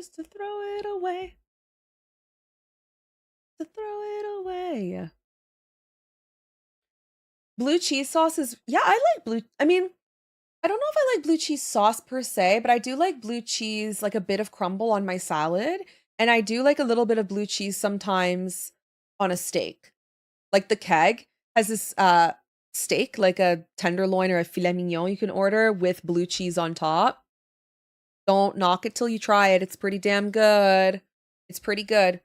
just to throw it away. To throw it away. Blue cheese sauce is, yeah, I like blue. I mean, I don't know if I like blue cheese sauce per se, but I do like blue cheese, like a bit of crumble on my salad. And I do like a little bit of blue cheese sometimes on a steak. Like the keg has this steak, like a tenderloin or a filet mignon you can order with blue cheese on top. Don't knock it till you try it. It's pretty damn good. It's pretty good.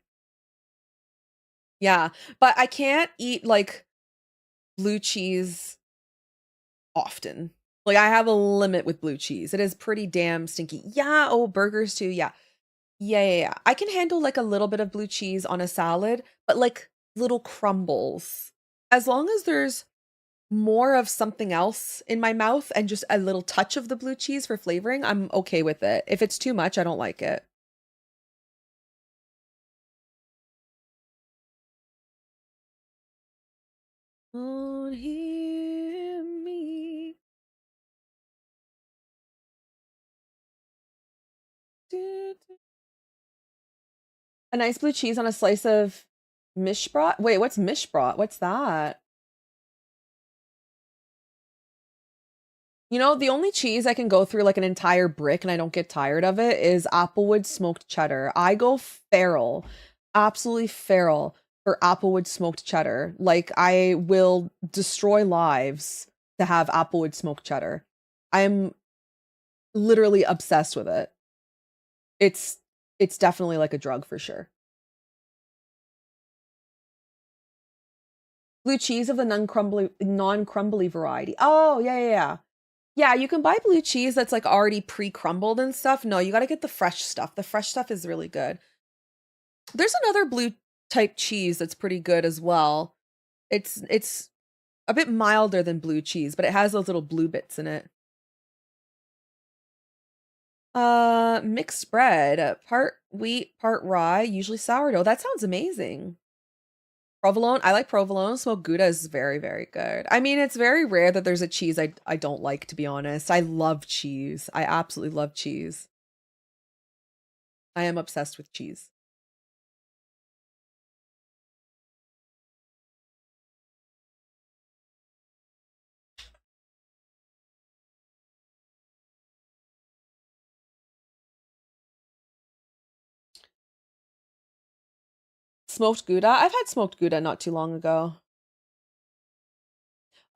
Yeah, but I can't eat like blue cheese often. Like I have a limit with blue cheese. It is pretty damn stinky. Yeah, oh, burgers too. Yeah. Yeah. I can handle like a little bit of blue cheese on a salad, but like little crumbles. As long as there's more of something else in my mouth and just a little touch of the blue cheese for flavoring, I'm okay with it. If it's too much, I don't like it. Won't hear me. A nice blue cheese on a slice of mishbroth. Wait, what's mishbroth? What's that? You know, the only cheese I can go through like an entire brick and I don't get tired of it is Applewood smoked cheddar. I go feral, absolutely feral for Applewood smoked cheddar. Like I will destroy lives to have Applewood smoked cheddar. I'm literally obsessed with it. It's it's definitely like a drug for sure. Blue cheese of the non-crumbly variety. Oh, yeah. Yeah, you can buy blue cheese that's like already pre-crumbled and stuff. No, you got to get the fresh stuff. The fresh stuff is really good. There's another blue type cheese that's pretty good as well. It's a bit milder than blue cheese, but it has those little blue bits in it. Mixed bread, part wheat, part rye, usually sourdough. That sounds amazing. Provolone, I like provolone. Smoked Gouda is very, very good. I mean, it's very rare that there's a cheese I don't like, to be honest. I love cheese. I absolutely love cheese. I am obsessed with cheese. Smoked Gouda. I've had smoked Gouda not too long ago.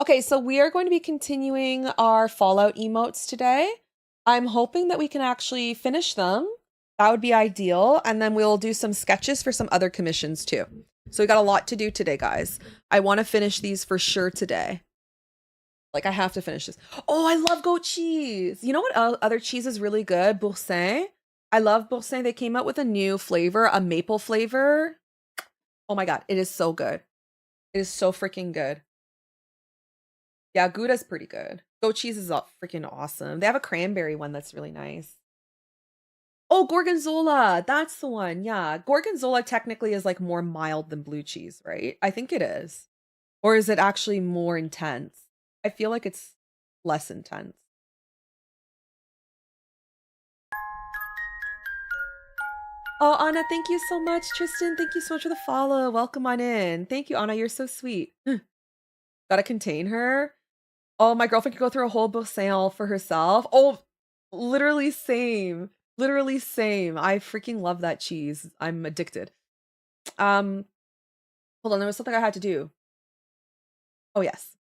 Okay, so we are going to be continuing our Fallout emotes today. I'm hoping that we can actually finish them. That would be ideal. And then we'll do some sketches for some other commissions too. So we got a lot to do today, guys. I want to finish these for sure today. Like I have to finish this. Oh, I love goat cheese. You know what other cheese is really good? Boursin. I love Boursin. They came out with a new flavor, a maple flavor. Oh my God, it is so good. It is so freaking good. Yeah, Gouda's pretty good. Goat cheese is freaking awesome. They have a cranberry one that's really nice. Oh, Gorgonzola. That's the one. Yeah. Gorgonzola technically is like more mild than blue cheese, right? I think it is. Or is it actually more intense? I feel like it's less intense. Oh, Anna, thank you so much. Tristan, thank you so much for the follow. Welcome on in. Thank you, Anna. You're so sweet. Gotta contain her. Oh, my girlfriend could go through a whole Boursin for herself. Oh, literally same. Literally same. I freaking love that cheese. I'm addicted. Um, hold on, there was something I had to do. Oh, yes.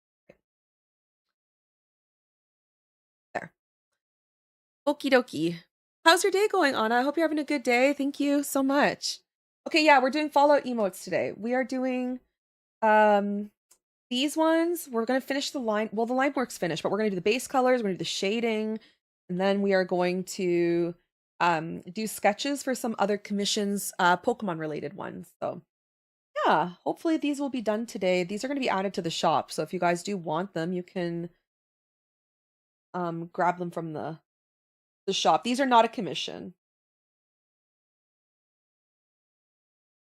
There. Okie dokie. How's your day going, Anna? I hope you're having a good day. Thank you so much. Okay, yeah, we're doing Fallout emotes today. We are doing um these ones. We're gonna finish the line. Well, the line work's finished, but we're gonna do the base colors, we're gonna do the shading, and then we are going to do sketches for some other commissions, Pokemon related ones. So yeah, hopefully these will be done today. These are gonna be added to the shop. So if you guys do want them, you can grab them from the shop. These are not a commission.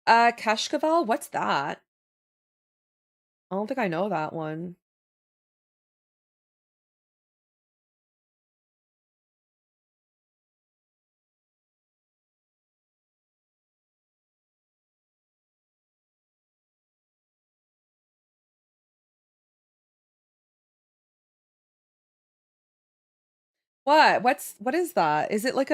Kashkaval, what's that? I don't think I know that one. What is that? Is it like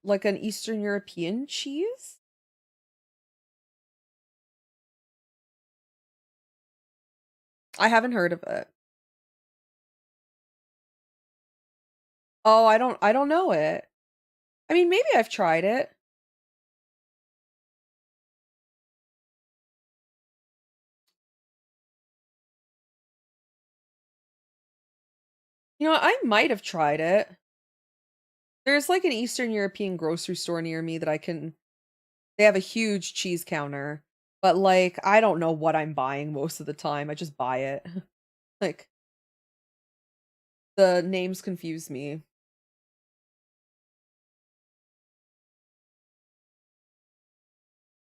like an Eastern European cheese? I haven't heard of it. Oh, I don't know it. I mean, maybe I've tried it. You know, I might have tried it. There's like an Eastern European grocery store near me that they have a huge cheese counter, but like I don't know what I'm buying most of the time. I just buy it. Like the names confuse me.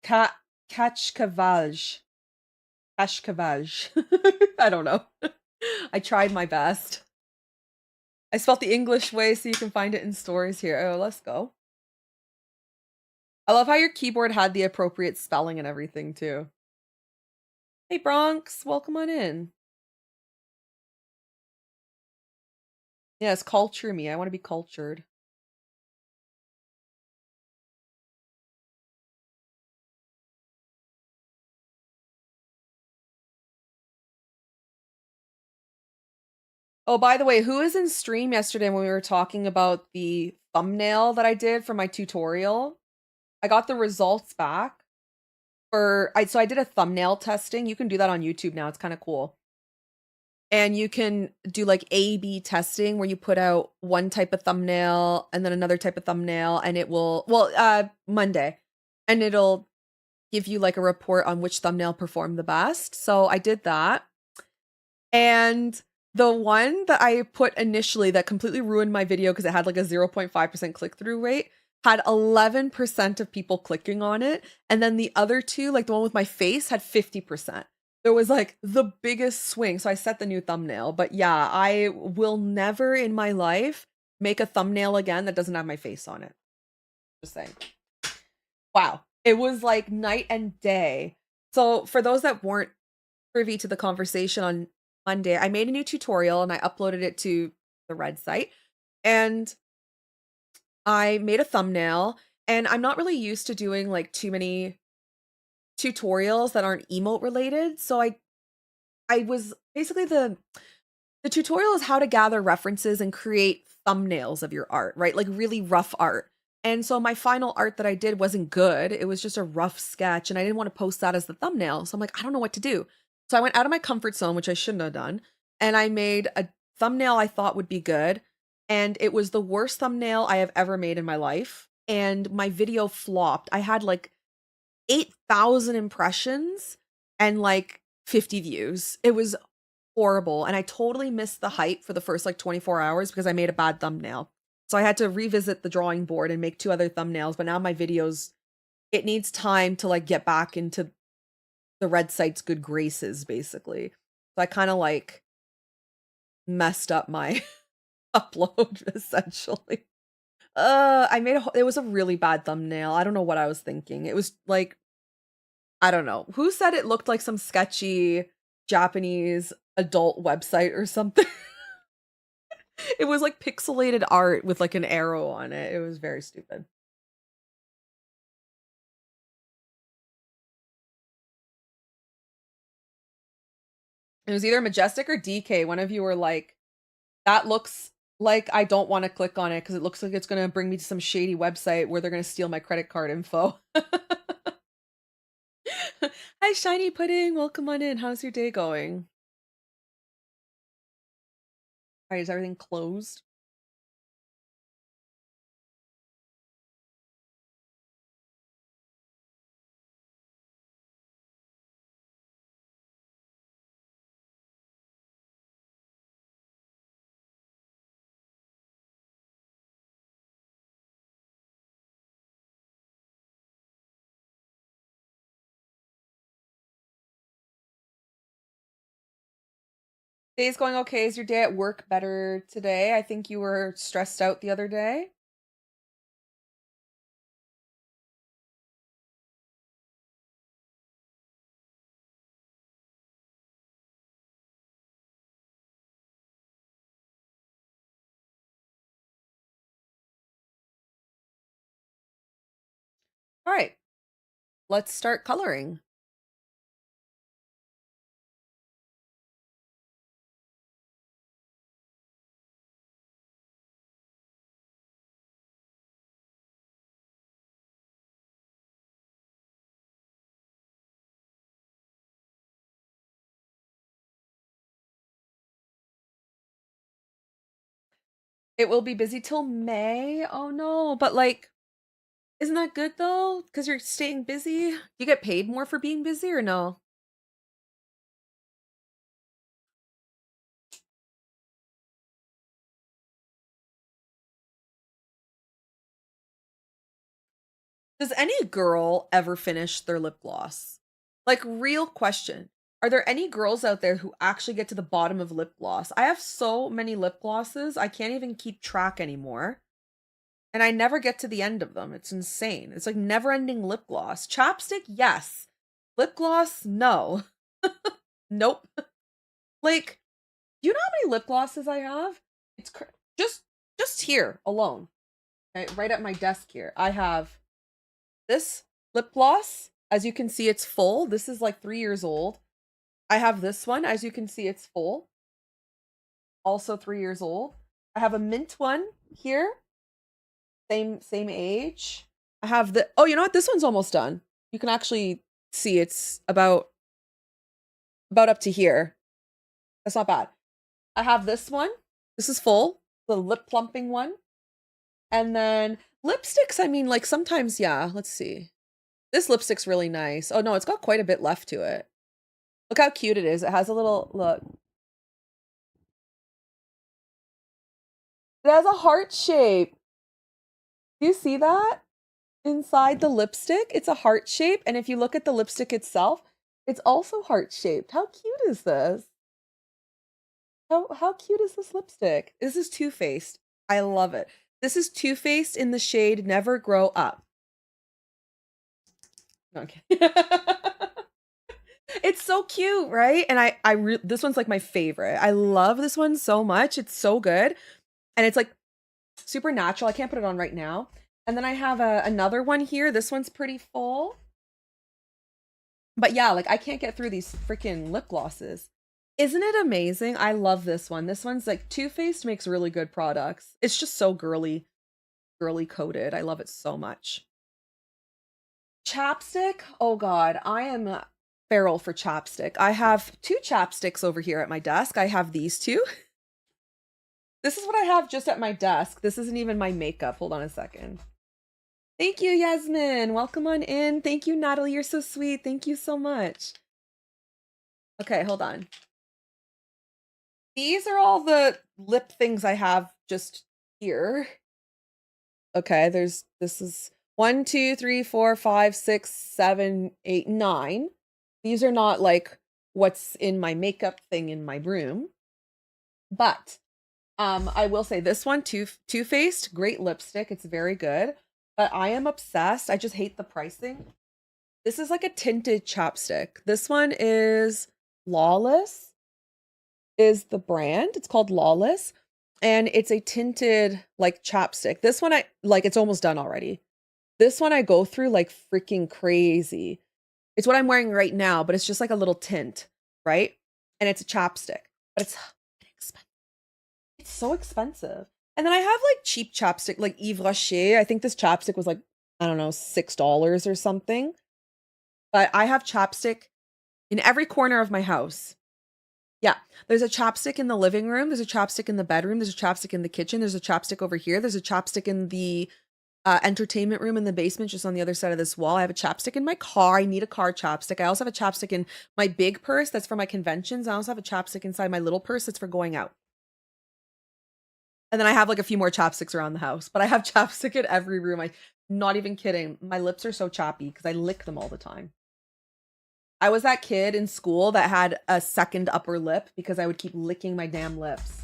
Ka Kachkavaj. Kashkavaj. I don't know. I tried my best. I spelled the English way so you can find it in stores here. Oh, let's go. I love how your keyboard had the appropriate spelling and everything too. Hey Bronx, welcome on in. Yes, culture me. I want to be cultured. Oh, by the way, who was in stream yesterday when we were talking about the thumbnail that I did for my tutorial? I got the results back so I did a thumbnail testing. You can do that on YouTube now. It's kind of cool. And you can do like A/B testing where you put out one type of thumbnail and then another type of thumbnail and it will Monday, and it'll give you like a report on which thumbnail performed the best. So I did that. And the one that I put initially that completely ruined my video because it had like a 0.5% click-through rate had 11% of people clicking on it. And then the other two, like the one with my face, had 50%. There was like the biggest swing. So I set the new thumbnail. But yeah, I will never in my life make a thumbnail again that doesn't have my face on it. Just saying. Wow. It was like night and day. So for those that weren't privy to the conversation on Monday, I made a new tutorial and I uploaded it to the Red site. And I made a thumbnail, and I'm not really used to doing like too many tutorials that aren't emote related. So I was basically the tutorial is how to gather references and create thumbnails of your art, right? Like really rough art. And so my final art that I did wasn't good. It was just a rough sketch and I didn't want to post that as the thumbnail. So I'm like, I don't know what to do. So I went out of my comfort zone, which I shouldn't have done, and I made a thumbnail I thought would be good. And it was the worst thumbnail I have ever made in my life. And my video flopped. I had like 8,000 impressions and like 50 views. It was horrible, and I totally missed the hype for the first like 24 hours because I made a bad thumbnail. So I had to revisit the drawing board and make two other thumbnails, but now my videos, it needs time to like get back into the Red site's good graces basically. So I kind of like messed up my upload essentially. It was a really bad thumbnail. I don't know what I was thinking. It was like, I don't know. Who said it looked like some sketchy Japanese adult website or something? It was like pixelated art with like an arrow on it. It was very stupid. It was either Majestic or DK. One of you were like, that looks like I don't want to click on it because it looks like it's going to bring me to some shady website where they're going to steal my credit card info. Hi, Shiny Pudding. Welcome on in. How's your day going? All right, is everything closed? Day's going okay. Is your day at work better today? I think you were stressed out the other day. All right, let's start coloring. It will be busy till May. Oh no, but like, isn't that good though? Because you're staying busy. You get paid more for being busy or no? Does any girl ever finish their lip gloss? Like, real question. Are there any girls out there who actually get to the bottom of lip gloss? I have so many lip glosses, I can't even keep track anymore. And I never get to the end of them. It's insane. It's like never ending lip gloss. Chapstick, yes. Lip gloss, no. Nope. Like, do you know how many lip glosses I have? It's just just here alone. Okay, right at my desk here. I have this lip gloss. As you can see, it's full. This is like 3 years old. I have this one. As you can see, it's full. Also 3 years old. I have a mint one here. Same age. I have the oh, you know what? This one's almost done. You can actually see it's about up to here. That's not bad. I have this one. This is full. The lip plumping one. And then lipsticks, I mean, like sometimes, yeah, let's see. This lipstick's really nice. Oh no, it's got quite a bit left to it. Look how cute it is. It has a little look. It has a heart shape. Do you see that? Inside the lipstick, it's a heart shape. And if you look at the lipstick itself, it's also heart shaped. How cute is this? How cute is this lipstick? This is Too Faced. I love it. This is Too Faced in the shade Never Grow Up. Okay. It's so cute, right? And this one's like my favorite. I love this one so much. It's so good. And it's like super natural. I can't put it on right now. And then I have another one here. This one's pretty full. But yeah, like I can't get through these freaking lip glosses. Isn't it amazing? I love this one. This one's like Too Faced makes really good products. It's just so girly coated. I love it so much. Chapstick? Oh god, I am feral for chapstick. I have 2 chapsticks over here at my desk. I have these two. This is what I have just at my desk. This isn't even my makeup. Hold on a second. Thank you, Yasmin. Welcome on in. Thank you, Natalie. You're so sweet. Thank you so much. Okay, hold on. These are all the lip things I have just here. Okay, this is 1, 2, 3, 4, 5, 6, 7, 8, 9. These are not like what's in my makeup thing in my room. But I will say this one, Too Faced, great lipstick. It's very good. But I am obsessed. I just hate the pricing. This is like a tinted chapstick. This one is Lawless, is the brand. It's called Lawless. And it's a tinted like chapstick. This one I like, it's almost done already. This one I go through like freaking crazy. It's what I'm wearing right now, but it's just like a little tint, right? And it's a chapstick, but it's expensive. It's so expensive. And then I have like cheap chapstick, like Yves Rocher. I think this chapstick was like, I don't know, $6 or something. But I have chapstick in every corner of my house. Yeah, there's a chapstick in the living room. There's a chapstick in the bedroom. There's a chapstick in the kitchen. There's a chapstick over here. There's a chapstick in the entertainment room in the basement, just on the other side of this wall. I have a chapstick in my car. I need a car chapstick. I also have a chapstick in my big purse. That's for my conventions. I also have a chapstick inside my little purse. That's for going out. And then I have like a few more chapsticks around the house, but I have chapstick in every room. I'm not even kidding. My lips are so chappy because I lick them all the time. I was that kid in school that had a second upper lip because I would keep licking my damn lips.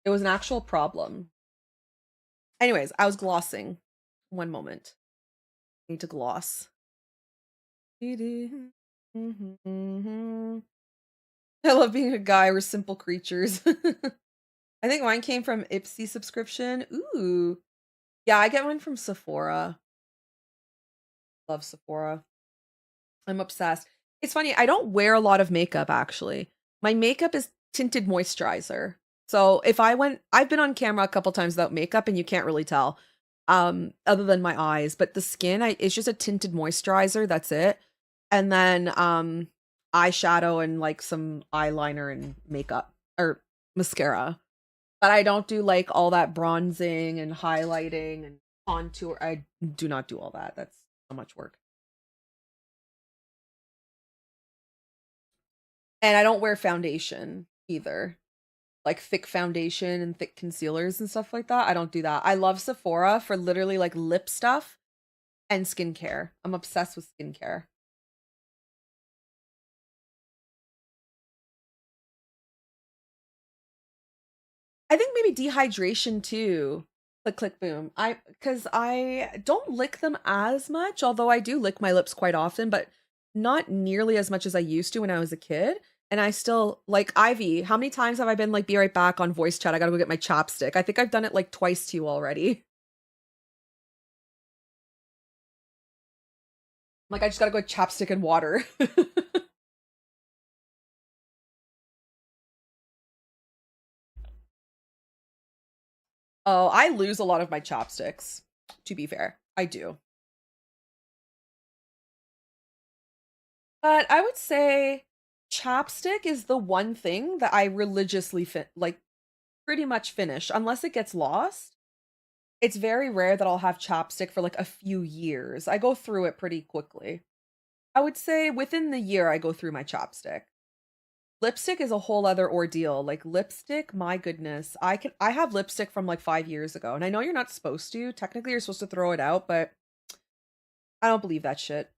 It was an actual problem. Anyways, I was glossing. One moment. I need to gloss. I love being a guy. We're simple creatures. I think mine came from Ipsy subscription. Ooh. Yeah, I get one from Sephora. Love Sephora. I'm obsessed. It's funny, I don't wear a lot of makeup actually. My makeup is tinted moisturizer. So if I went, I've been on camera a couple times without makeup and you can't really tell, other than my eyes, but the skin, it's just a tinted moisturizer. That's it. And then, eyeshadow and like some eyeliner and makeup or mascara. But I don't do like all that bronzing and highlighting and contour. I do not do all that. That's so much work. And I don't wear foundation either. Like thick foundation and thick concealers and stuff like that. I don't do that. I love Sephora for literally like lip stuff and skincare. I'm obsessed with skincare. I think maybe dehydration too. Click, click, boom. Because I don't lick them as much, although I do lick my lips quite often, but not nearly as much as I used to when I was a kid. And I still like Ivy. How many times have I been like, be right back on voice chat? I gotta go get my chapstick. I think I've done it like twice to you already. Like, I just gotta go chapstick and water. Oh, I lose a lot of my chopsticks, to be fair. I do. But I would say chapstick is the one thing that I religiously like pretty much finish unless it gets lost. It's very rare that I'll have chapstick for like a few years. I go through it pretty quickly. I would say within the year I go through my chapstick. Lipstick is a whole other ordeal. Like lipstick, my goodness. I have lipstick from like 5 years ago. And I know you're not supposed to. Technically you're supposed to throw it out, but I don't believe that shit.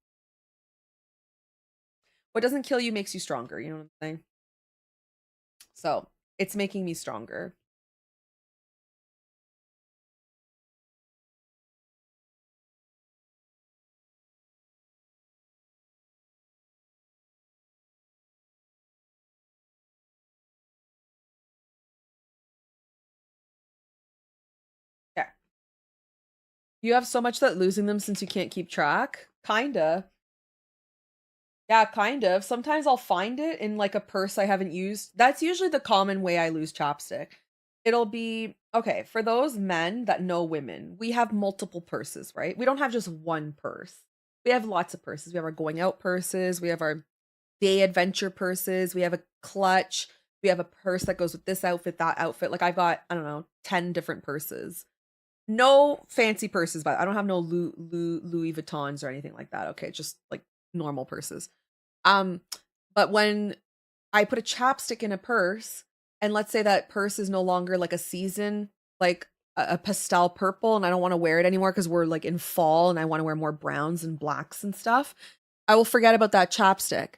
What doesn't kill you makes you stronger, you know what I'm saying? So, it's making me stronger. Yeah. You have so much that losing them since you can't keep track? Kinda. Yeah, kind of. Sometimes I'll find it in like a purse I haven't used. That's usually the common way I lose chapstick. It'll be okay, for those men that know women, we have multiple purses, right? We don't have just one purse. We have lots of purses. We have our going out purses, we have our day adventure purses, we have a clutch, we have a purse that goes with this outfit, that outfit. Like I've got, I don't know, 10 different purses. No fancy purses, but I don't have no Louis Vuittons or anything like that. Okay, just like normal purses. Um, but when I put a chapstick in a purse, and let's say that purse is no longer like a season, like a pastel purple, and I don't want to wear it anymore because we're like in fall and I want to wear more browns and blacks and stuff, I will forget about that chapstick.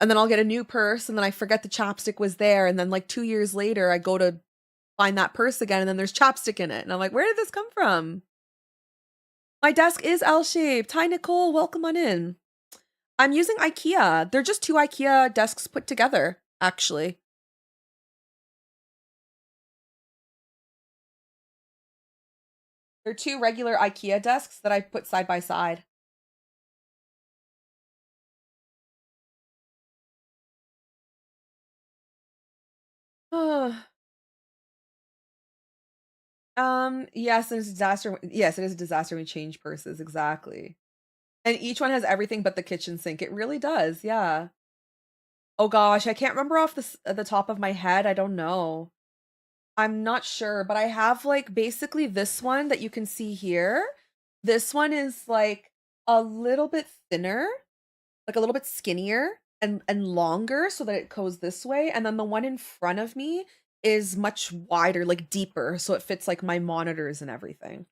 And then I'll get a new purse, and then I forget the chapstick was there. And then like 2 years later, I go to find that purse again, and then there's chapstick in it. And I'm like, where did this come from? My desk is L-shaped. Hi, Nicole. Welcome on in. I'm using IKEA. They're just two IKEA desks put together, actually. They're two regular IKEA desks that I put side by side. Yes, and it's a disaster. Yes, it is a disaster when we change purses, exactly. And each one has everything but the kitchen sink. It really does, yeah. Oh gosh, I can't remember off the top of my head. I don't know. I'm not sure, but I have like basically this one that you can see here. This one is like a little bit thinner, like a little bit skinnier and longer so that it goes this way. And then the one in front of me is much wider, like deeper, so it fits like my monitors and everything.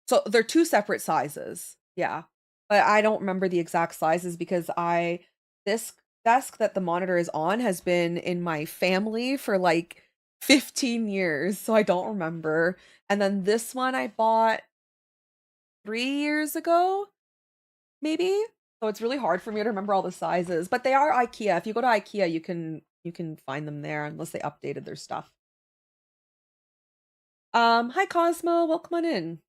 So they're two separate sizes. Yeah. But I don't remember the exact sizes because I this desk that the monitor is on has been in my family for like 15 years, so I don't remember. And then this one I bought 3 years ago, maybe? So it's really hard for me to remember all the sizes, but they are IKEA. If you go to IKEA, you can find them there unless they updated their stuff. Hi Cosmo, welcome on in.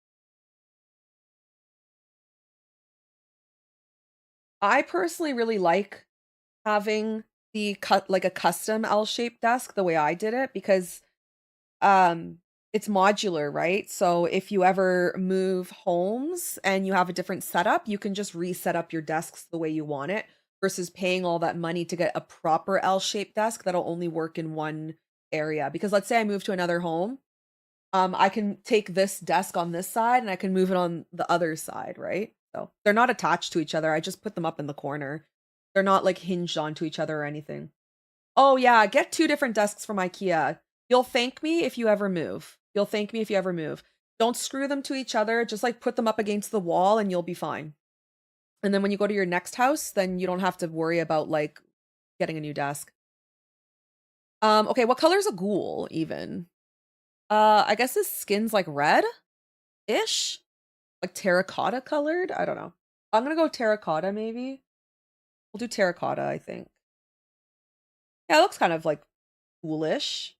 I personally really like having the cut like a custom L-shaped desk the way I did it because um it's modular, right? So if you ever move homes and you have a different setup, you can just reset up your desks the way you want it versus paying all that money to get a proper L-shaped desk that'll only work in one area. Because let's say I move to another home, I can take this desk on this side and I can move it on the other side, right? So they're not attached to each other. I just put them up in the corner. They're not like hinged onto each other or anything. Oh yeah, get 2 different desks from IKEA. You'll thank me if you ever move. You'll thank me if you ever move. Don't screw them to each other, just, like, put them up against the wall and you'll be fine. And then when you go to your next house, then you don't have to worry about, like, getting a new desk. Okay, what color is a ghoul even? I guess his skin's, like, red-ish? Like, terracotta colored? I don't know. I'm gonna go terracotta maybe. We'll do terracotta, I think. Yeah, it looks kind of, like, ghoulish.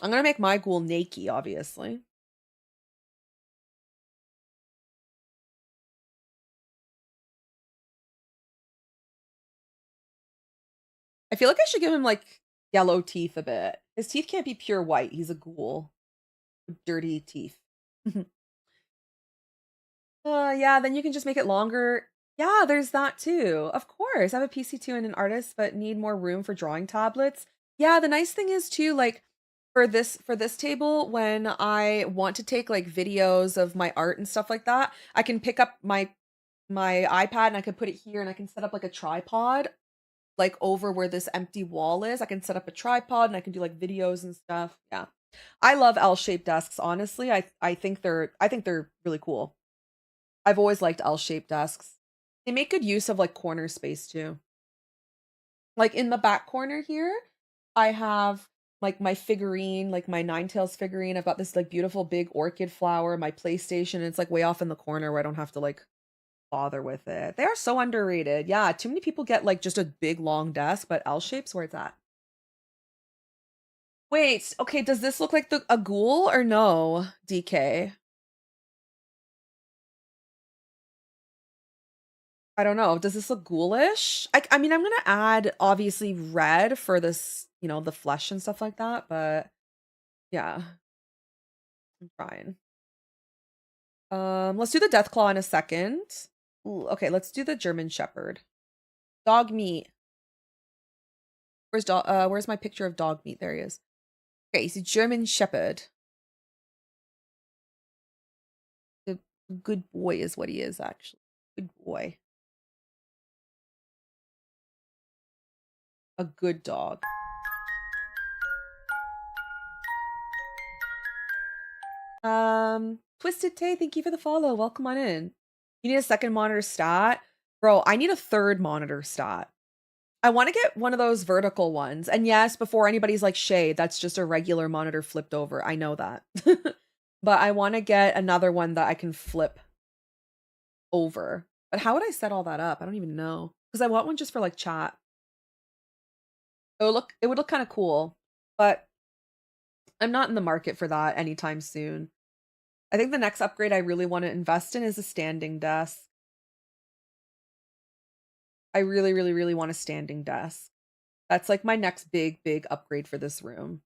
I'm gonna make my ghoul naked, obviously. I feel like I should give him, like, yellow teeth a bit. His teeth can't be pure white, he's a ghoul. Dirty teeth. Yeah, then you can just make it longer. Yeah, there's that too. Of course, I have a PC too and an artist, but need more room for drawing tablets. Yeah, the nice thing is too, like, for this table, when I want to take, like, videos of my art and stuff like that, I can pick up my iPad and I can put it here and I can set up, like, a tripod like, over where this empty wall is. I can set up a tripod and I can do, like, videos and stuff. Yeah. I love L-shaped desks, honestly. I think they're really cool. I've always liked L-shaped desks. They make good use of, like, corner space too. Like, in the back corner here, I have, like, my figurine, like, my Ninetales figurine. I've got this, like, beautiful big orchid flower, my PlayStation, and it's, like, way off in the corner where I don't have to, like, bother with it. They are so underrated. Yeah, too many people get, like, just a big, long desk, but L shapes, where it's at. Wait, okay, does this look like a ghoul or no, DK? I don't know. Does this look ghoulish? I mean, I'm gonna add obviously red for this, the flesh and stuff like that, but yeah, I'm trying. Let's do the death claw in a second. Ooh, okay, let's do the German Shepherd. Dog meat. Where's my picture of dog meat? There he is. Okay, he's a German Shepherd. A good boy is what he is, actually. Good boy. A good dog. Twisted Tay, thank you for the follow. Welcome on in. You need a second monitor stat? Bro, I need a third monitor stat. I want to get one of those vertical ones. And yes, before anybody's like, Shay, that's just a regular monitor flipped over. I know that. But I want to get another one that I can flip over. But how would I set all that up? I don't even know. Because I want one just for like chat. It would look kind of cool. But I'm not in the market for that anytime soon. I think the next upgrade I really want to invest in is a standing desk. I really, really, really want a standing desk. That's like my next big, big upgrade for this room.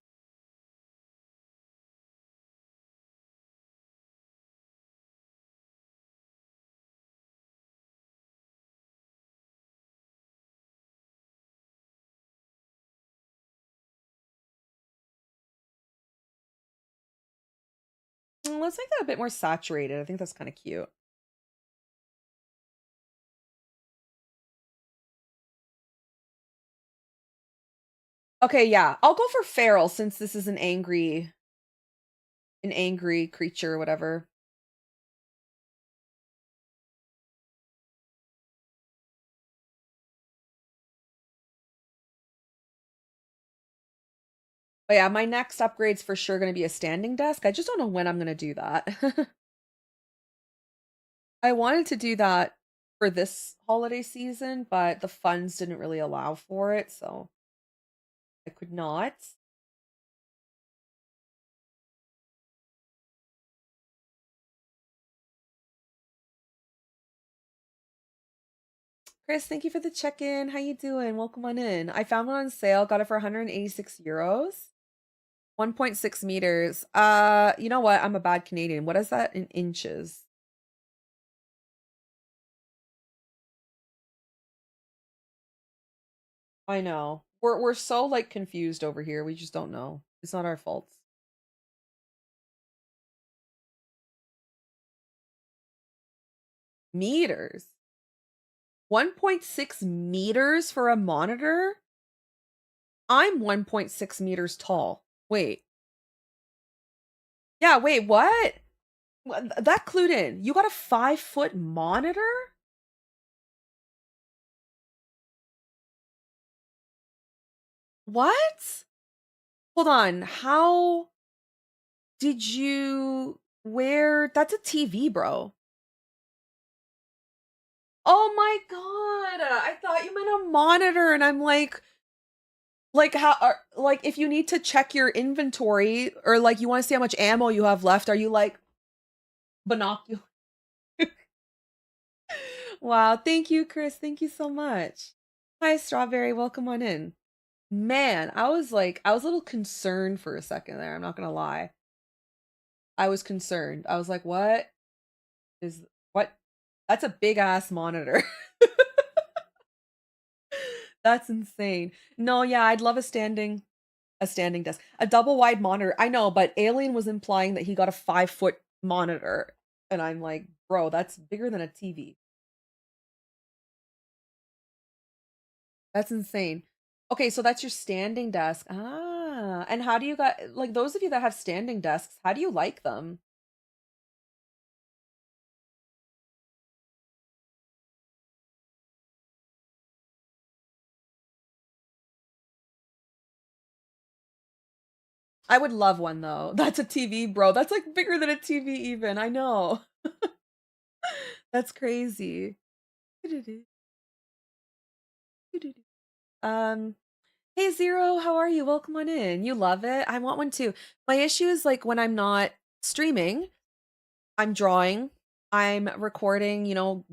Let's make that a bit more saturated. I think that's kind of cute. Okay, yeah. I'll go for feral since this is an angry creature or whatever. But yeah, my next upgrade's for sure going to be a standing desk. I just don't know when I'm going to do that. I wanted to do that for this holiday season, but the funds didn't really allow for it, so I could not. Chris, thank you for the check-in. How you doing? Welcome on in. I found one on sale, got it for 186 euros. 1.6 meters. You know what? I'm a bad Canadian. What is that in inches? I know. We're so like confused over here. We just don't know. It's not our fault. Meters. 1.6 meters for a monitor? I'm 1.6 meters tall. Wait. Yeah, wait, what? That clued in. You got a 5-foot monitor? What? Hold on. How did you wear that's a TV, bro. Oh my god. I thought you meant a monitor and I'm like how are like if you need to check your inventory or like you want to see how much ammo you have left, are you like binocular? Wow, thank you, Chris. Thank you so much. Hi, Strawberry. Welcome on in. Man, I was a little concerned for a second there. I'm not gonna lie. I was concerned. I was like, is what? That's a big ass monitor. That's insane. No, yeah, I'd love a standing desk. A double wide monitor. I know, but Alien was implying that he got a 5-foot monitor. And I'm like, bro, that's bigger than a TV. That's insane. Okay, so that's your standing desk. Ah, and how do you got like those of you that have standing desks, how do you like them? I would love one though. That's a TV, bro. That's like bigger than a TV even. I know. That's crazy. Um, hey Zero, how are you? Welcome on in. You love it? I want one too. My issue is like when I'm not streaming, I'm drawing, I'm recording,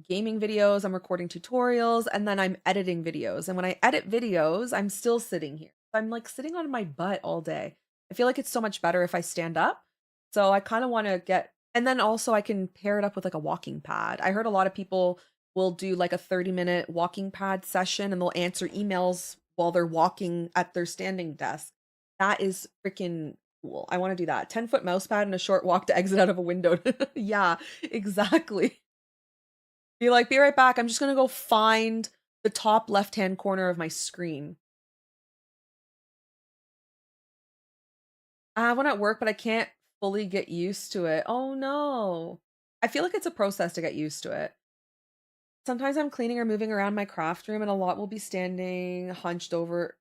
gaming videos, I'm recording tutorials, and then I'm editing videos. And when I edit videos, I'm still sitting here. I'm like sitting on my butt all day. I feel like it's so much better if I stand up. So I kind of want to and then also I can pair it up with like a walking pad. I heard a lot of people will do like a 30-minute walking pad session and they'll answer emails while they're walking at their standing desk. That is freaking cool. I want to do that. 10-foot mouse pad and a short walk to exit out of a window. Yeah, exactly. Be right back. I'm just gonna go find the top left-hand corner of my screen. I have one at work, but I can't fully get used to it. Oh no. I feel like it's a process to get used to it. Sometimes I'm cleaning or moving around my craft room and a lot will be standing hunched over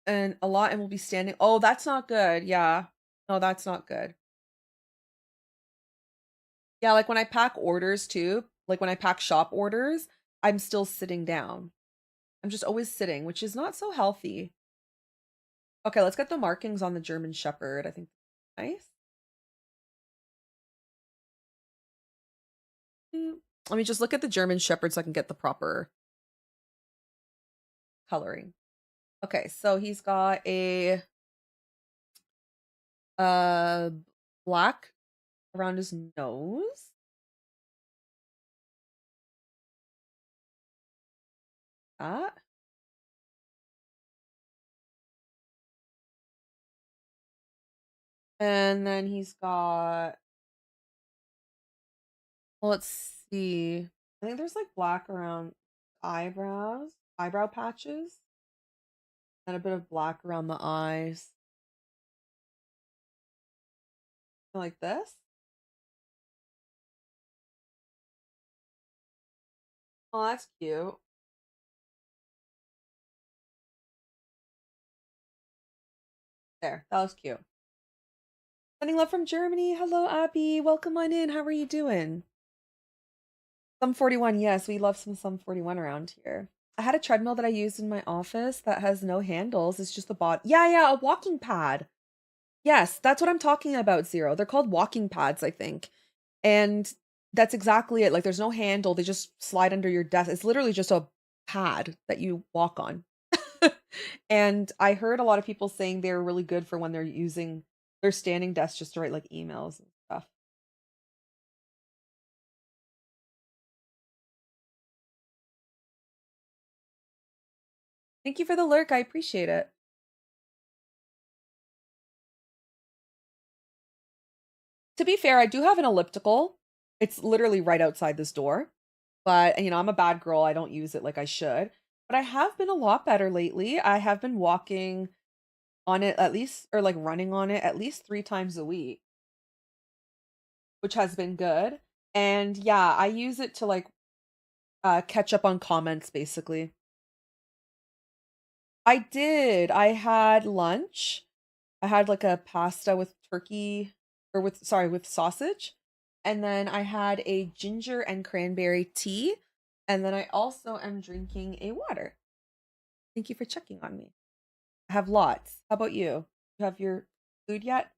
and a lot and will be standing. Oh, that's not good. Yeah. No, that's not good. Yeah, like when I pack orders too, like when I pack shop orders, I'm still sitting down. I'm just always sitting, which is not so healthy. Okay, let's get the markings on the German Shepherd. I think nice. Let me just look at the German Shepherd so I can get the proper coloring. Okay, so he's got a uh black around his nose. That. And then he's got well, let's see. I think there's like black around eyebrows, eyebrow patches, and a bit of black around the eyes. Like this. Oh, that's cute. There, that was cute. Sending love from Germany. Hello, Abby. Welcome on in. How are you doing? Some 41. Yes, we love some 41 around here. I had a treadmill that I used in my office that has no handles. It's just the bot. Yeah, yeah, a walking pad. Yes, that's what I'm talking about, Zero. They're called walking pads, I think. And That's exactly it. Like there's no handle. They just slide under your desk. It's literally just a pad that you walk on. And I heard a lot of people saying they're really good for when they're using their standing desk just to write like emails and stuff. Thank you for the lurk. I appreciate it. To be fair, I do have an elliptical. It's literally right outside this door. But, I'm a bad girl. I don't use it like I should. But I have been a lot better lately. I have been walking on it at least, or like running on it at least 3 times a week, which has been good. And yeah, I use it to like catch up on comments basically. I did. I had lunch. I had like a pasta with turkey or with sorry, with sausage. And then I had a ginger and cranberry tea. And then I also am drinking a water. Thank you for checking on me. I have lots. How about you? You have your food yet?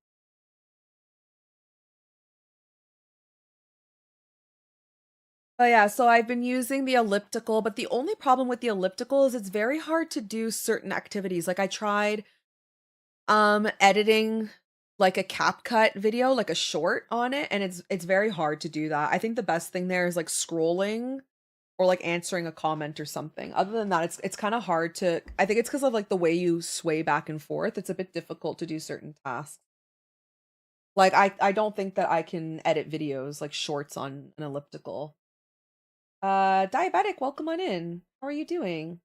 Oh yeah, so I've been using the elliptical, but the only problem with the elliptical is it's very hard to do certain activities. Like I tried editing like a CapCut video, like a short on it, and it's very hard to do that. I think the best thing there is like scrolling or like answering a comment or something. Other than that, it's kind of hard to I think it's because of like the way you sway back and forth. It's a bit difficult to do certain tasks. Like I don't think that I can edit videos like shorts on an elliptical. Diabetic, welcome on in. How are you doing?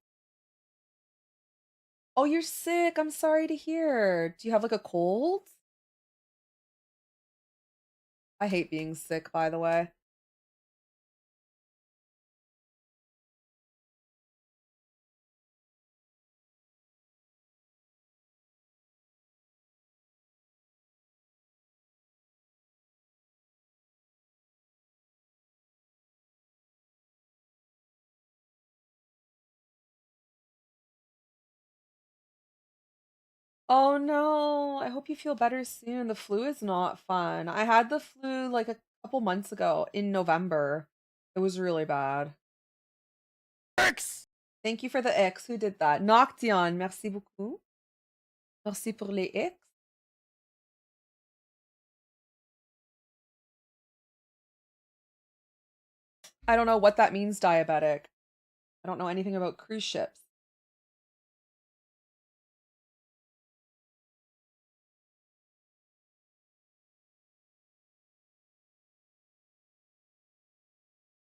Oh, you're sick. I'm sorry to hear. Do you have like a cold? I hate being sick, by the way. Oh no, I hope you feel better soon. The flu is not fun. I had the flu like a couple months ago in November. It was really bad. X. Thank you for the X. Who did that? Noction, merci beaucoup. Merci pour les X. I don't know what that means, diabetic. I don't know anything about cruise ships.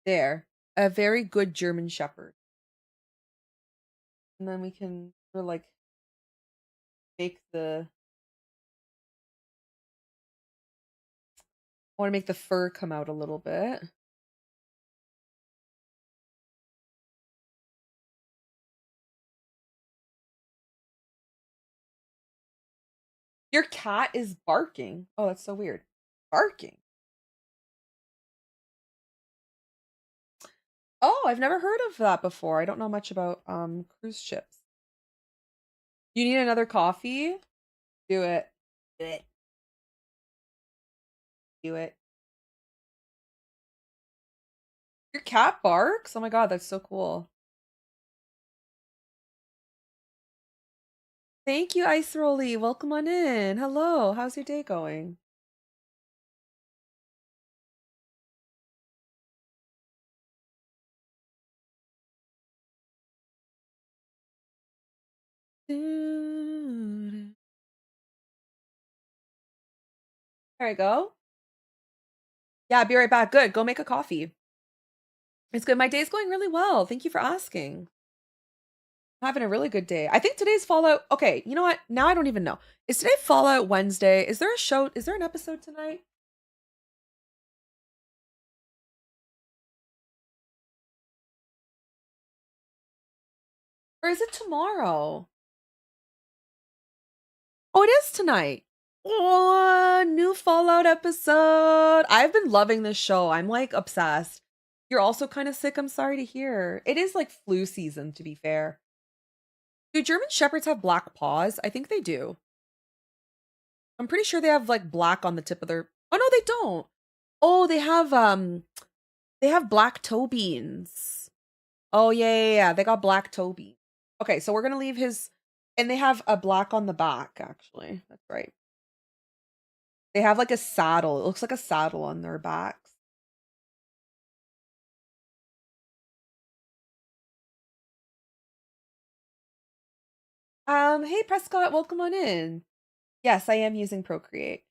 There, a very good German Shepherd. And then we can sort of like make the I want to make the fur come out a little bit. Your cat is barking. Oh, that's so weird. Barking. Oh, I've never heard of that before. I don't know much about cruise ships. You need another coffee? Do it. Do it. Do it. Your cat barks? Oh my god, that's so cool. Thank you, Ice Rolly. Welcome on in. Hello. How's your day going? There I go. Yeah, be right back. Good. Go make a coffee. It's good. My day's going really well. Thank you for asking. I'm having a really good day. I think today's Fallout. Okay, you know what? Now I don't even know. Is today Fallout Wednesday? Is there a show? Is there an episode tonight? Or is it tomorrow? Oh, it is tonight. Oh, new Fallout episode. I've been loving this show. I'm like obsessed. You're also kind of sick. I'm sorry to hear. It is like flu season, to be fair. Do German Shepherds have black paws? I think they do. I'm pretty sure they have like black on the tip of their. Oh, no, they don't. Oh, they have black toe beans. Oh yeah. They got black toe beans. Okay, so we're gonna leave his, and they have a black on the back, actually. That's right. They have like a saddle. It looks like a saddle on their backs. Hey Prescott, welcome on in. Yes, I am using Procreate.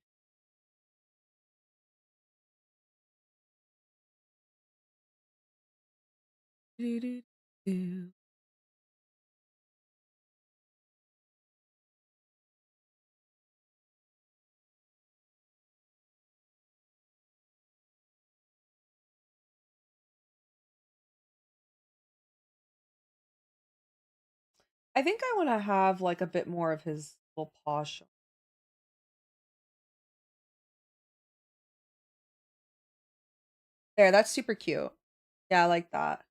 Doo-doo-doo. I think I want to have like a bit more of his little paw show. There, that's super cute. Yeah, I like that.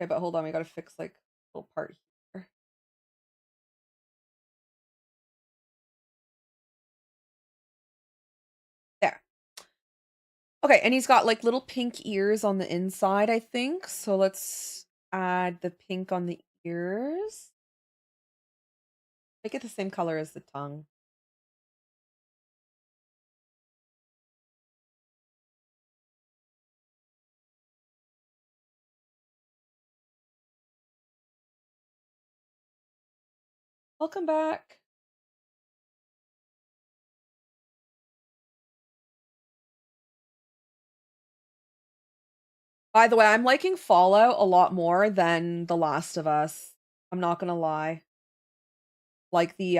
Okay, but hold on, we gotta fix like a little part here. There. Okay, and he's got like little pink ears on the inside, I think. So let's add the pink on the ears. Make it the same color as the tongue. Welcome back. By the way, I'm liking Fallout a lot more than The Last of Us. I'm not gonna lie. Like the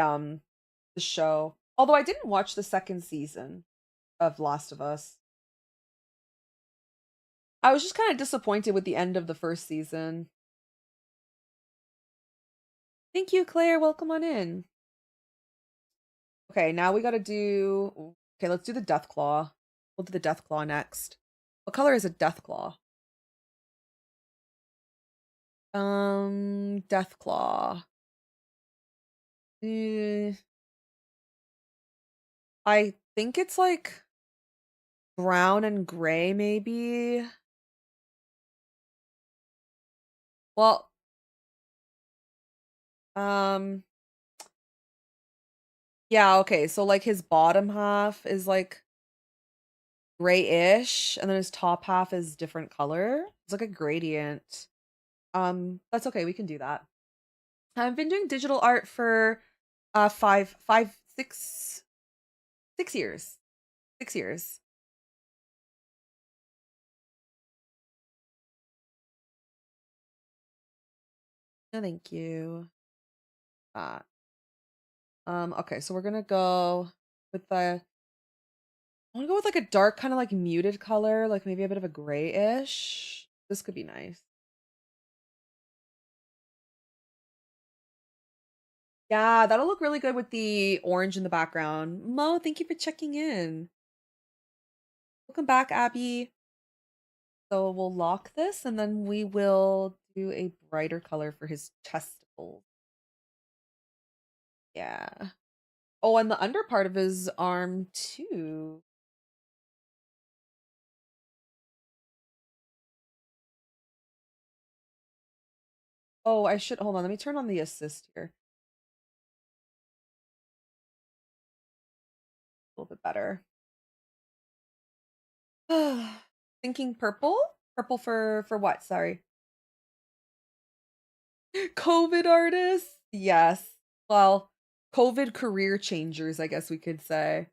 show. Although I didn't watch the second season of Last of Us. I was just kind of disappointed with the end of the first season. Thank you, Claire. Welcome on in. Okay, now we gotta do. Okay, let's do the Death Claw. We'll do the Death Claw next. What color is a Death Claw? Death Claw. Eh, I think it's like brown and gray, maybe. Well, um, yeah, okay. So like his bottom half is like grayish, and then his top half is different color. It's like a gradient. That's okay. We can do that. I've been doing digital art for 6 years. 6 years. No, thank you. Uh, okay, so we're gonna go with the I wanna go with like a dark, kind of like muted color, like maybe a bit of a grayish. This could be nice. Yeah, that'll look really good with the orange in the background. Mo, thank you for checking in. Welcome back, Abby. So we'll lock this and then we will do a brighter color for his testicles. Yeah. Oh, and the under part of his arm too. Oh, I should hold on. Let me turn on the assist here. A little bit better. Thinking purple? Purple for what? Sorry. COVID artists? Yes. Well, COVID career changers, I guess we could say.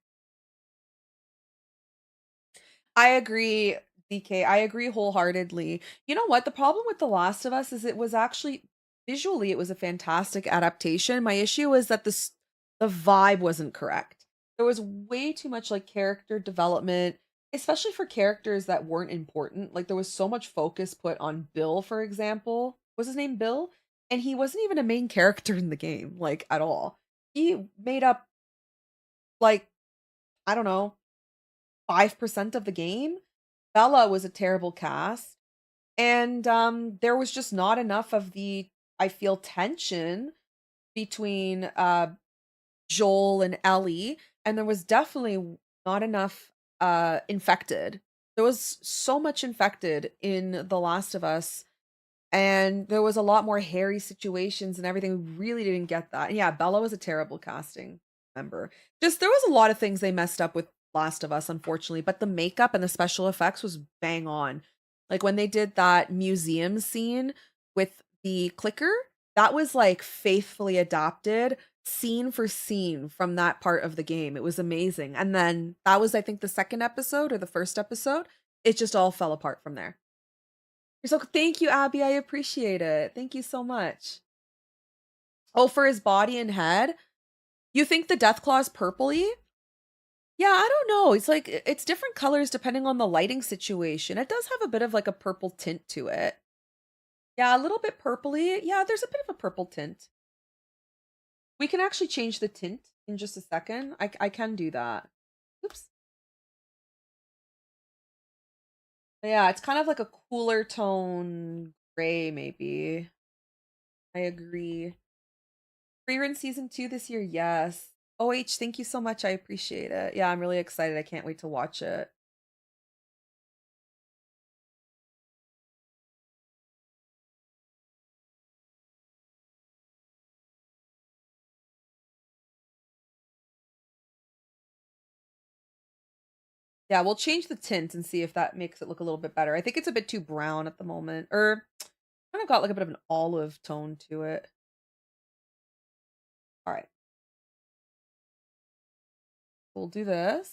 I agree, DK. I agree wholeheartedly. You know what? The problem with The Last of Us is it was actually visually it was a fantastic adaptation. My issue is that the vibe wasn't correct. There was way too much like character development, especially for characters that weren't important. Like there was so much focus put on Bill, for example. Was his name Bill? And he wasn't even a main character in the game, like at all. He made up like I don't know, 5% of the game. Bella was a terrible cast, and there was just not enough of the I feel tension between Joel and Ellie, and there was definitely not enough infected. There was so much infected in The Last of Us, and there was a lot more hairy situations and everything. We really didn't get that. And yeah, Bella was a terrible casting member. Just there was a lot of things they messed up with Last of Us, unfortunately, but the makeup and the special effects was bang on. Like when they did that museum scene with the clicker, that was like faithfully adapted scene for scene from that part of the game. It was amazing. And then that was, I think, the second episode or the first episode. It just all fell apart from there. So thank you, Abby. I appreciate it. Thank you so much. Oh, for his body and head? You think the Deathclaw's purpley? Yeah, I don't know. It's like it's different colors depending on the lighting situation. It does have a bit of like a purple tint to it. Yeah, a little bit purpley. Yeah, there's a bit of a purple tint. We can actually change the tint in just a second. I can do that. Oops. Yeah, it's kind of like a cooler tone gray, maybe. I agree. Rerun season 2 this year, yes. OH, thank you so much. I appreciate it. Yeah, I'm really excited. I can't wait to watch it. Yeah, we'll change the tint and see if that makes it look a little bit better. I think it's a bit too brown at the moment. Or kind of got like a bit of an olive tone to it. All right. We'll do this.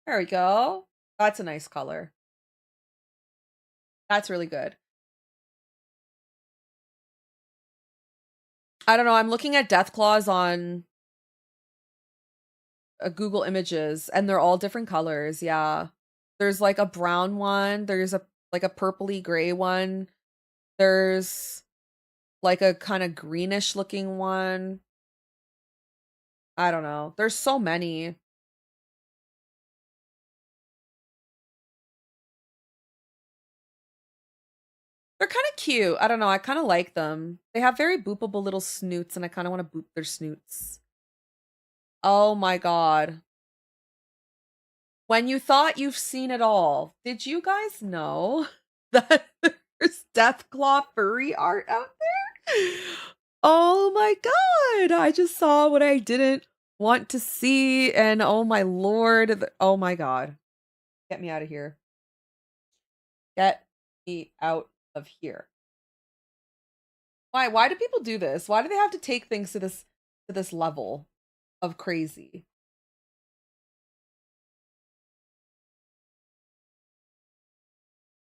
There we go. That's a nice color. That's really good. I don't know. I'm looking at Deathclaws on Google Images, and they're all different colors. Yeah. There's like a brown one. There's a like a purpley gray one. There's like a kind of greenish looking one. I don't know. There's so many. They're kind of cute. I don't know. I kind of like them. They have very boopable little snoots, and I kind of want to boop their snoots. Oh my god. When you thought you've seen it all, did you guys know that there's Deathclaw furry art out there? Oh my god. I just saw what I didn't want to see, and oh my lord. Oh my god. Get me out of here. Get me out of here. Why? Why do people do this? Why do they have to take things to this level of crazy?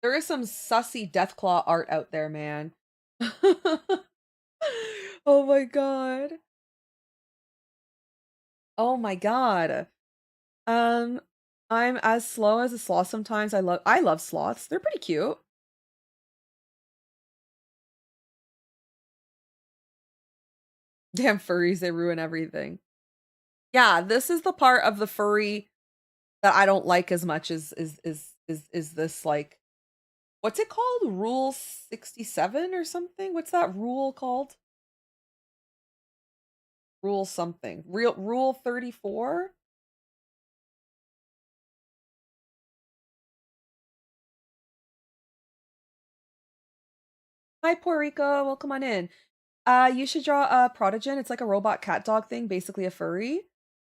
There is some sussy Deathclaw art out there, man. Oh my god. Oh my god. Um, I'm as slow as a sloth sometimes. I love sloths. They're pretty cute. Damn furries, they ruin everything. Yeah, this is the part of the furry that I don't like as much as is this like what's it called? Rule 67 or something? What's that rule called? Rule something. Rule 34? Hi, Puerto Rico. Welcome on in. You should draw a protogen. It's like a robot cat dog thing, basically a furry.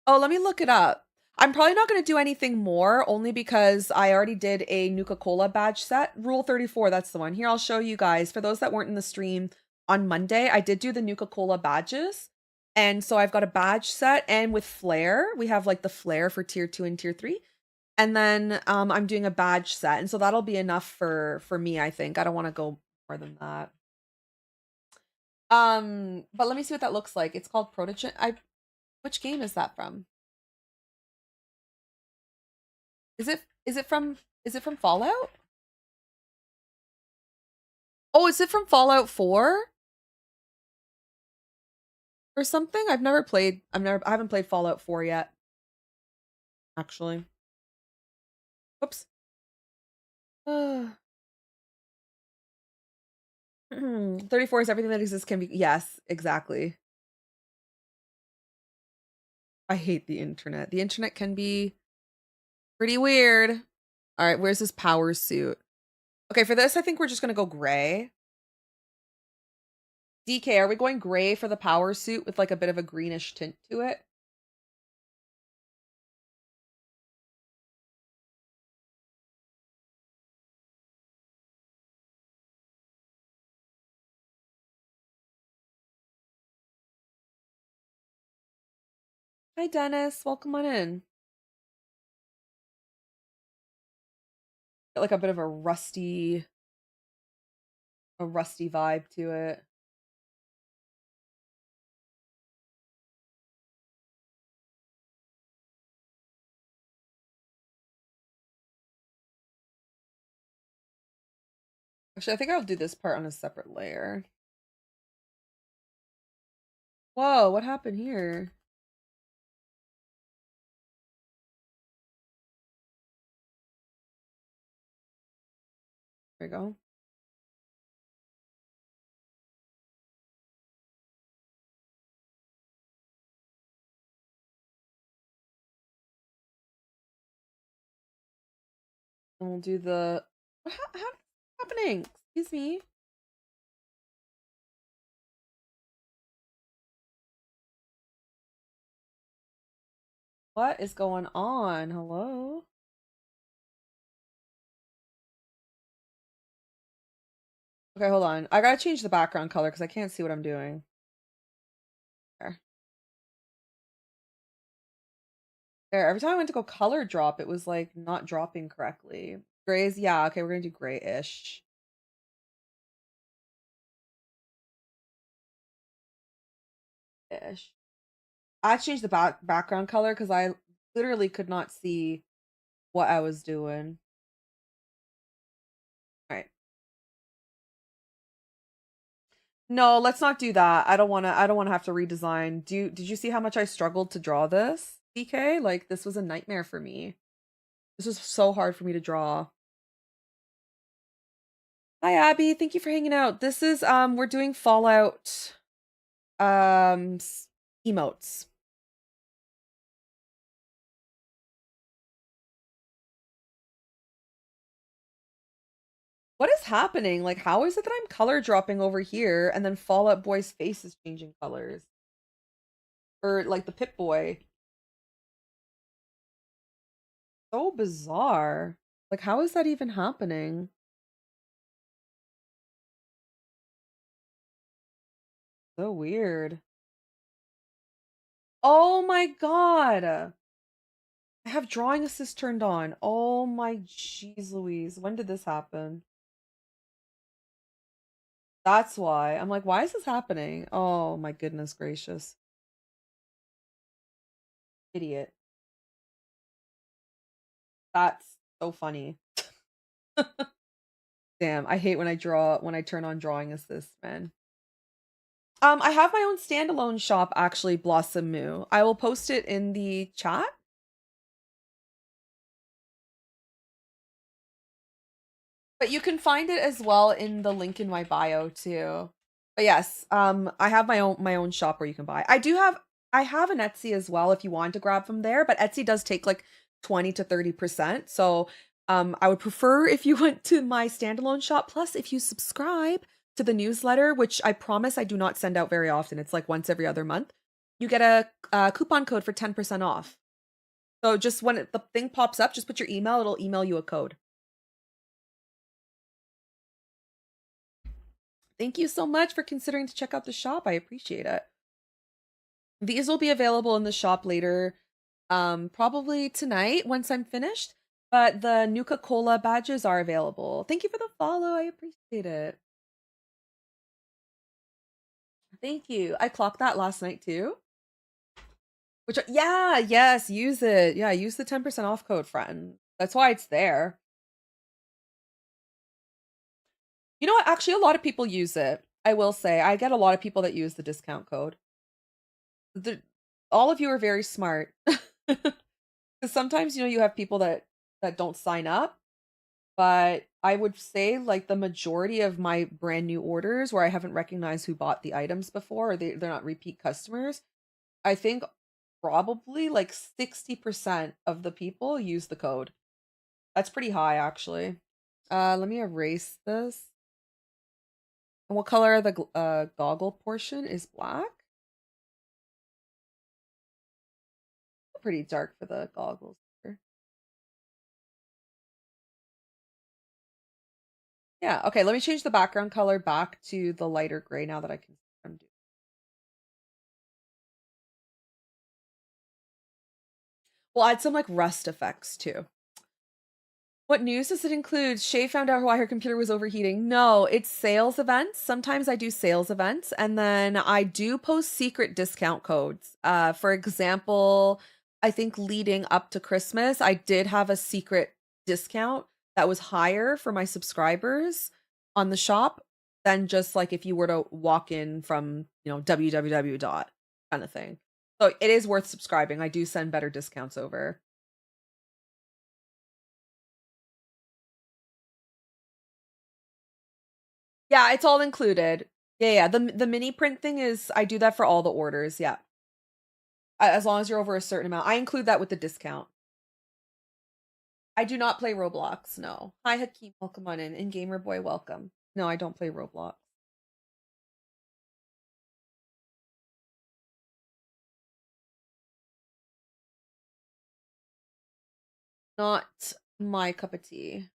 Oh, let me look it up. I'm probably not going to do anything more, only because I already did a Nuka-Cola badge set. Rule 34, that's the one. Here, I'll show you guys. For those that weren't in the stream on Monday, I did do the Nuka-Cola badges. And so I've got a badge set, and with flair, we have like the flair for tier 2 and tier 3. And then I'm doing a badge set, and so that'll be enough for me, I think. I don't want to go more than that. But let me see what that looks like. It's called Protogen. Which game is that from? Is it from Fallout? Oh, is it from Fallout 4 or something? I haven't played Fallout 4 yet. Actually. Whoops. 34 is everything that exists can be yes, exactly. I hate the internet. The internet can be pretty weird. All right, where's this power suit? Okay, for this, I think we're just gonna go gray. DK, are we going gray for the power suit with like a bit of a greenish tint to it? Hi, Dennis. Welcome on in. Got like a bit of a rusty vibe to it. Actually, I think I'll do this part on a separate layer. Whoa, what happened here? There we go. And we'll do the how happening? Excuse me. What is going on? Hello? Okay, hold on. I gotta change the background color because I can't see what I'm doing. There. There. Every time I went to go color drop, it was like not dropping correctly. Grays, yeah, okay, we're gonna do grayish. Ish. I changed the background color because I literally could not see what I was doing. All right. No, let's not do that. I don't wanna have to redesign. Did you see how much I struggled to draw this? DK? Like this was a nightmare for me. This was so hard for me to draw. Hi Abby, thank you for hanging out. This is we're doing Fallout emotes. What is happening? Like how is it that I'm color dropping over here and then Fallout Boy's face is changing colors? Or like the Pip Boy. So bizarre. Like how is that even happening? So weird. Oh my god. I have drawing assist turned on. Oh my jeez Louise. When did this happen? That's why. I'm like, why is this happening? Oh my goodness gracious. Idiot. That's so funny. Damn, I hate when I turn on drawing assist, man. I have my own standalone shop actually, Blossom Moo. I will post it in the chat. But you can find it as well in the link in my bio too. But yes, I have my own shop where you can buy. I have an Etsy as well if you want to grab from there, but Etsy does take like 20 to 30%. So I would prefer if you went to my standalone shop. Plus, if you subscribe to the newsletter, which I promise I do not send out very often, it's like once every other month, you get a coupon code for 10% off. So just when the thing pops up, just put your email, it'll email you a code. Thank you so much for considering to check out the shop. I appreciate it. These will be available in the shop later, probably tonight once I'm finished. But the Nuka-Cola badges are available. Thank you for the follow. I appreciate it. Thank you. I clocked that last night too. Which, yeah, yes, use it. Yeah, use the 10% off code, friend. That's why it's there. You know what? Actually, a lot of people use it. I will say, I get a lot of people that use the discount code. The, all of you are very smart. Because sometimes, you have people that don't sign up, but I would say like the majority of my brand new orders where I haven't recognized who bought the items before, or they're not repeat customers. I think probably like 60% of the people use the code. That's pretty high, actually. Let me erase this. And what color the goggle portion is black? Pretty dark for the goggles here. Yeah, okay, let me change the background color back to the lighter gray now that I can see what I'm doing. We'll add some like rust effects too. What news does it include? Shay found out why her computer was overheating. No, it's sales events. Sometimes I do sales events and then I do post secret discount codes. For example, I think leading up to Christmas, I did have a secret discount that was higher for my subscribers on the shop than just like if you were to walk in from, www dot kind of thing. So it is worth subscribing. I do send better discounts over. Yeah, it's all included. Yeah. The mini print thing is I do that for all the orders. Yeah. As long as you're over a certain amount. I include that with the discount. I do not play Roblox. No. Hi Hakeem, welcome on in. And Gamer Boy, welcome. No, I don't play Roblox. Not my cup of tea.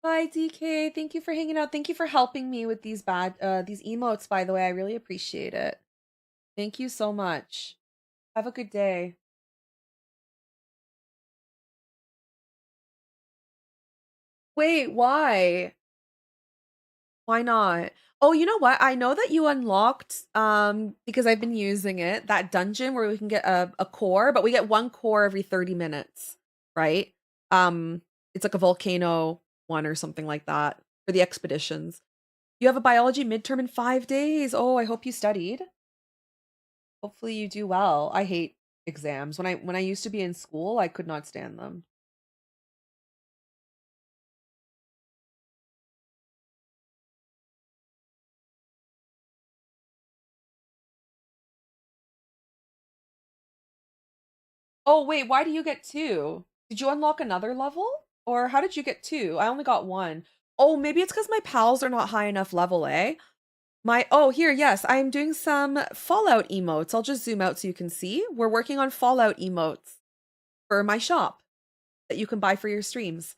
Hi DK, thank you for hanging out. Thank you for helping me with these these emotes, by the way. I really appreciate it. Thank you so much. Have a good day. Wait, why? Why not? Oh, you know what? I know that you unlocked, because I've been using it, that dungeon where we can get a core, but we get one core every 30 minutes, right? It's like a volcano one or something like that for the expeditions. You have a biology midterm in 5 days. Oh, I hope you studied. Hopefully you do well. I hate exams. When I used to be in school, I could not stand them. Oh, wait, why do you get two? Did you unlock another level? Or how did you get two? I only got one. Oh, maybe it's because my pals are not high enough level, eh? Oh, here, yes, I am doing some Fallout emotes. I'll just zoom out so you can see. We're working on Fallout emotes for my shop that you can buy for your streams.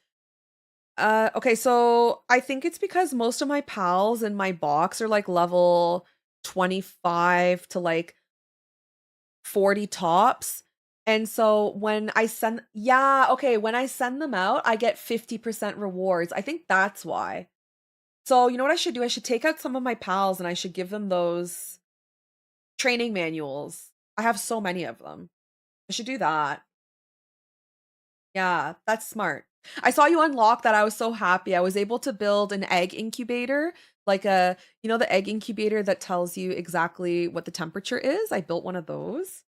Okay, so I think it's because most of my pals in my box are like level 25 to like 40 tops. And so when I send, yeah, okay, when I send them out, I get 50% rewards. I think that's why. So, you know what I should do? I should take out some of my pals and I should give them those training manuals. I have so many of them. I should do that. Yeah, that's smart. I saw you unlock that. I was so happy. I was able to build an egg incubator, like the egg incubator that tells you exactly what the temperature is. I built one of those.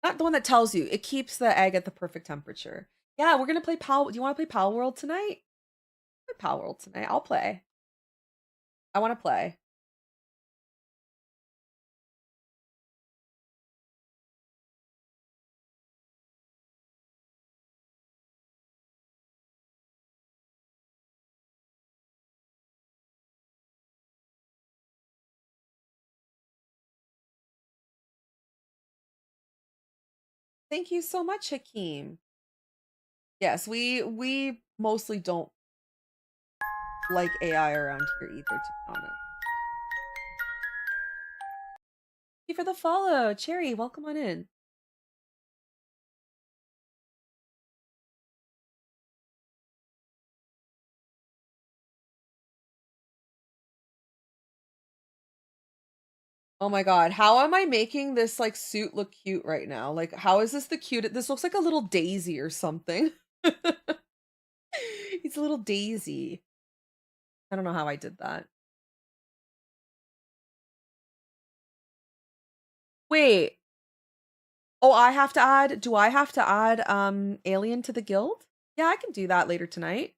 Not the one that tells you. It keeps the egg at the perfect temperature. Yeah, we're gonna play Pal. Do you want to play Pal World tonight? Play Pal World tonight. I'll play. I want to play. Thank you so much, Hakeem. Yes, we mostly don't like AI around here either, to be honest. Thank you for the follow, Cherry. Welcome on in. Oh my god, how am I making this like suit look cute right now? Like, how is this the cute? This looks like a little daisy or something. It's a little daisy. I don't know how I did that. Wait. Oh, do I have to add Alien to the guild? Yeah, I can do that later tonight.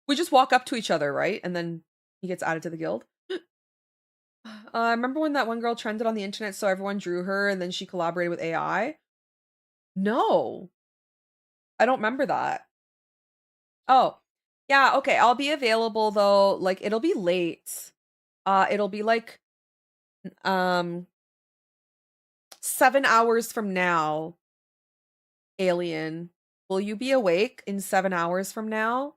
We just walk up to each other, right? And then He gets added to the guild. Remember when that one girl trended on the internet, so everyone drew her and then she collaborated with AI? No, I don't remember that. Oh, yeah, okay. I'll be available though. Like it'll be late. It'll be like um 7 hours from now, Alien. Will you be awake in 7 hours from now?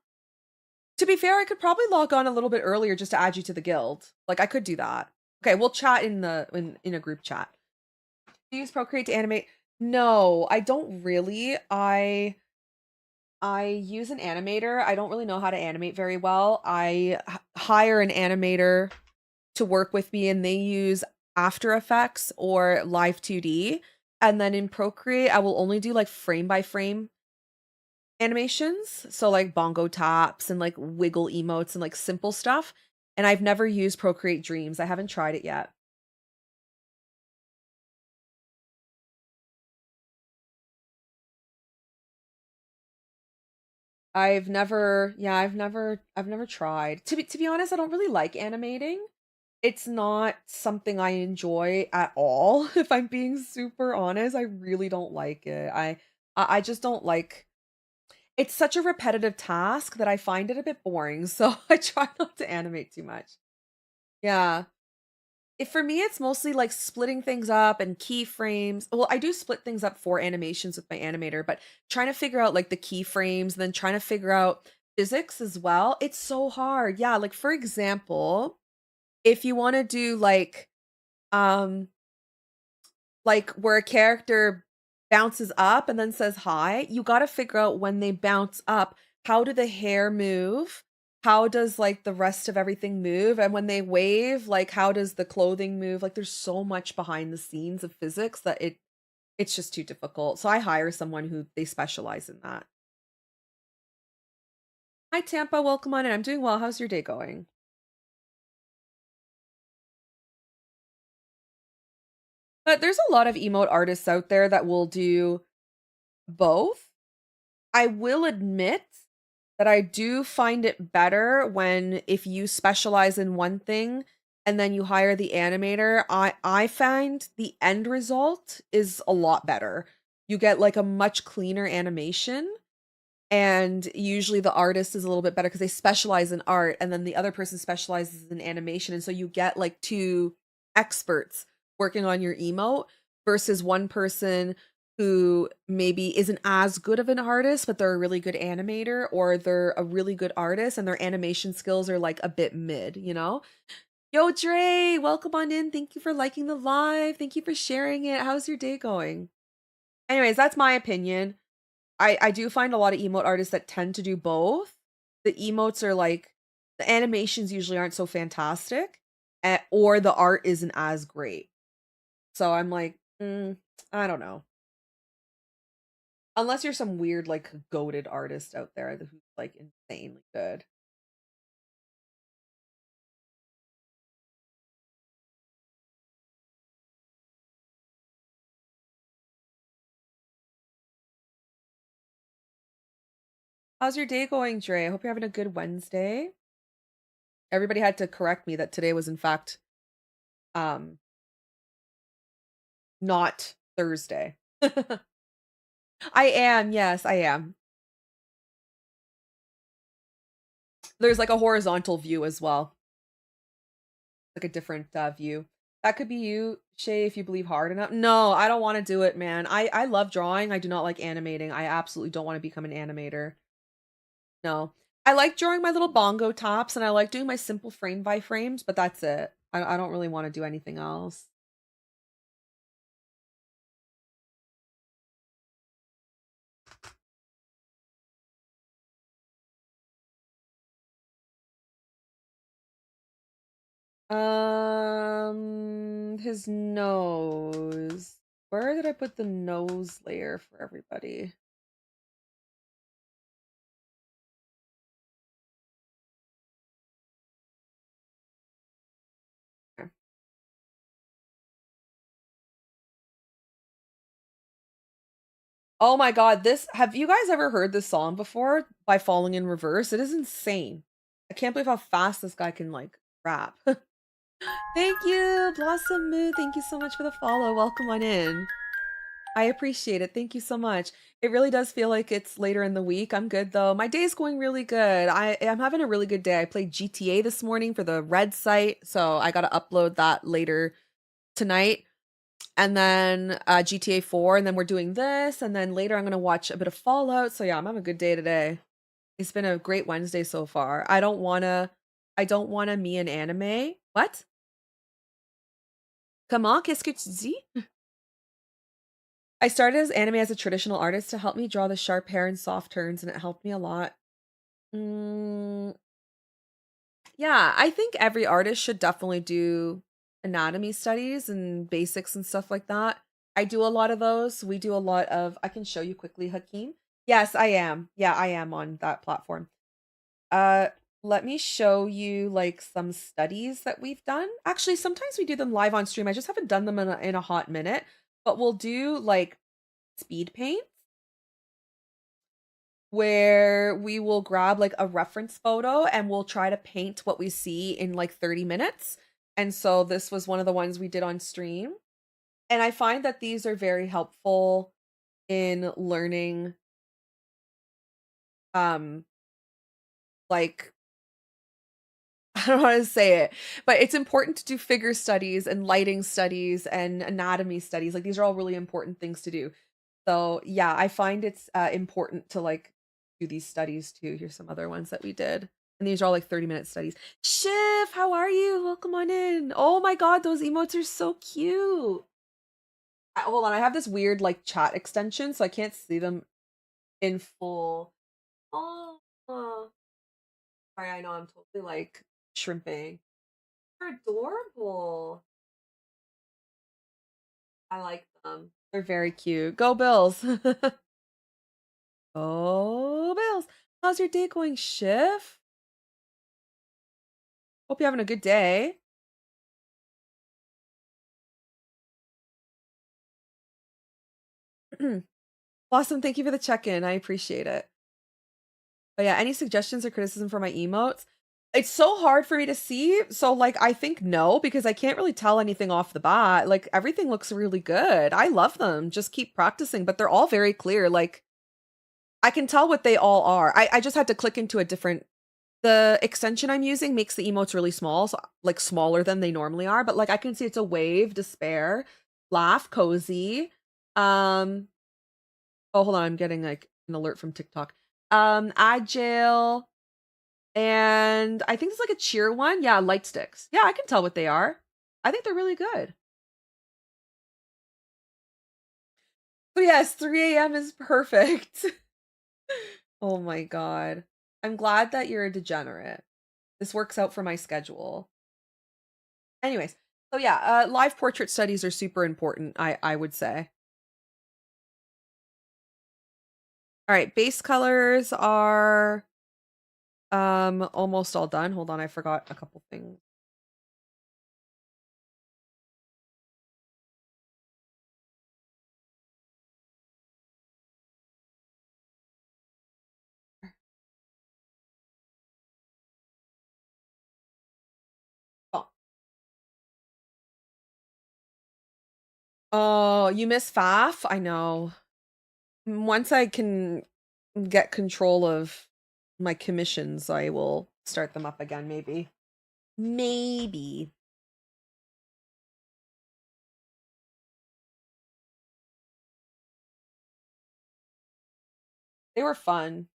To be fair, I could probably log on a little bit earlier just to add you to the guild. Like I could do that. Okay, we'll chat in the in a group chat. Do you use Procreate to animate? No, I don't really. I use an animator. I don't really know how to animate very well. I hire an animator to work with me and they use After Effects or Live 2D. And then in Procreate, I will only do like frame by frame animations. So like bongo taps and like wiggle emotes and like simple stuff. And I've never used Procreate Dreams. I haven't tried it yet. I've never tried. To be honest, I don't really like animating. It's not something I enjoy at all, if I'm being super honest. I really don't like it. I just don't like it's such a repetitive task that I find it a bit boring, so I try not to animate too much. Yeah. If for me, it's mostly like splitting things up and keyframes. Well, I do split things up for animations with my animator, but trying to figure out like the keyframes, then trying to figure out physics as well. It's so hard. Yeah, like for example, if you want to do um like where a character bounces up and then says hi, you got to figure out when they bounce up, how do the hair move? How does like the rest of everything move? And when they wave, like how does the clothing move? Like there's so much behind the scenes of physics that it's just too difficult. So I hire someone who they specialize in that. Hi Tampa, welcome on in. I'm doing well. How's your day going? But there's a lot of emote artists out there that will do both. I will admit that I do find it better when if you specialize in one thing and then you hire the animator, I find the end result is a lot better. You get like a much cleaner animation and usually the artist is a little bit better because they specialize in art and then the other person specializes in animation and so you get like two experts working on your emote versus one person who maybe isn't as good of an artist but they're a really good animator or they're a really good artist and their animation skills are like a bit mid, you know? Yo Dre, welcome on in. Thank you for liking the live. Thank you for sharing it. How's your day going? Anyways, that's my opinion. I do find a lot of emote artists that tend to do both. The emotes are like the animations usually aren't so fantastic, or the art isn't as great. So I'm like, I don't know. Unless you're some weird like goated artist out there who's like insanely good. How's your day going, Dre? I hope you're having a good Wednesday. Everybody had to correct me that today was in fact um not Thursday. I am, yes, I am. There's like a horizontal view as well. Like a different view. That could be you, Shay, if you believe hard enough. No, I don't want to do it, man. I love drawing. I do not like animating. I absolutely don't want to become an animator. No. I like drawing my little bongo tops and I like doing my simple frame by frames, but that's it. I don't really want to do anything else. His nose. Where did I put the nose layer for everybody? Oh my god, this have you guys ever heard this song before by Falling in Reverse? It is insane. I can't believe how fast this guy can like rap. Thank you, Blossom Mood. Thank you so much for the follow. Welcome on in. I appreciate it. Thank you so much. It really does feel like it's later in the week. I'm good though. My day is going really good. I'm having a really good day. I played GTA this morning for the Red site, so I got to upload that later tonight. And then GTA 4, and then we're doing this, and then later I'm going to watch a bit of Fallout. So yeah, I'm having a good day today. It's been a great Wednesday so far. I don't wanna me an anime. What? Comment? Qu'est-ce que tu dis? I started as anime as a traditional artist to help me draw the sharp hair and soft turns, and it helped me a lot. Mm, yeah, I think every artist should definitely do anatomy studies and basics and stuff like that. I do a lot of those. We do a lot of I can show you quickly, Hakeem. Yes, I am. Yeah, I am on that platform. Uh, Let me show you like some studies that we've done. Actually, sometimes we do them live on stream. I just haven't done them in a hot minute, but we'll do like speed paint where we will grab like a reference photo and we'll try to paint what we see in like 30 minutes. And so this was one of the ones we did on stream. And I find that these are very helpful in learning um like I don't know how to say it, but it's important to do figure studies and lighting studies and anatomy studies. Like these are all really important things to do. So yeah, I find it's important to like do these studies too. Here's some other ones that we did. And these are all like 30-minute studies. Shiv, how are you? Welcome on in. Oh my god, those emotes are so cute. Hold on, I have this weird like chat extension, so I can't see them in full. Oh, sorry, I know I'm totally like shrimping. They're adorable. I like them. They're very cute. Go Bills. Go Bills. How's your day going, Shiv? Hope you're having a good day. Blossom, thank you for the check-in. I appreciate it. But yeah, any suggestions or criticism for my emotes? It's so hard for me to see. So like I think no, because I can't really tell anything off the bat. Like everything looks really good. I love them. Just keep practicing, but they're all very clear. Like I can tell what they all are. I just had to click into a different the extension I'm using makes the emotes really small, so like smaller than they normally are, but like I can see it's a wave, despair, laugh, cozy. Oh, hold on, I'm getting like an alert from TikTok. Agile, and I think it's like a cheer one. Yeah, light sticks. Yeah, I can tell what they are. I think they're really good. So yes, 3 a.m. is perfect. Oh my god. I'm glad that you're a degenerate. This works out for my schedule. Anyways, so yeah, live portrait studies are super important, I would say. All right, base colors are almost all done. Hold on, I forgot a couple things. Oh. Oh, you miss Faf? I know. Once I can get control of my commissions, I will start them up again, maybe. Maybe. They were fun.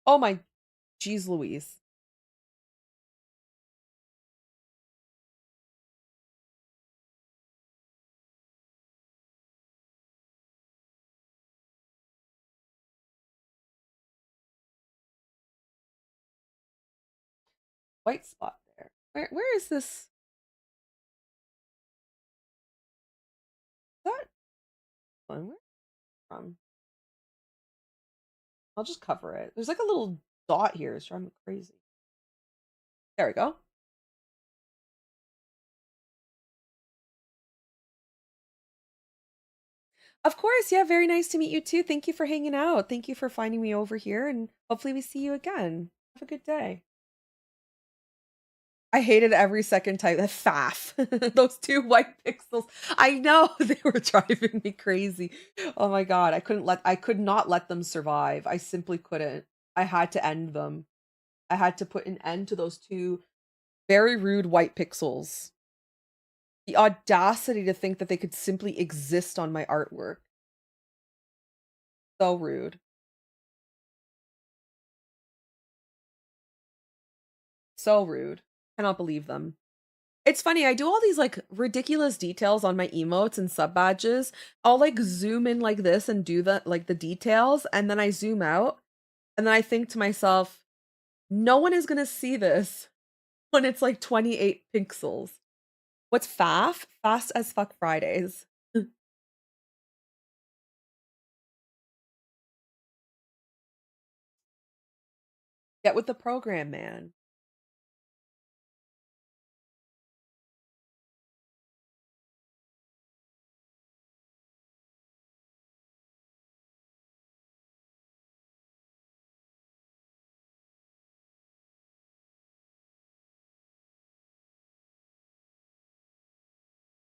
Oh my geez, Louise. White spot there. Where is this? That one? Where from? I'll just cover it. There's like a little dot here. It's driving me crazy. There we go. Of course, yeah, very nice to meet you too. Thank you for hanging out. Thank you for finding me over here, and hopefully we see you again. Have a good day. I hated every second type. That faff. Those two white pixels. I know they were driving me crazy. Oh my god, I could not let them survive. I simply couldn't. I had to end them. I had to put an end to those two very rude white pixels. The audacity to think that they could simply exist on my artwork. So rude. So rude. Cannot believe them. It's funny, I do all these, like, ridiculous details on my emotes and sub badges. I'll, like, zoom in like this and do the details, and then I zoom out, and then I think to myself, "No one is gonna see this when it's, like, 28 pixels." What's FAF? Fast as fuck Fridays. Get with the program, man.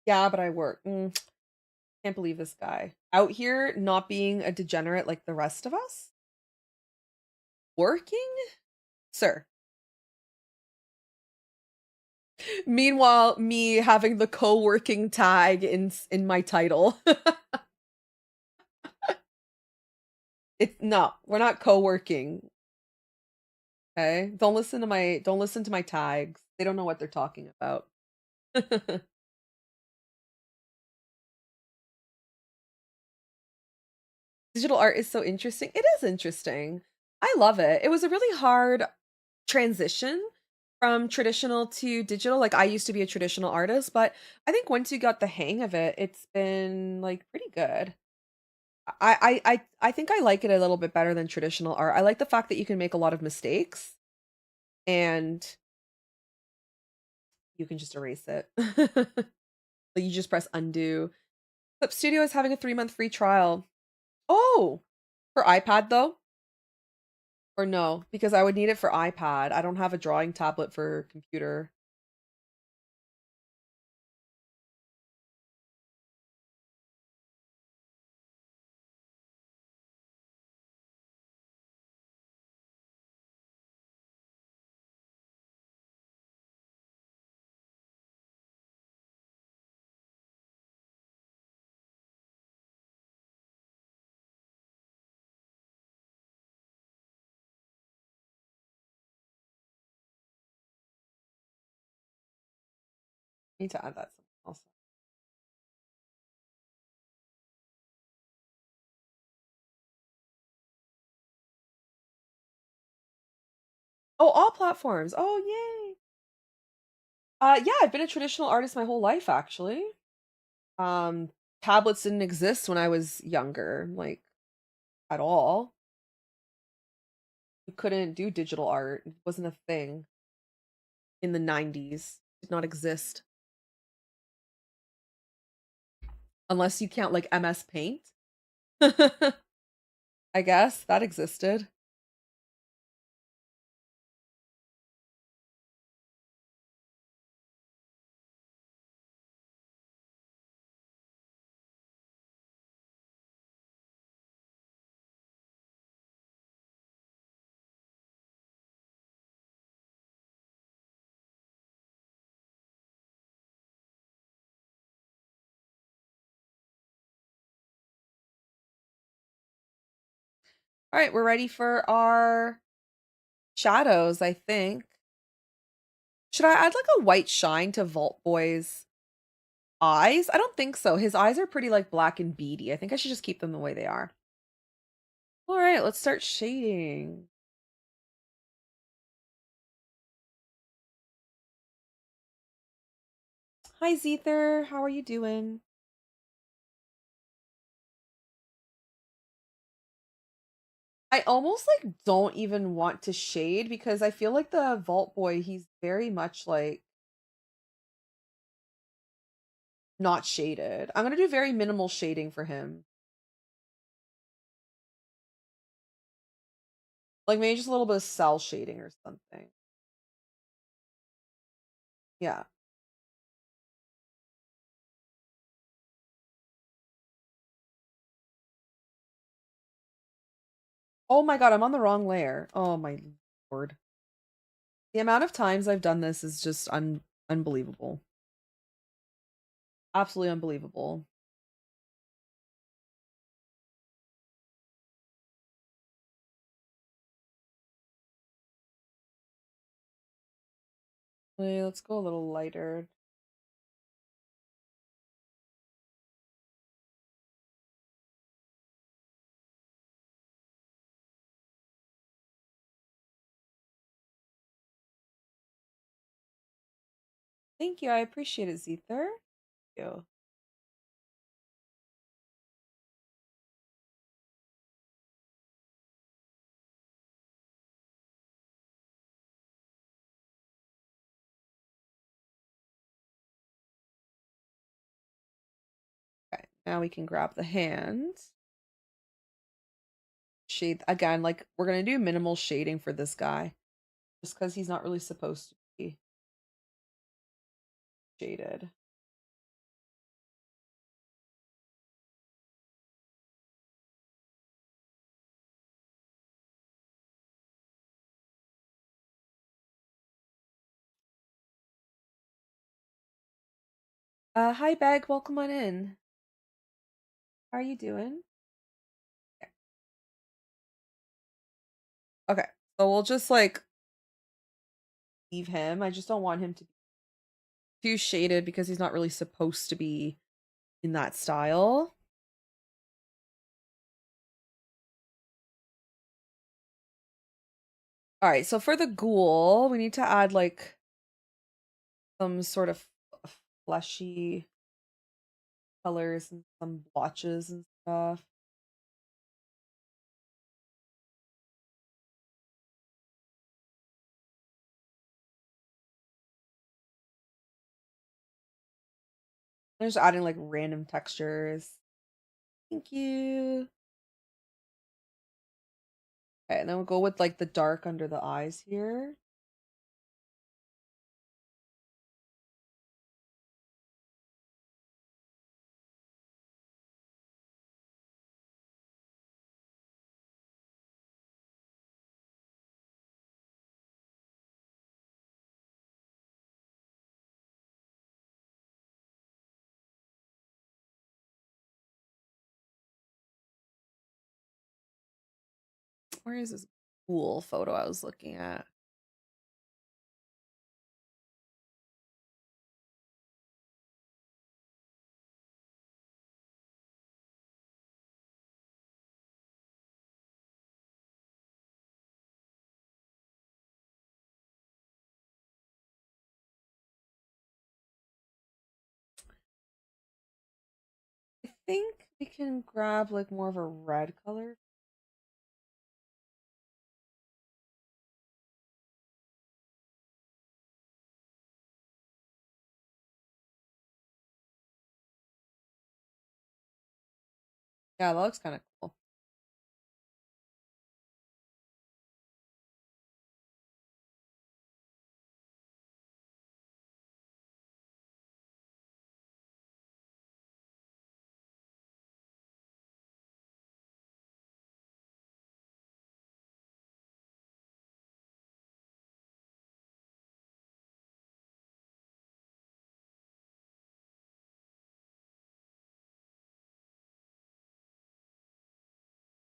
Yeah, but I work. Can't believe this guy. Out here not being a degenerate like the rest of us? Working? Sir. Meanwhile, me having the co-working tag in my title. It's no, we're not co-working. Okay? Don't listen to my tags. They don't know what they're talking about. Digital art is so interesting. It is interesting. I love it. It was a really hard transition from traditional to digital. Like I used to be a traditional artist, but I think once you got the hang of it, it's been like pretty good. I think I like it a little bit better than traditional art. I like the fact that you can make a lot of mistakes and you can just erase it. Like you just press undo. Clip Studio is having a 3-month free trial. Oh, for iPad though? Or no? Because I would need it for iPad. I don't have a drawing tablet for computer. Need to add that something else. Oh, all platforms. Oh, yay. Yeah, I've been a traditional artist my whole life actually. Um, Tablets didn't exist when I was younger, like at all. You couldn't do digital art. It wasn't a thing in the 90s. Did not exist. Unless you count like MS Paint. I guess that existed. All right, we're ready for our shadows, I think. Should I add like a white shine to Vault Boy's eyes? I don't think so. His eyes are pretty like black and beady. I think I should just keep them the way they are. All right, let's start shading. Hi, Zether. How are you doing? I almost like don't even want to shade because I feel like the Vault Boy, he's very much like not shaded. I'm gonna do very minimal shading for him. Like maybe just a little bit of cell shading or something. Yeah. Oh my god, I'm on the wrong layer. Oh my lord. The amount of times I've done this is just unbelievable. Absolutely unbelievable. Wait, let's go a little lighter. Thank you. I appreciate it, Zether. Thank you. Okay, now we can grab the hand. Shade again, like we're gonna do minimal shading for this guy. Just because he's not really supposed to be shaded. Hi Beg, welcome on in. How are you doing? Okay. Okay. So we'll just like leave him. I just don't want him to be too shaded because he's not really supposed to be in that style. All right, so for the ghoul, we need to add like some sort of fleshy colors and some blotches and stuff. I'm just adding like random textures. Thank you. Okay, and then we'll go with like the dark under the eyes here. Where is this cool photo I was looking at? I think we can grab like more of a red color. Yeah, that looks kind of cool.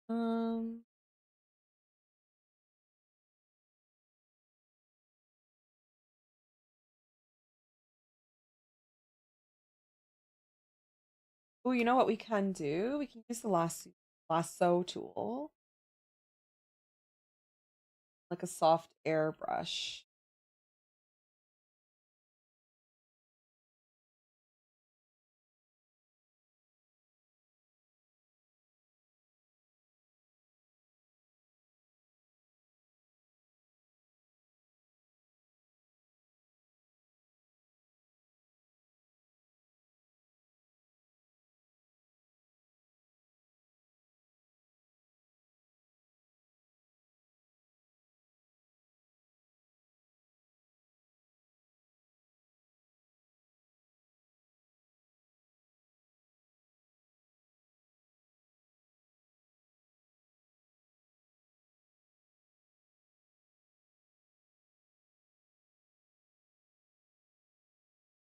Um, oh, you know what we can do? We can use the lasso tool, like a soft airbrush.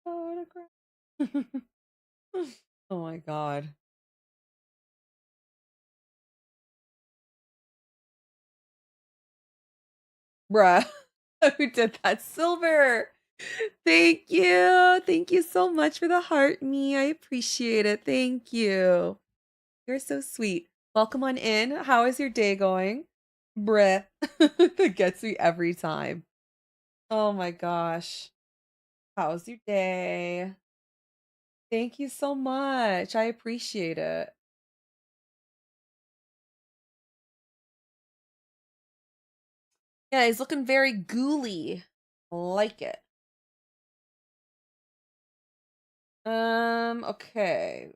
Photograph. Oh my god. Bruh. Who did that? Silver. Thank you. Thank you so much for the heart me. I appreciate it. Thank you. You're so sweet. Welcome on in. How is your day going? Bruh. That gets me every time. Oh my gosh. How's your day? Thank you so much. I appreciate it. Yeah, he's looking very ghouly. Like it. Okay.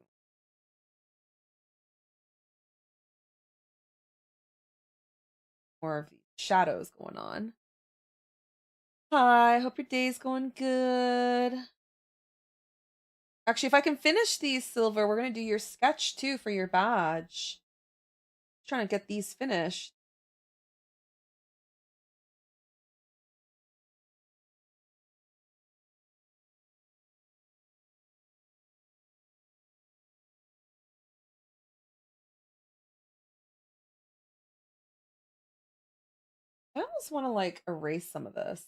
More of the shadows going on. Hi, hope your day's going good. Actually, if I can finish these, Silver, we're gonna do your sketch too for your badge. Trying to get these finished. I almost want to like erase some of this.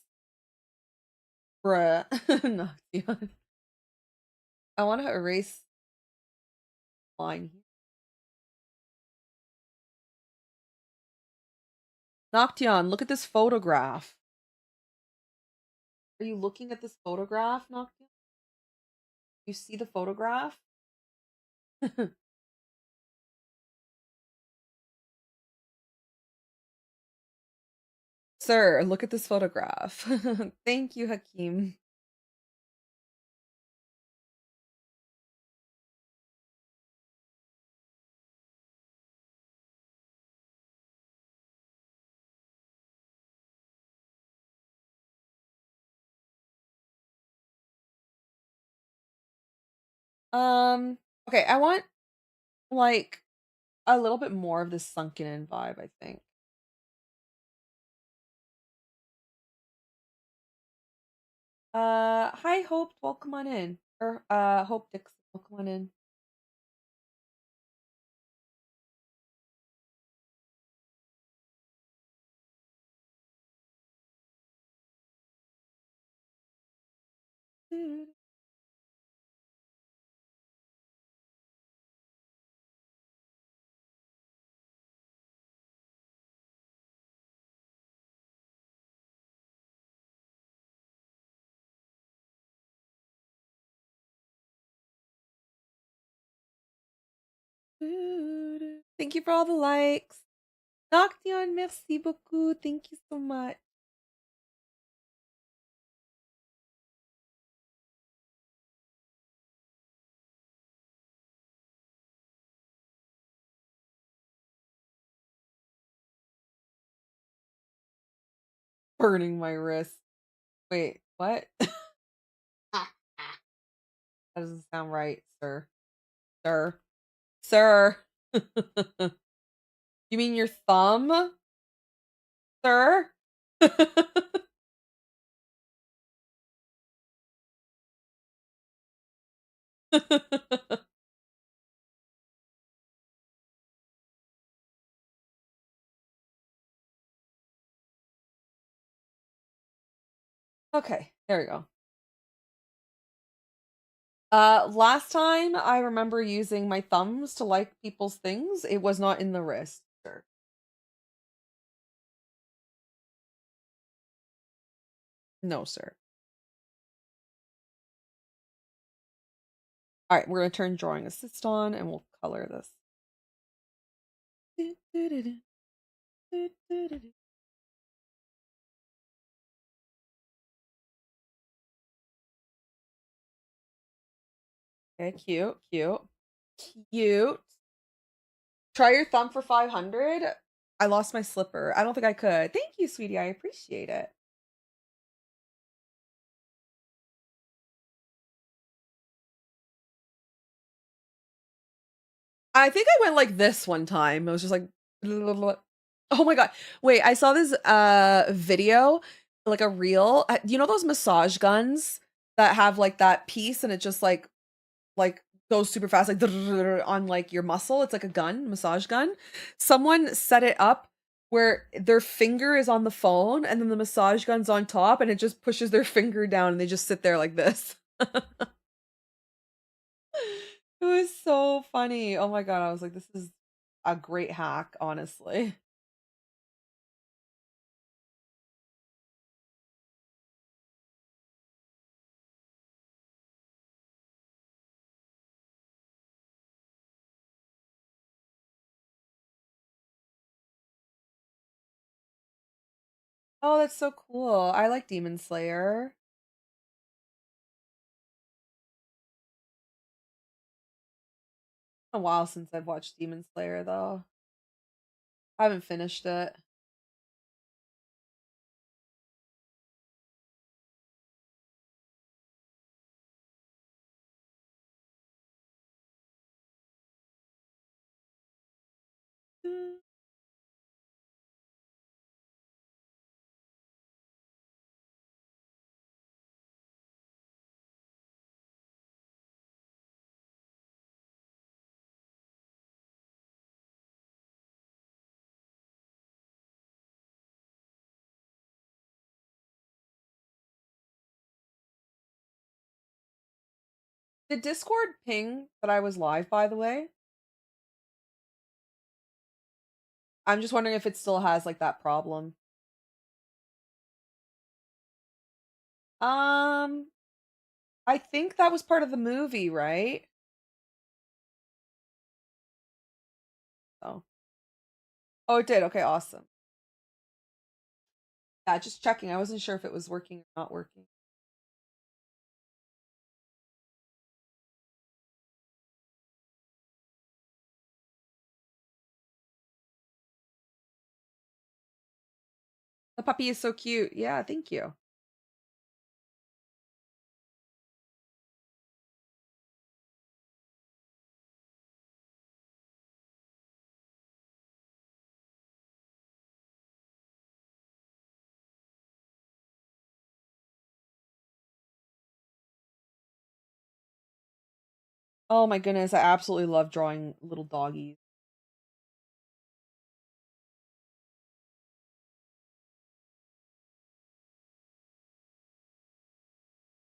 Bruh. Noction. I want to erase line here. Noction, look at this photograph. Are you looking at this photograph, Noction? You see the photograph? Sir, look at this photograph. Thank you, Hakeem. Um, okay, I want like a little bit more of this sunken in vibe, I think. Hi Hope, welcome on in. Or Hope Dixon, welcome on in. Thank you for all the likes. Noction, merci beaucoup. Thank you so much. Burning my wrist. Wait, what? That doesn't sound right, sir. Sir. Sir. You mean your thumb? Sir? Okay, there we go. Last time I remember using my thumbs to like people's things. It was not in the wrist, sir. No, sir. All right, we're gonna turn drawing assist on and we'll color this. Okay, cute, cute, cute. Try your thumb for 500. I lost my slipper. I don't think I could. Thank you, sweetie. I appreciate it. I think I went like this one time. It was just like, oh my god. Wait, I saw this video, like a reel. You know those massage guns that have like that piece and it just like goes super fast like on like your muscle. It's like a gun, massage gun. Someone set it up where their finger is on the phone and then the massage gun's on top and it just pushes their finger down and they just sit there like this. It was so funny. Oh my God. I was like, this is a great hack, honestly. Oh, that's so cool. I like Demon Slayer. A while since I've watched Demon Slayer though. I haven't finished it. Mm. Did Discord ping that I was live, by the way? I'm just wondering if it still has like that problem. Um, I think that was part of the movie, right? Oh. Oh, it did. Okay, awesome. Yeah, just checking. I wasn't sure if it was working or not working. The puppy is so cute. Yeah, thank you. Oh my goodness, I absolutely love drawing little doggies.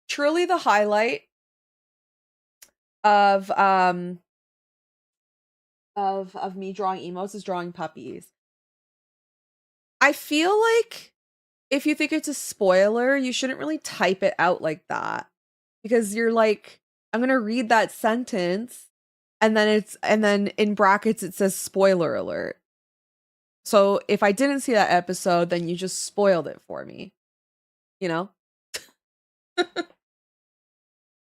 Truly the highlight of of me drawing emotes is drawing puppies. I feel like if you think it's a spoiler, you shouldn't really type it out like that because you're like, I'm gonna read that sentence and then in brackets it says spoiler alert. So if I didn't see that episode, then you just spoiled it for me. You know?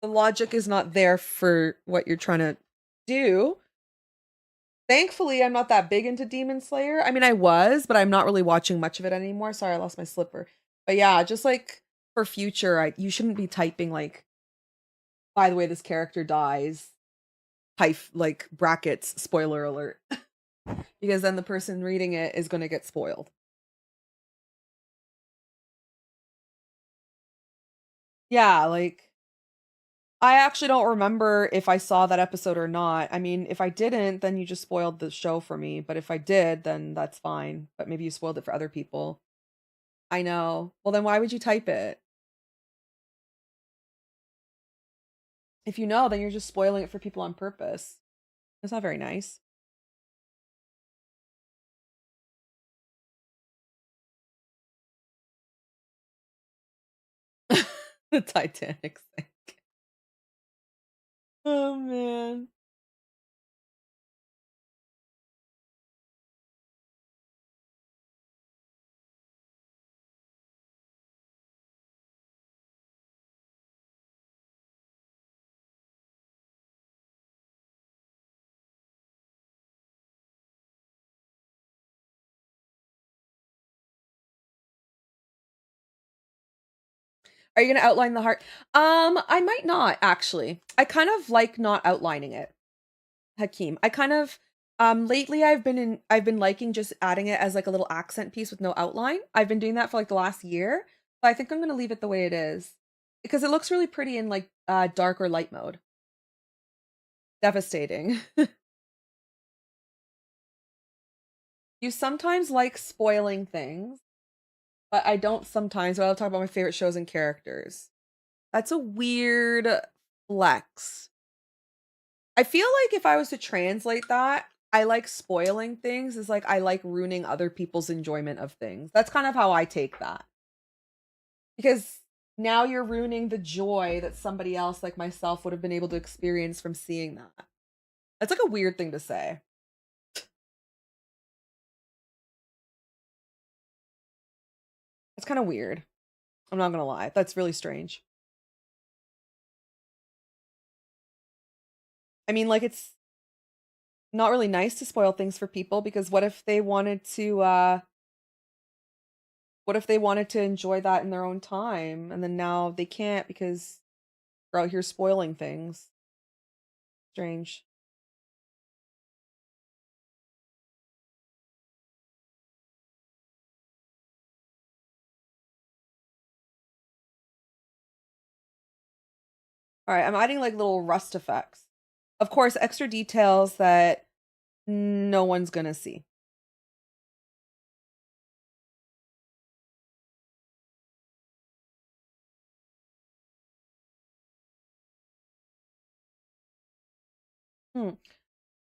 The logic is not there for what you're trying to do. Thankfully, I'm not that big into Demon Slayer. I mean, I was, but I'm not really watching much of it anymore. Sorry, I lost my slipper. But yeah, just like for future, you shouldn't be typing like, by the way, this character dies, like brackets, spoiler alert, because then the person reading it is going to get spoiled. Yeah, like I actually don't remember if I saw that episode or not. I mean, if I didn't, then you just spoiled the show for me. But if I did, then that's fine. But maybe you spoiled it for other people. I know. Well, then why would you type it? If you know, then you're just spoiling it for people on purpose. That's not very nice. The Titanic thing. Oh man. Are you gonna outline the heart? I might not actually. I kind of like not outlining it, Hakeem. I kind of lately I've been liking just adding it as like a little accent piece with no outline. I've been doing that for like the last year, but I think I'm gonna leave it the way it is. because it looks really pretty in like dark or light mode. Devastating. You sometimes like spoiling things, but I don't sometimes. But I'll talk about my favorite shows and characters. That's a weird flex. I feel like if I was to translate that, I like spoiling things is like I like ruining other people's enjoyment of things. That's kind of how I take that. Because now you're ruining the joy that somebody else like myself would have been able to experience from seeing that. That's like a weird thing to say. It's kind of weird. I'm not gonna lie. That's really strange. I mean, like it's not really nice to spoil things for people because what if they wanted to enjoy that in their own time and then now they can't because we're out here spoiling things. Strange. All right, I'm adding like little rust effects. Of course, extra details that no one's gonna see. Hmm.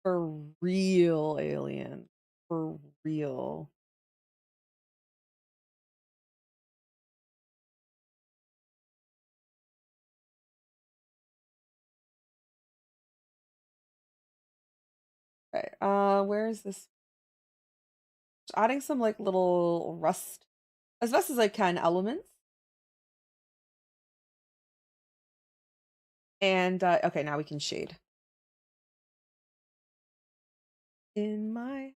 For real, alien. For real. Okay. Where is this? Just adding some like little rust as best as I can elements. And okay, now we can shade. In my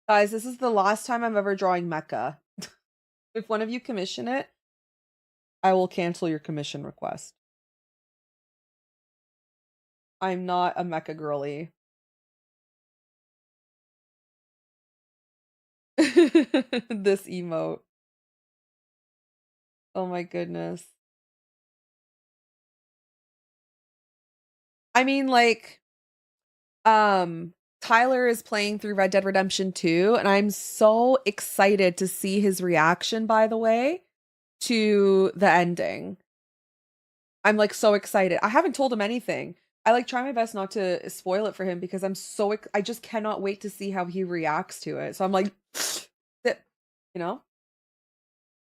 guys, this is the last time I'm ever drawing mecha. If one of you commission it, I will cancel your commission request. I'm not a mecha girly. This emote. Oh my goodness. I mean, like, Tyler is playing through Red Dead Redemption 2, and I'm so excited to see his reaction, by the way, to the ending. I'm like so excited. I haven't told him anything. I like try my best not to spoil it for him because I just cannot wait to see how he reacts to it. So I'm like, that, you know,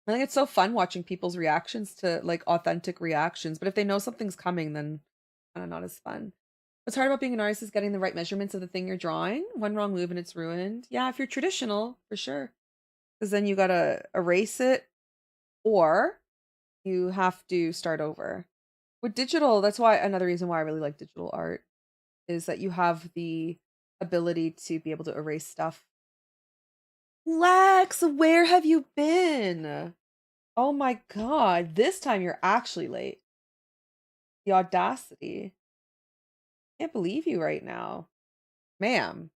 I think it's so fun watching people's reactions to like authentic reactions. But if they know something's coming, then kind of not as fun. What's hard about being an artist is getting the right measurements of the thing you're drawing. One wrong move and it's ruined. Yeah, if you're traditional, for sure. Because then you gotta erase it or you have to start over. With digital, that's why another reason why I really like digital art is that you have the ability to be able to erase stuff. Lex, where have you been? Oh my god, this time you're actually late. The audacity. Can't believe you right now. Ma'am.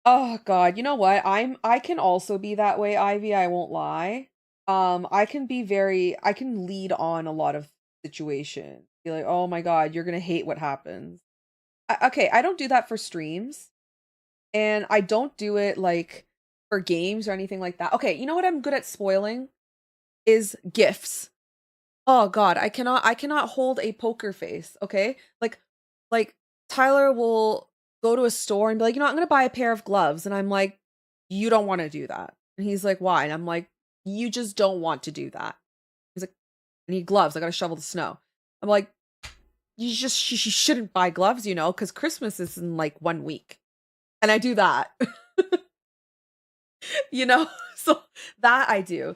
Oh god, you know what? I can also be that way, Ivy, I won't lie. I can lead on a lot of situations. Be like, "Oh my god, you're going to hate what happens." Okay, I don't do that for streams, and I don't do it like for games or anything like that. Okay, you know what I'm good at spoiling is gifts. Oh god, I cannot hold a poker face, okay? Like Tyler will go to a store and be like, "You know, I'm going to buy a pair of gloves." And I'm like, "You don't want to do that." And he's like, "Why?" And I'm like, "You just don't want to do that." He's like, "I need gloves. I got to shovel the snow." I'm like, you shouldn't buy gloves, you know, cuz Christmas is in like 1 week." And I do that. You know? So that I do.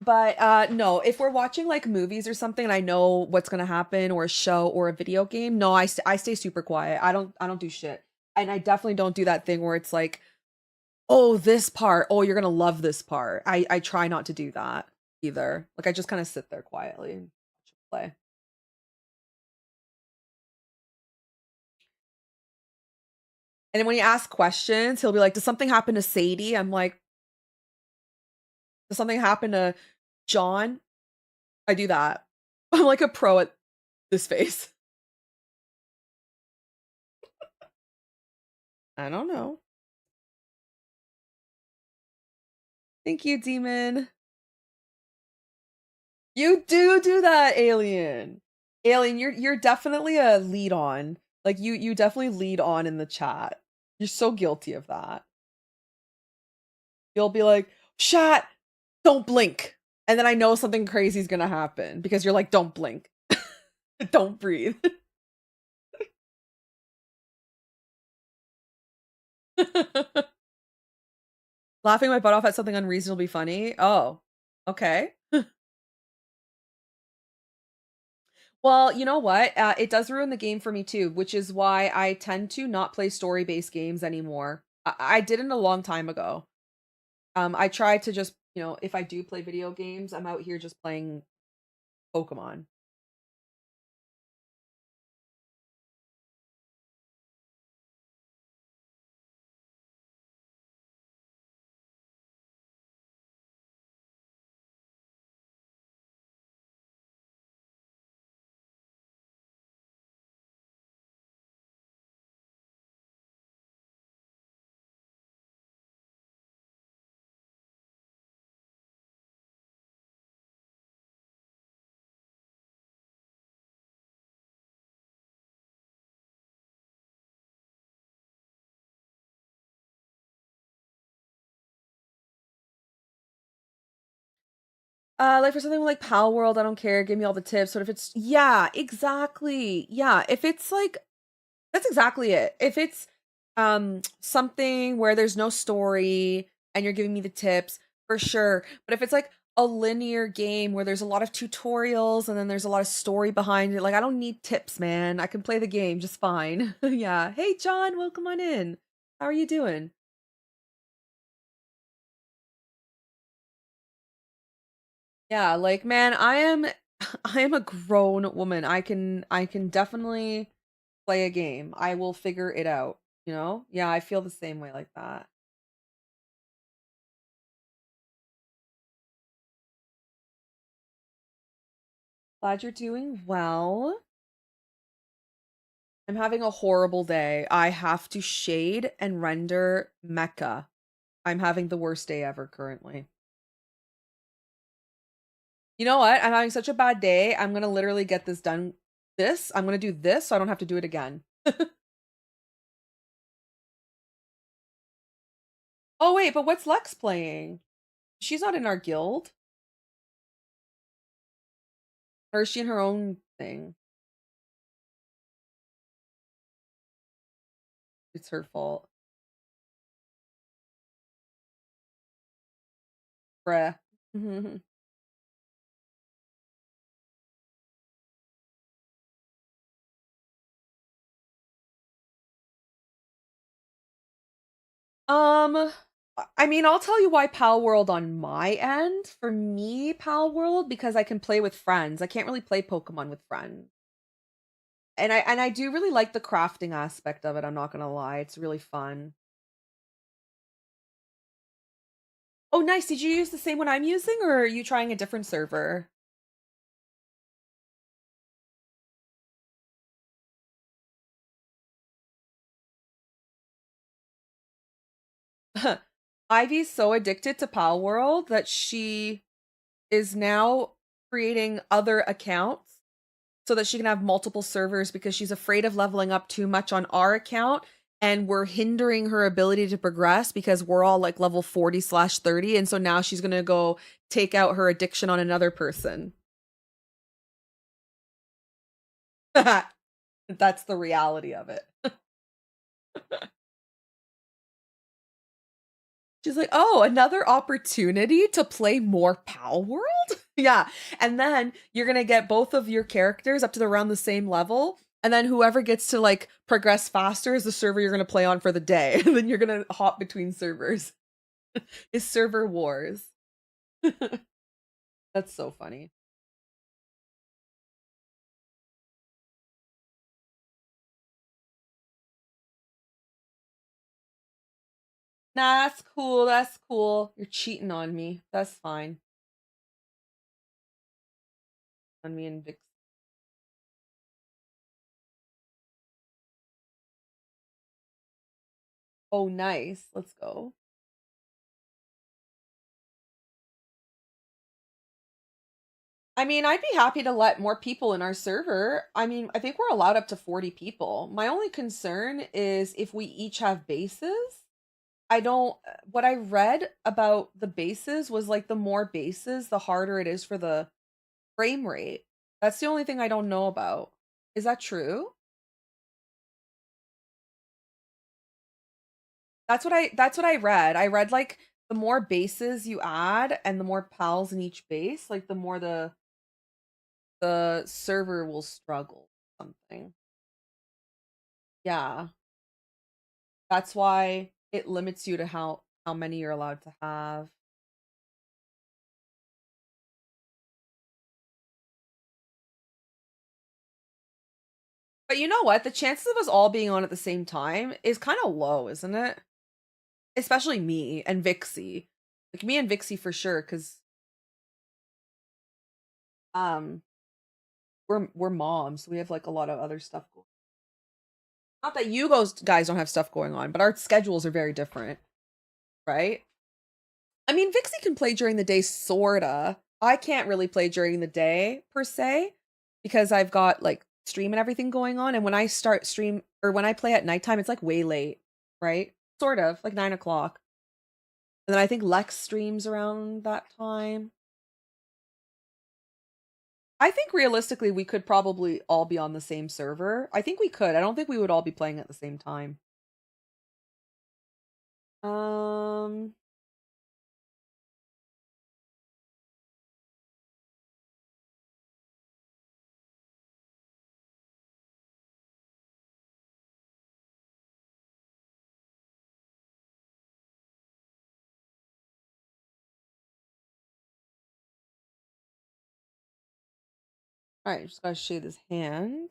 But no, if we're watching like movies or something and I know what's gonna happen, or a show or a video game, no, I stay super quiet. I don't do shit. And I definitely don't do that thing where it's like, oh, this part, oh, you're gonna love this part. I try not to do that either. Like I just kind of sit there quietly and play. And then when he asks questions, he'll be like, "Does something happen to Sadie?" I'm like, "Does something happen to John?" I do that. I'm like a pro at this face. I don't know. Thank you, demon. You do that, alien. Alien, you're definitely a lead on. Like you definitely lead on in the chat. You're so guilty of that. You'll be like, "Chat, don't blink." And then I know something crazy is gonna happen because you're like, "Don't blink. Don't breathe." Laughing my butt off at something unreasonably funny. Oh, okay. Well, you know what? It does ruin the game for me too, which is why I tend to not play story-based games anymore. I didn't a long time ago. I try to just, if I do play video games, I'm out here just playing Pokemon. Like for something like Pal World, I don't care. Give me all the tips. But if it's, yeah, exactly. Yeah, if it's like, that's exactly it. If it's something where there's no story and you're giving me the tips, for sure. But if it's like a linear game where there's a lot of tutorials and then there's a lot of story behind it, like I don't need tips, man. I can play the game just fine. Yeah. Hey John, welcome on in. How are you doing? Yeah, like man, I am I am a grown woman. I can definitely play a game. I will figure it out, you know? Yeah, I feel the same way like that. Glad you're doing well. I'm having a horrible day. I have to shade and render mecha. I'm having the worst day ever currently. You know what? I'm having such a bad day. I'm gonna literally get this done. I'm gonna do this so I don't have to do it again. Oh wait, but what's Lex playing? She's not in our guild. Or is she in her own thing? It's her fault. Bruh. I mean, I'll tell you why Pal World on my end. For me, Pal World, because I can play with friends. I can't really play Pokemon with friends. And I do really like the crafting aspect of it, I'm not gonna lie. It's really fun. Oh, nice. Did you use the same one I'm using, or are you trying a different server? Ivy's so addicted to Pal World that she is now creating other accounts so that she can have multiple servers because she's afraid of leveling up too much on our account, and we're hindering her ability to progress because we're all like level 40/30, and so now she's gonna go take out her addiction on another person. That's the reality of it. She's like, "Oh, another opportunity to play more Pal World?" Yeah, and then you're gonna get both of your characters up to around the same level, and then whoever gets to, like, progress faster is the server you're gonna play on for the day, and then you're gonna hop between servers. It's server wars. That's so funny. Nah, that's cool, that's cool. You're cheating on me. That's fine. On me and Vic. Oh, nice. Let's go. I mean, I'd be happy to let more people in our server. I mean, I think we're allowed up to 40 people. My only concern is if we each have bases. I don't what I read about the bases was like the more bases, the harder it is for the frame rate. That's the only thing I don't know about. Is that true? That's what I read. I read like the more bases you add and the more pals in each base, like the more the server will struggle something. Yeah. That's why it limits you to how many you're allowed to have. But you know what? The chances of us all being on at the same time is kind of low, isn't it? Especially me and Vixie. Like me and Vixie for sure, because um we're moms. So we have like a lot of other stuff going. Not that you guys don't have stuff going on, but our schedules are very different, right? I mean, Vixie can play during the day, sorta. I can't really play during the day per se because I've got like stream and everything going on. And when I start stream or when I play at nighttime, it's like way late, right? Sort of like 9 o'clock. And then I think Lex streams around that time. I think realistically we could probably all be on the same server. I think we could. I don't think we would all be playing at the same time. Um all right, just gotta shade his hand.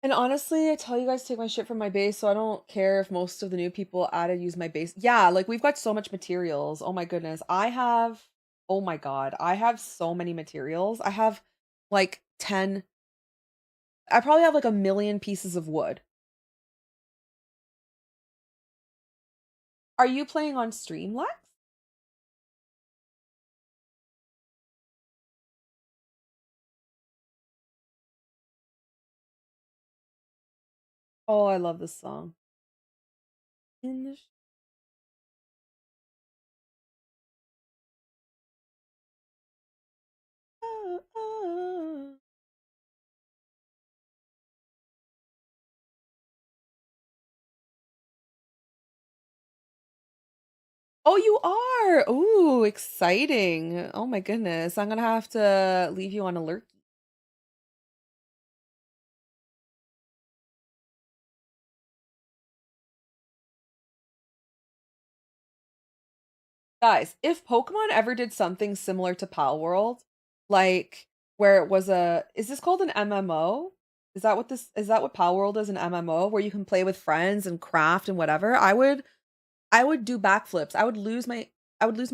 And honestly, I tell you guys to take my shit from my base, so I don't care if most of the new people added use my base. Yeah, like we've got so much materials. Oh my goodness. Oh my god, I have so many materials. I have like 10, I probably have like a million pieces of wood. Are you playing on stream, Lex? Oh, I love this song. In the oh, oh, you are. Ooh, exciting. Oh my goodness. I'm gonna have to leave you on alert. Guys, if Pokemon ever did something similar to Pal World, like where it was is this called an MMO? Is that what Pal World is, an MMO where you can play with friends and craft and whatever? I would do backflips. I would lose my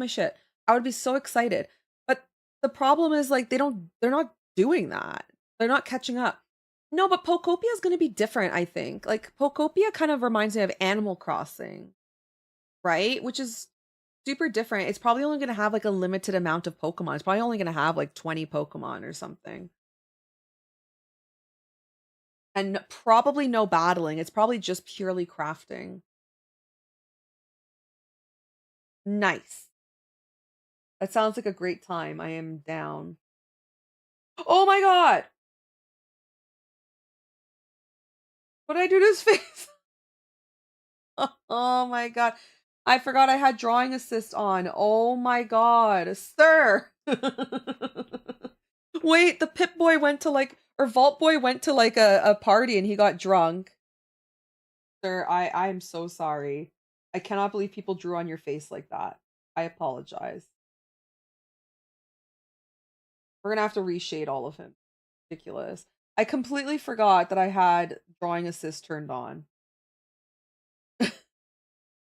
shit. I would be so excited. But the problem is like they're not doing that. They're not catching up. No, but Pokopia is going to be different, I think. Like Pokopia kind of reminds me of Animal Crossing, right? Which is super different. It's probably only going to have like a limited amount of Pokemon. It's probably only going to have like 20 Pokemon or something. And probably no battling. It's probably just purely crafting. Nice. That sounds like a great time. I am down. Oh my god! What did I do to his face? Oh my god. I forgot I had drawing assist on. Oh my god, sir. Wait, the Pip Boy went to like or Vault Boy went to like a party and he got drunk. Sir, I'm so sorry. I cannot believe people drew on your face like that. I apologize. We're gonna have to reshade all of him. Ridiculous. I completely forgot that I had drawing assist turned on.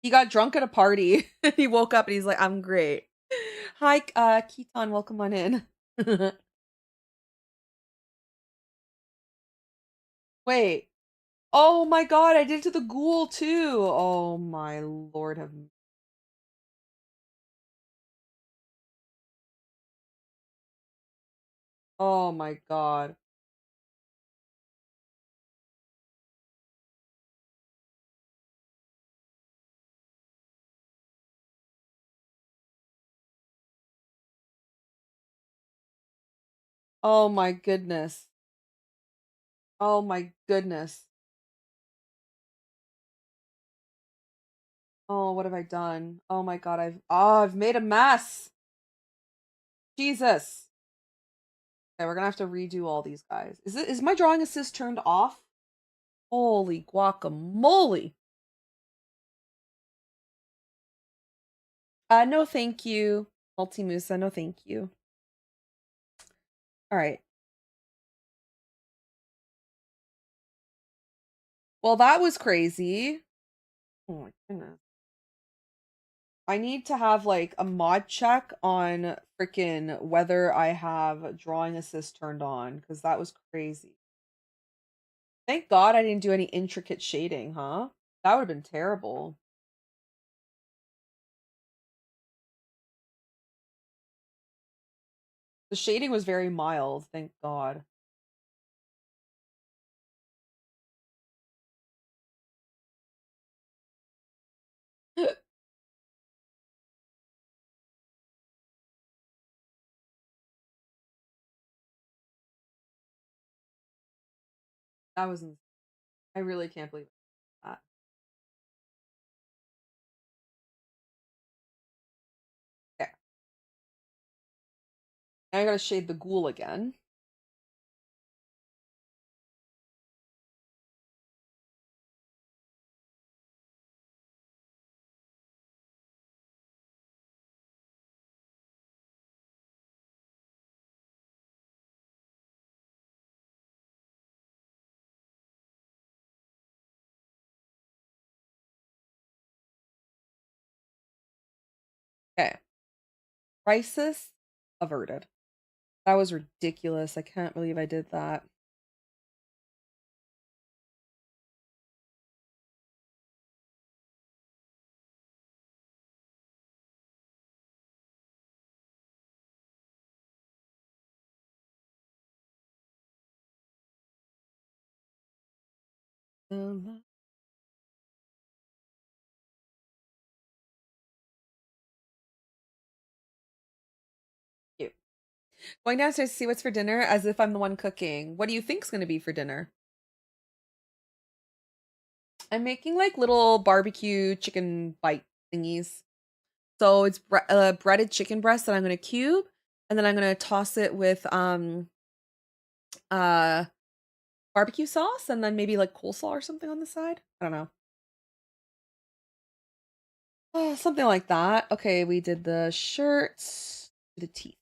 He got drunk at a party. He woke up and he's like, "I'm great." Hi, Keaton, welcome on in. Wait. Oh my god, I did it to the ghoul too. Oh my lord have Oh my god. Oh my goodness. Oh my goodness. Oh, what have I done? Oh my god, I've made a mess. Jesus. Okay, we're gonna have to redo all these guys. Is my drawing assist turned off? Holy guacamole. No thank you. Multimusa, no thank you. All right. Well, that was crazy. Oh my goodness. I need to have like a mod check on freaking whether I have drawing assist turned on because that was crazy. Thank God I didn't do any intricate shading, huh? That would have been terrible. The shading was very mild, thank God. That was I really can't believe that. Okay. Now I gotta shade the ghoul again. Okay. Crisis averted. That was ridiculous. I can't believe I did that. Um, Cute. Going downstairs to see what's for dinner as if I'm the one cooking. What do you think's gonna be for dinner? I'm making like little barbecue chicken bite thingies. So it's breaded chicken breast that I'm gonna cube, and then I'm gonna toss it with uh barbecue sauce, and then maybe like coleslaw or something on the side. I don't know. Something like that. Okay, we did the shirts, the teeth.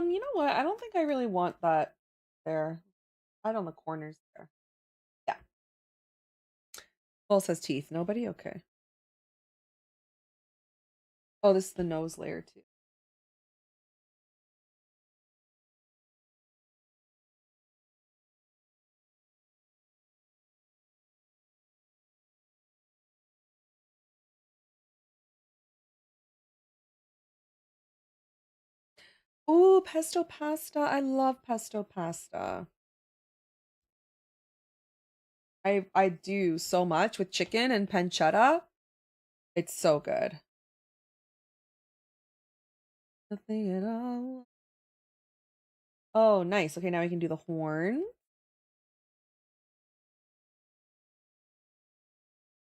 You know what? I don't think I really want that there. Right on the corners there. Yeah. Well, says teeth. Nobody? Okay. Oh, this is the nose layer too. Ooh, pesto pasta. I love pesto pasta. I do so much with chicken and pancetta. It's so good. Nothing at all. Oh, nice. Okay, now we can do the horn.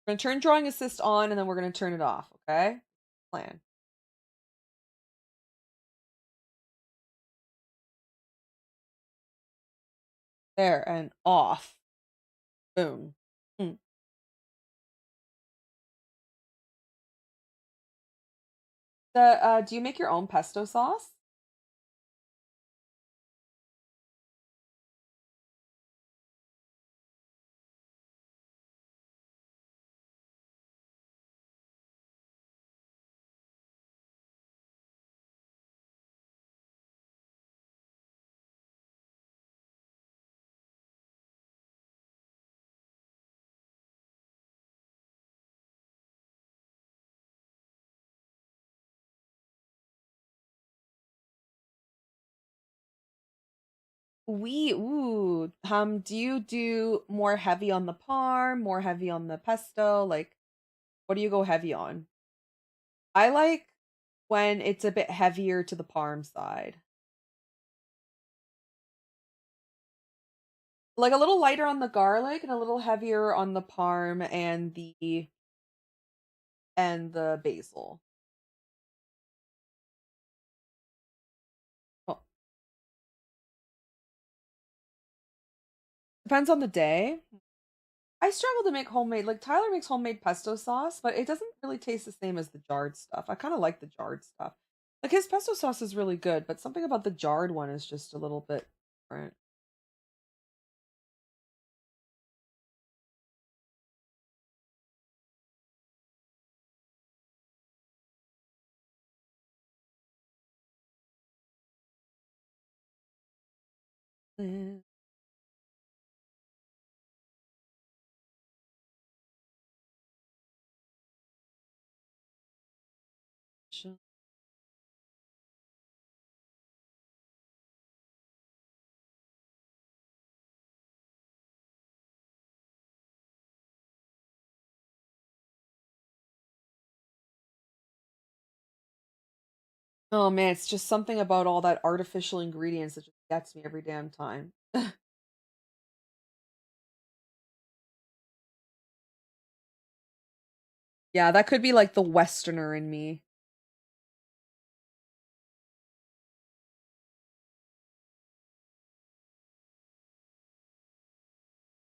We're gonna turn drawing assist on and then we're gonna turn it off, okay? Plan. There and off. Boom. Mm. Do you make your own pesto sauce? Do you do more heavy on the parm, more heavy on the pesto? Like, what do you go heavy on? I like when it's a bit heavier to the parm side. Like a little lighter on the garlic and a little heavier on the parm and the basil. Well, depends on the day. I struggle to make homemade. Like Tyler makes homemade pesto sauce, but it doesn't really taste the same as the jarred stuff. I kind of like the jarred stuff. Like his pesto sauce is really good, but something about the jarred one is just a little bit different. Eh, sure. Oh man, it's just something about all that artificial ingredients that just gets me every damn time. Yeah, that could be like the Westerner in me.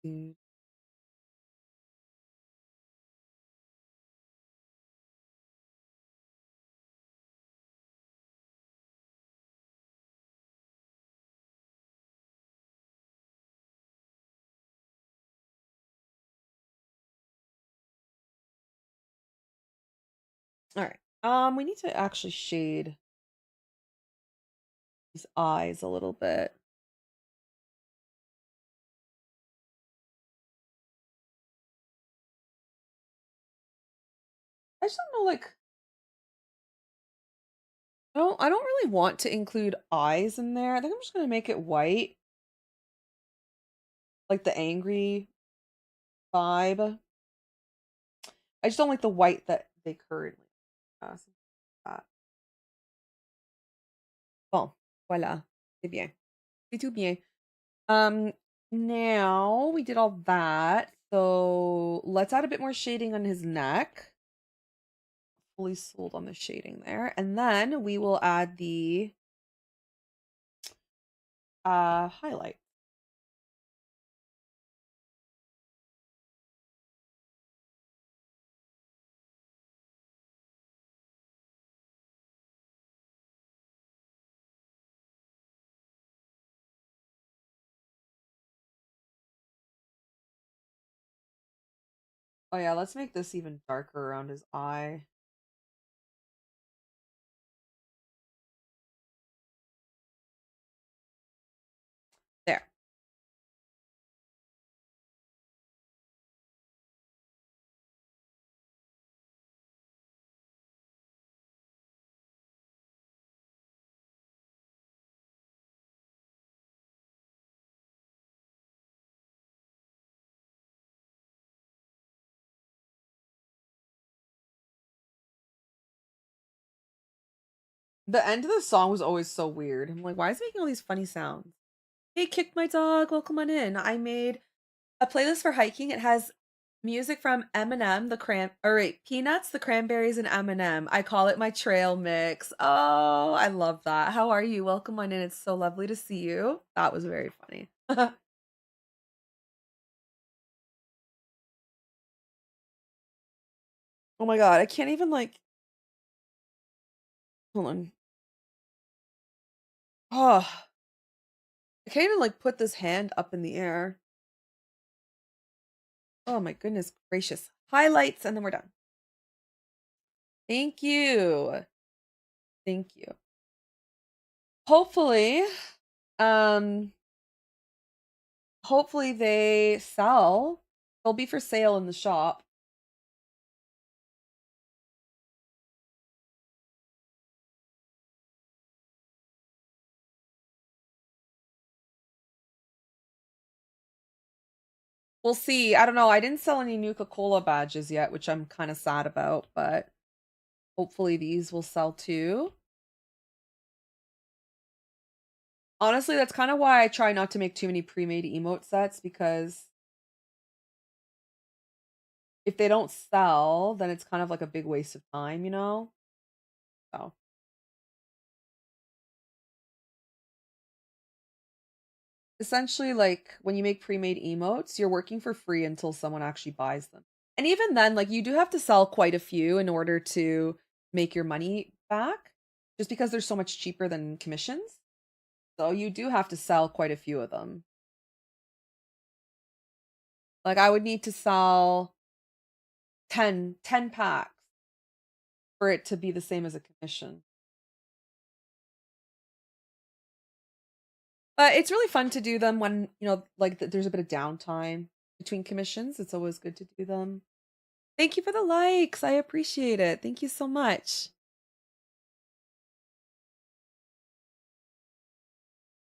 Mm. All right. We need to actually shade his eyes a little bit. I just don't know, like I don't really want to include eyes in there. I think I'm just gonna make it white, like the angry vibe. I just don't like the white that they currently something like that. Bon, voilà. C'est bien. C'est tout bien. Um, Now we did all that. So let's add a bit more shading on his neck. Fully sold on the shading there. And then we will add the highlight. Oh yeah, let's make this even darker around his eye. There. The end of the song was always so weird. I'm like, why is it making all these funny sounds? Hey, kick my dog, welcome on in. I made a playlist for hiking. It has music from Eminem, Peanuts, the Cranberries, and Eminem. I call it my trail mix. Oh, I love that. How are you? Welcome on in. It's so lovely to see you. That was very funny. Oh my god, I can't even like hold on. Oh, I can't even like put this hand up in the air. Oh my goodness gracious. Highlights and then we're done. Thank you. Thank you. Hopefully, um hopefully they sell. They'll be for sale in the shop. We'll see. I don't know. I didn't sell any Nuka-Cola badges yet, which I'm kind of sad about, but hopefully these will sell too. Honestly, that's kind of why I try not to make too many pre-made emote sets because if they don't sell, then it's kind of like a big waste of time, you know? So, essentially, like when you make pre-made emotes, you're working for free until someone actually buys them. And even then, like you do have to sell quite a few in order to make your money back, just because they're so much cheaper than commissions. So you do have to sell quite a few of them. Like I would need to sell 10 packs for it to be the same as a commission. But it's really fun to do them when, like there's a bit of downtime between commissions. It's always good to do them. Thank you for the likes. I appreciate it. Thank you so much.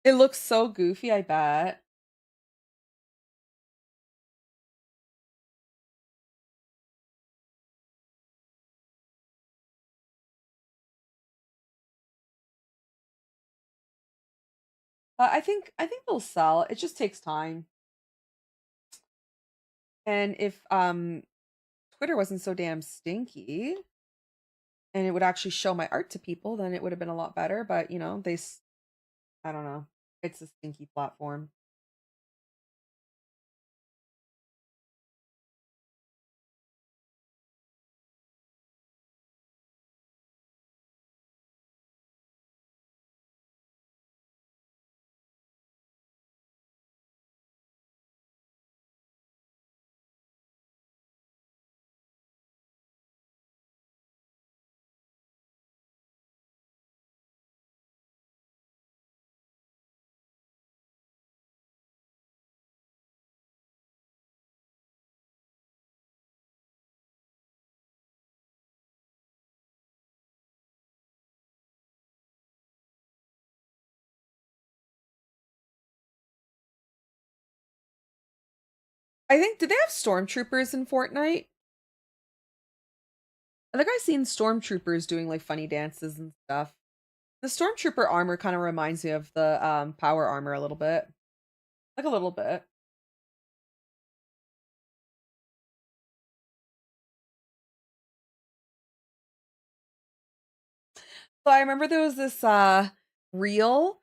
It looks so goofy, I bet. I think they'll sell. It just takes time. And if Twitter wasn't so damn stinky and it would actually show my art to people, then it would have been a lot better, but I don't know. It's a stinky platform. I think did they have stormtroopers in Fortnite? I think I've seen stormtroopers doing like funny dances and stuff. The stormtrooper armor kind of reminds me of the power armor a little bit. Like a little bit. So I remember there was this reel.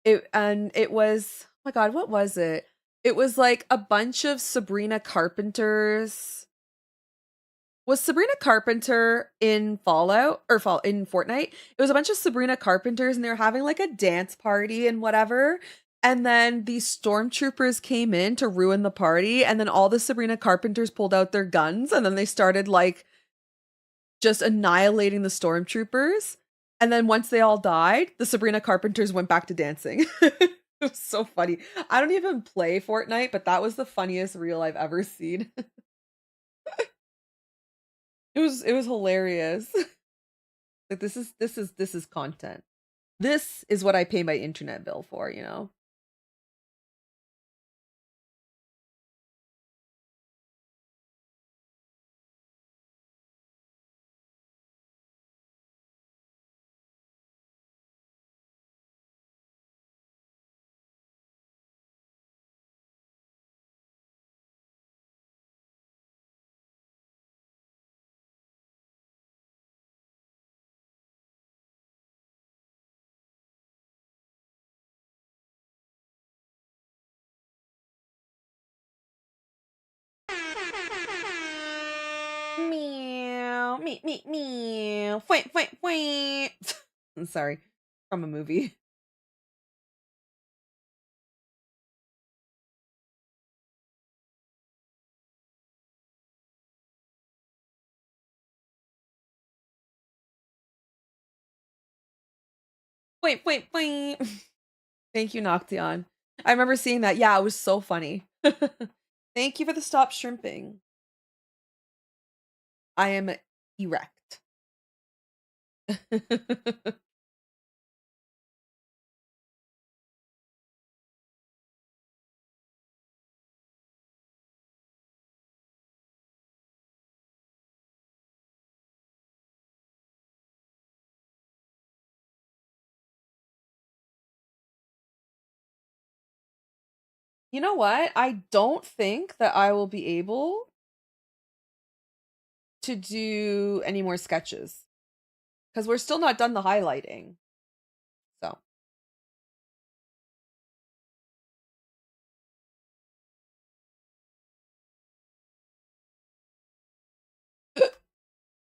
It was, oh my god, what was it? It was like a bunch of Sabrina Carpenter's. Was Sabrina Carpenter in Fallout or Fall in Fortnite? It was a bunch of Sabrina Carpenters and they were having like a dance party and whatever. And then these stormtroopers came in to ruin the party. And then all the Sabrina Carpenters pulled out their guns and then they started like just annihilating the stormtroopers. And then once they all died, the Sabrina Carpenters went back to dancing. It was so funny. I don't even play Fortnite, but that was the funniest reel I've ever seen. It was hilarious. Like this is content. This is what I pay my internet bill for, you know? Me. Wait. I'm sorry. From a movie. Wait. Thank you, Noction. I remember seeing that. Yeah, it was so funny. Thank you for the stop shrimping. I am erect. You know what? I don't think that I will be able to do any more sketches because we're still not done the highlighting. So,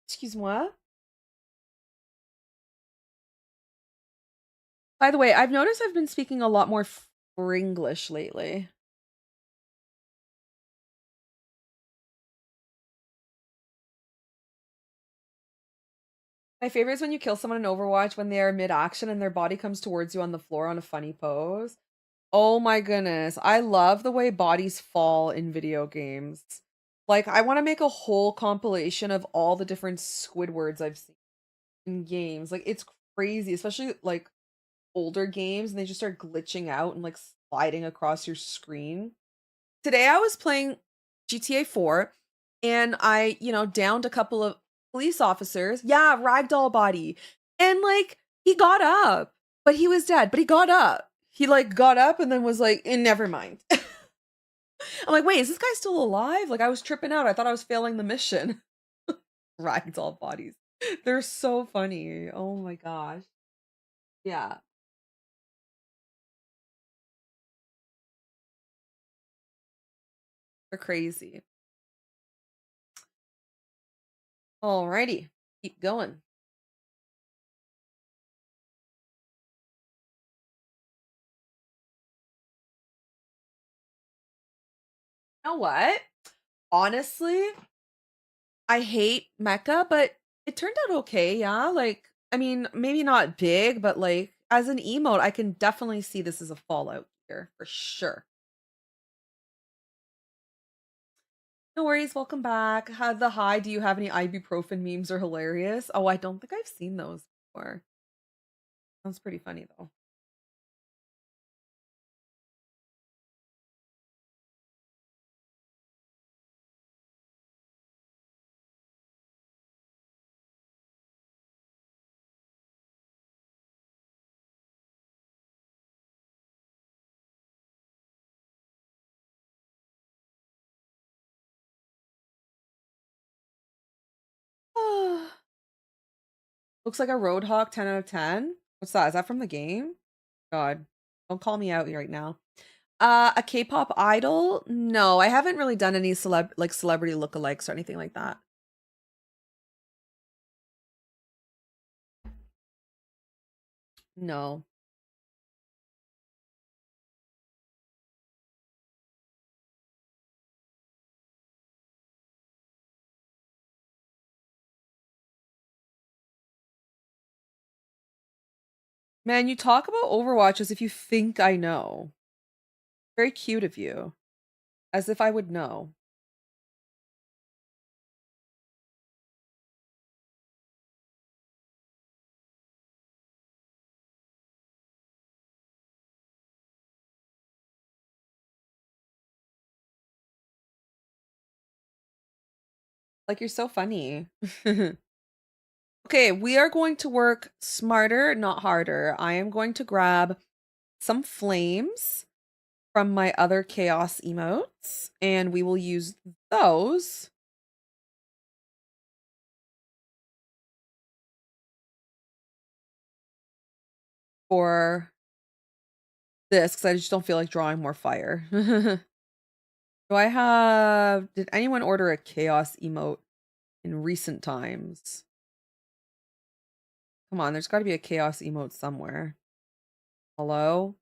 excuse-moi. By the way, I've noticed I've been speaking a lot more Fringlish lately. My favorite is when you kill someone in Overwatch when they are mid-action and their body comes towards you on the floor on a funny pose. Oh my goodness. I love the way bodies fall in video games. Like, I want to make a whole compilation of all the different Squidwards I've seen in games. Like, it's crazy, especially like older games and they just start glitching out and like sliding across your screen. Today I was playing GTA 4 and I, downed a couple of police officers. Yeah, ragdoll body. And like he got up, but he was dead, but he got up. He like got up and then was like, never mind. I'm like, wait, is this guy still alive? Like I was tripping out. I thought I was failing the mission. Ragdoll bodies. They're so funny. Oh my gosh. Yeah, they're crazy. Alrighty. Keep going. You know what? Honestly, I hate mecha, but it turned out okay, yeah. Like, I mean, maybe not big, but like as an emote, I can definitely see this as a fallout here for sure. No worries, welcome back. Had the hi, do you have any ibuprofen memes are hilarious? Oh, I don't think I've seen those before. Sounds pretty funny though. Looks like a Roadhog 10 out of 10. What's that? Is that from the game? God, don't call me out right now. A K-pop idol? No, I haven't really done any celebrity lookalikes or anything like that. No. Man, you talk about Overwatch as if you think I know. Very cute of you. As if I would know. Like you're so funny. Okay, we are going to work smarter, not harder. I am going to grab some flames from my other chaos emotes, and we will use those for this because I just don't feel like drawing more fire. Do I have, did anyone order a chaos emote? in recent times. Come on, there's got to be a chaos emote somewhere. Hello?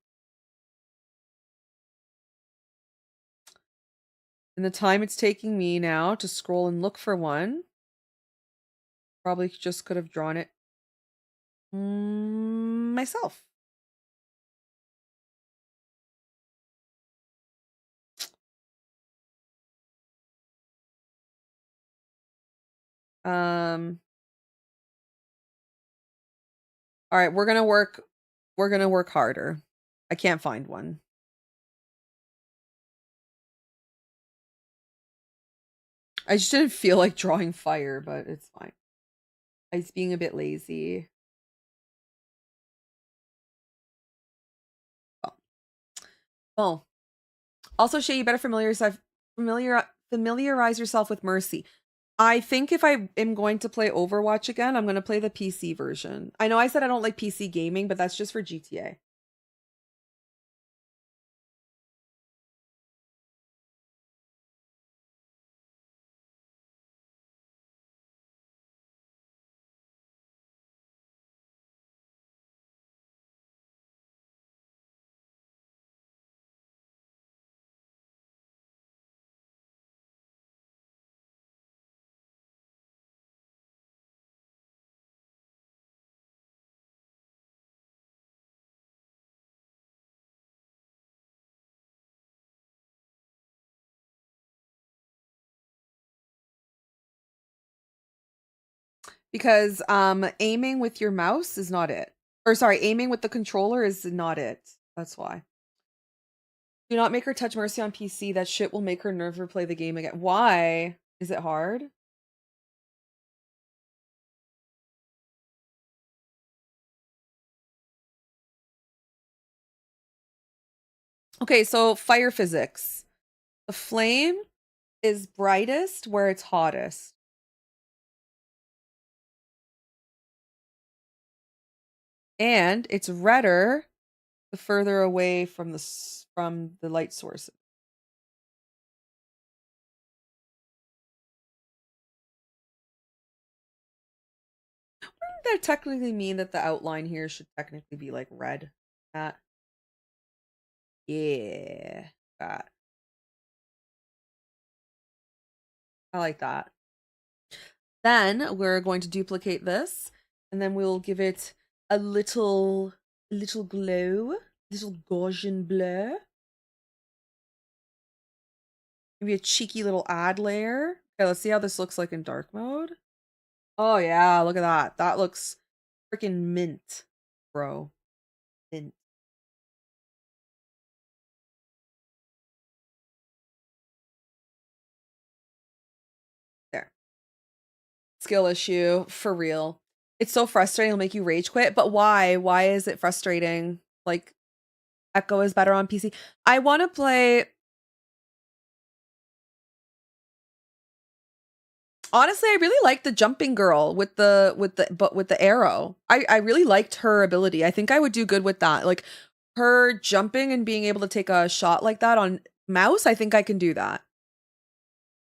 And the time it's taking me now to scroll and look for one, probably just could have drawn it myself. All right, we're gonna work harder. I can't find one. I just didn't feel like drawing fire, but it's fine. I was being a bit lazy. Oh. Well, also, Shay, you better familiarize yourself with Mercy. I think if I am going to play Overwatch again, I'm going to play the PC version. I know I said I don't like PC gaming, but that's just for GTA. Because aiming with your mouse is not it. Or sorry, aiming with the controller is not it. That's why. Do not make her touch Mercy on PC. That shit will make her never play the game again. Why? Is it hard? Okay, so fire physics. The flame is brightest where it's hottest. And it's redder the further away from the light source. Wouldn't that technically mean that the outline here should technically be like red? That. Yeah. That. I like that. Then we're going to duplicate this, and then we'll give it a little glow, little Gaussian blur. Maybe a cheeky little add layer. Okay, let's see how this looks like in dark mode. Oh yeah, look at that. That looks freaking mint, bro. Mint. There. Skill issue, for real. It's so frustrating, it'll make you rage quit. But why? Why is it frustrating? Like, Echo is better on PC. I want to play. Honestly, I really like the jumping girl with the arrow. I really liked her ability. I think I would do good with that. Like her jumping and being able to take a shot like that on mouse, I think I can do that.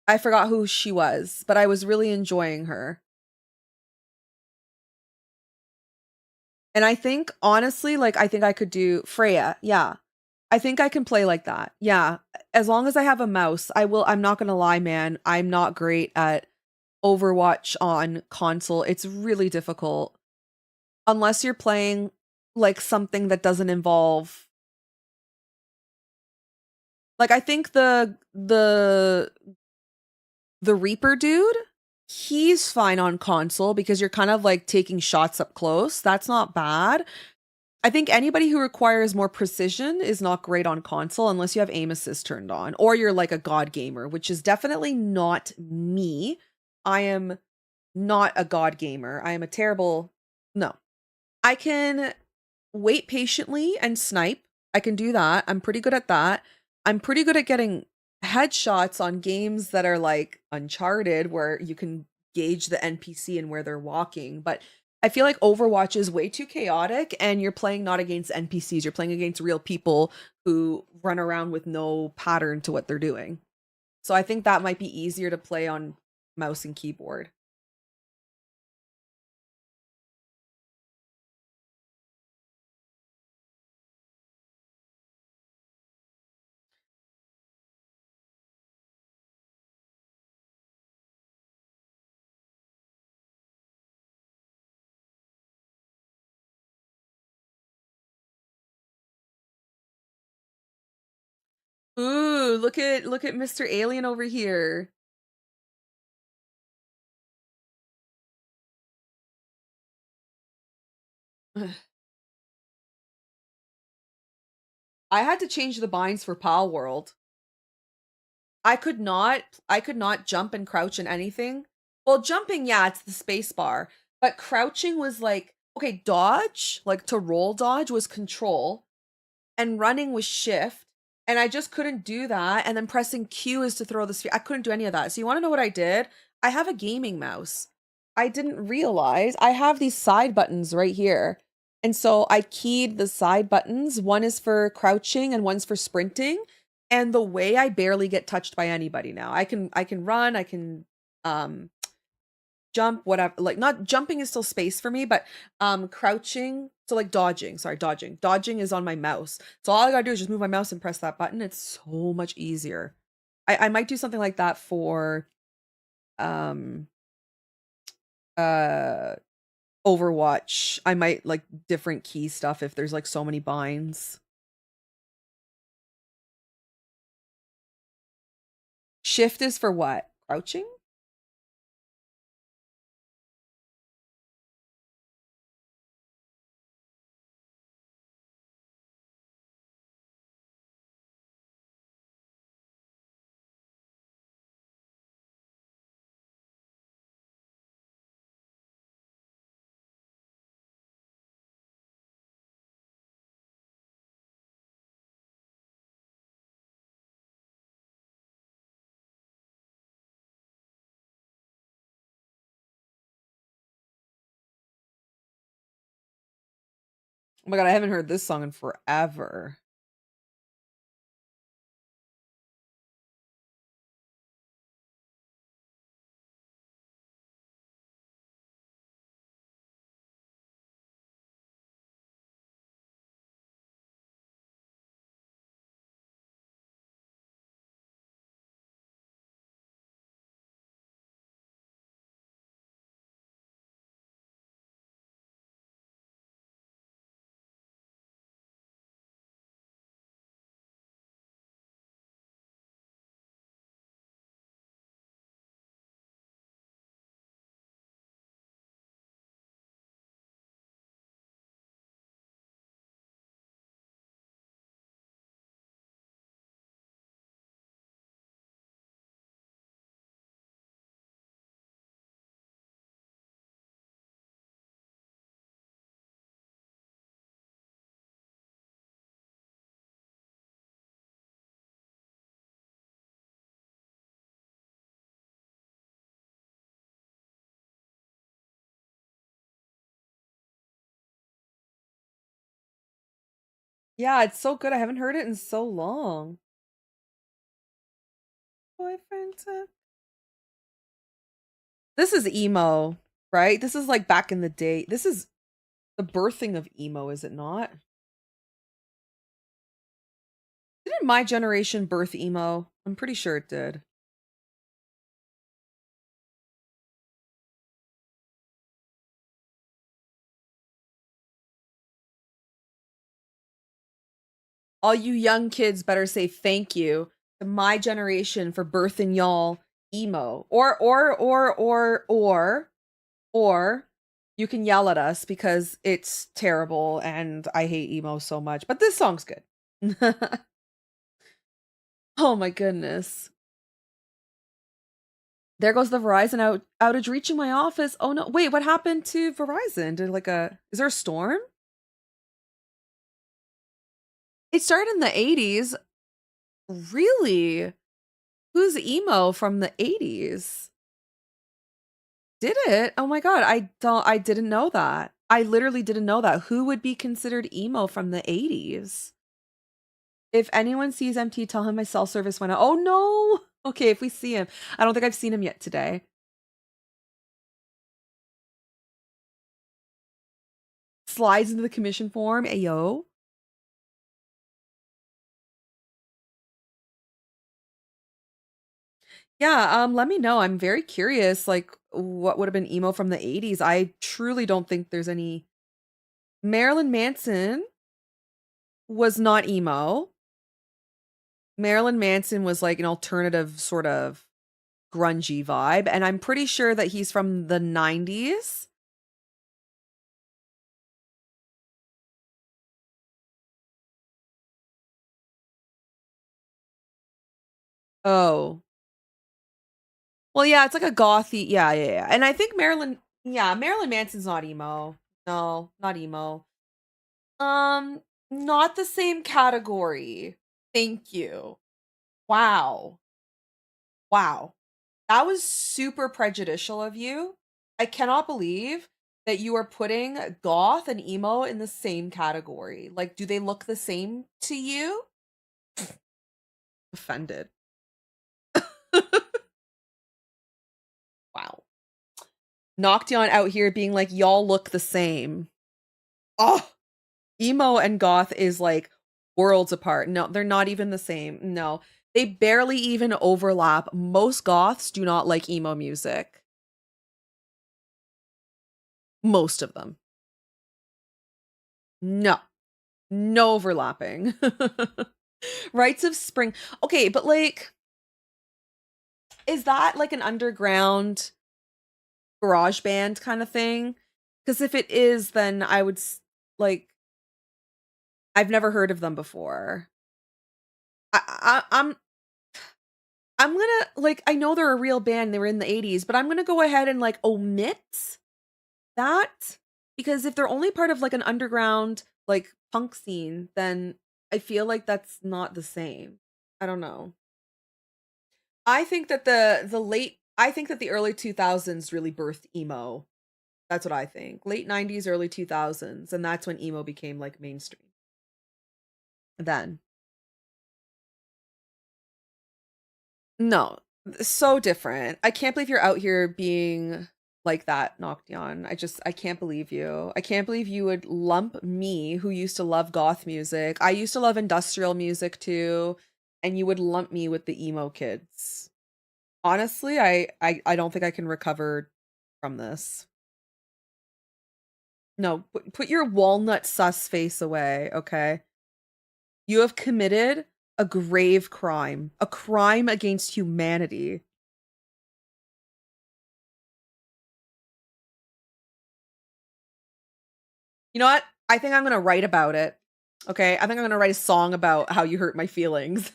I forgot who she was, but I was really enjoying her. And I think honestly, like I think I could do Freya. Yeah. I think I can play like that. Yeah. As long as I have a mouse, I'm not going to lie, man. I'm not great at Overwatch on console. It's really difficult. Unless you're playing like something that doesn't involve like I think the Reaper dude, he's fine on console because you're kind of like taking shots up close. That's not bad. I think anybody who requires more precision is not great on console unless you have aim assist turned on or you're like a god gamer, which is definitely not me. I am not a god gamer. I am a terrible no. I can wait patiently and snipe. I can do that. I'm pretty good at that. I'm pretty good at getting headshots on games that are like Uncharted where you can gauge the NPC and where they're walking. But I feel like Overwatch is way too chaotic and you're playing not against NPCs, you're playing against real people who run around with no pattern to what they're doing. So I think that might be easier to play on mouse and keyboard. look at Mr. Alien over here. I had to change the binds for Pal World. I could not jump and crouch in anything. Well, jumping, yeah, it's the space bar. But crouching was like, okay, dodge, like to roll dodge was control, and running was shift. And I just couldn't do that. And then pressing Q is to throw the sphere. I couldn't do any of that. So you want to know what I did? I have a gaming mouse. I didn't realize I have these side buttons right here. And so I keyed the side buttons. One is for crouching and one's for sprinting. And the way I barely get touched by anybody now. I can run, I can um jump, whatever. Like not jumping is still space for me, but crouching, so like dodging, sorry, dodging is on my mouse. So all I gotta do is just move my mouse and press that button. It's so much easier. I might do something like that for um uh Overwatch. I might like different key stuff if there's like so many binds. Shift is for what? Crouching? Oh my god, I haven't heard this song in forever. Yeah, it's so good. I haven't heard it in so long. Boyfriend took. This is emo, right? This is like back in the day. This is the birthing of emo, is it not? Didn't my generation birth emo? I'm pretty sure it did. All you young kids better say thank you to my generation for birthing y'all emo. Or you can yell at us because it's terrible and I hate emo so much. But this song's good. Oh my goodness. There goes the Verizon outage reaching my office. Oh no. Wait, what happened to Verizon? Is there a storm? It started in the 80s. Really? Who's emo from the 80s? Did it? Oh my god, I didn't know that. I literally didn't know that. Who would be considered emo from the 80s? If anyone sees MT, tell him my cell service went out. Oh no. Okay, if we see him. I don't think I've seen him yet today. Slides into the commission form. Ayo. Yeah, let me know. I'm very curious, like, what would have been emo from the 80s. I truly don't think there's any. Marilyn Manson was not emo. Marilyn Manson was like an alternative sort of grungy vibe, and I'm pretty sure that he's from the 90s. Oh. Well, yeah, it's like a gothy. Yeah, yeah, yeah. And I think Marilyn Manson's not emo. No, not emo. Um, Not the same category. Thank you. Wow. Wow. That was super prejudicial of you. I cannot believe that you are putting goth and emo in the same category. Like, do they look the same to you? Offended. Wow. Noction out here being like, y'all look the same. Oh, emo and goth is like worlds apart. No, they're not even the same. No, they barely even overlap. Most goths do not like emo music. Most of them. No, no overlapping. Rites of Spring. Okay, but like, is that like an underground garage band kind of thing? Because if it is, then I would like, I've never heard of them before. I'm gonna like, I know they're a real band, they were in the 80s, but I'm gonna go ahead and like omit that, because if they're only part of like an underground like punk scene, then I feel like that's not the same. I don't know. I think that I think that the early 2000s really birthed emo. That's what I think. Late 90s, early 2000s, and that's when emo became like mainstream. Then. No, so different. I can't believe you're out here being like that, Nocturne. I can't believe you. I can't believe you would lump me, who used to love goth music. I used to love industrial music too, and you would lump me with the emo kids. Honestly, I don't think I can recover from this. No, put your walnut sus face away, okay? You have committed a grave crime, a crime against humanity. You know what? I think I'm gonna write about it. Okay, I think I'm gonna write a song about how you hurt my feelings.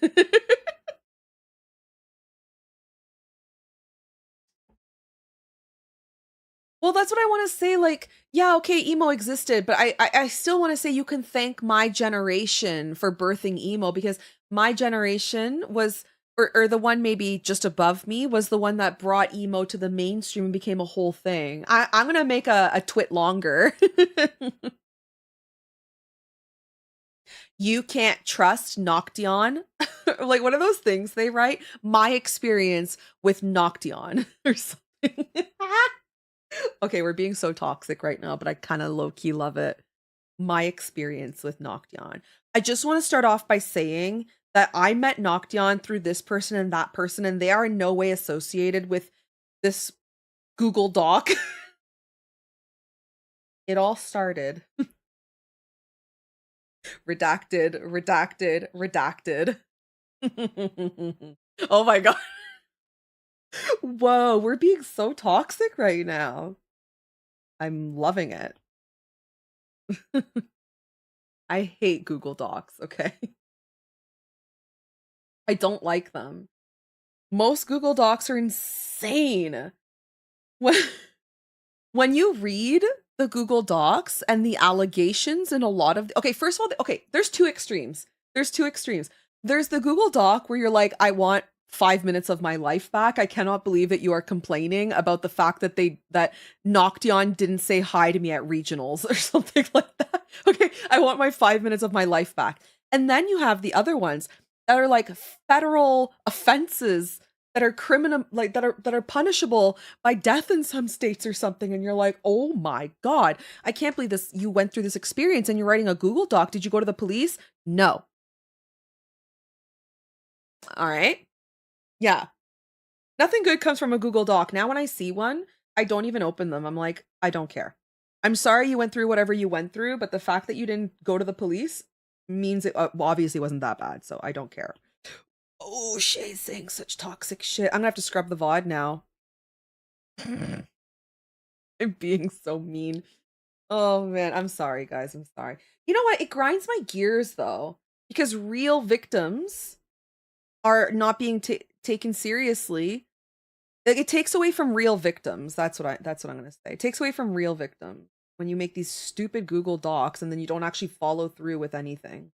Well, that's what I want to say. Like, yeah, okay, emo existed, but I still want to say you can thank my generation for birthing emo, because my generation was, or the one maybe just above me was the one that brought emo to the mainstream and became a whole thing. I'm gonna make a twit longer. You can't trust Noction. Like, what are those things they write? My experience with Noction or something. Okay, we're being so toxic right now, but I kind of low key love it. My experience with Noction. I just want to start off by saying that I met Noction through this person and that person, and they are in no way associated with this Google Doc. It all started. Redacted, redacted, redacted. Oh my god. Whoa, we're being so toxic right now. I'm loving it. I hate Google Docs, okay? I don't like them. Most Google Docs are insane. When when you read the Google Docs and the allegations in a lot of okay, first of all, okay, there's two extremes. There's two extremes. There's the Google Doc where you're like, I want 5 minutes of my life back. I cannot believe that you are complaining about the fact that that Noction didn't say hi to me at regionals or something like that. Okay, I want my 5 minutes of my life back. And then you have the other ones that are like federal offenses that are criminal, like that are punishable by death in some states or something, and you're like, oh my god, I can't believe this, you went through this experience and you're writing a Google Doc. Did you go to the police? No. All right. Yeah, nothing good comes from a Google Doc. Now when I see one, I don't even open them. I'm like, I don't care. I'm sorry you went through whatever you went through, but the fact that you didn't go to the police means it obviously wasn't that bad, so I don't care. Oh, Shay's saying such toxic shit. I'm gonna have to scrub the VOD now. I'm being so mean. Oh man, I'm sorry, guys. I'm sorry. You know what? It grinds my gears though, because real victims are not being taken seriously. Like, it takes away from real victims. That's what I'm gonna say. It takes away from real victims when you make these stupid Google Docs and then you don't actually follow through with anything.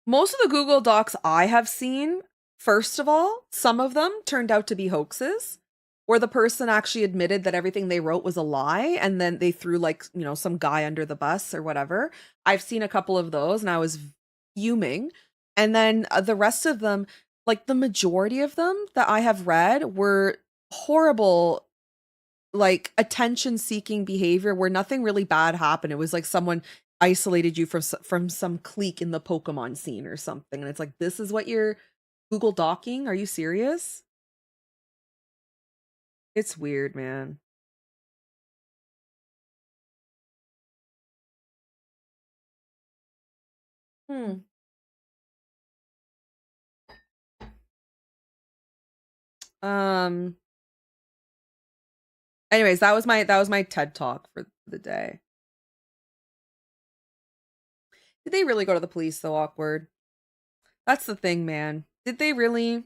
Most of the Google Docs I have seen, first of all, some of them turned out to be hoaxes, where the person actually admitted that everything they wrote was a lie and then they threw, like, some guy under the bus or whatever. I've seen a couple of those and I was fuming. And then the rest of them, like the majority of them that I have read, were horrible, like, attention seeking behavior where nothing really bad happened. It was like someone isolated you from some clique in the Pokemon scene or something, and it's like, this is what you're Google docking? Are you serious? It's weird, man. Hmm. Um. Anyways, that was my TED talk for the day. Did they really go to the police though? Awkward. That's the thing, man. Did they really?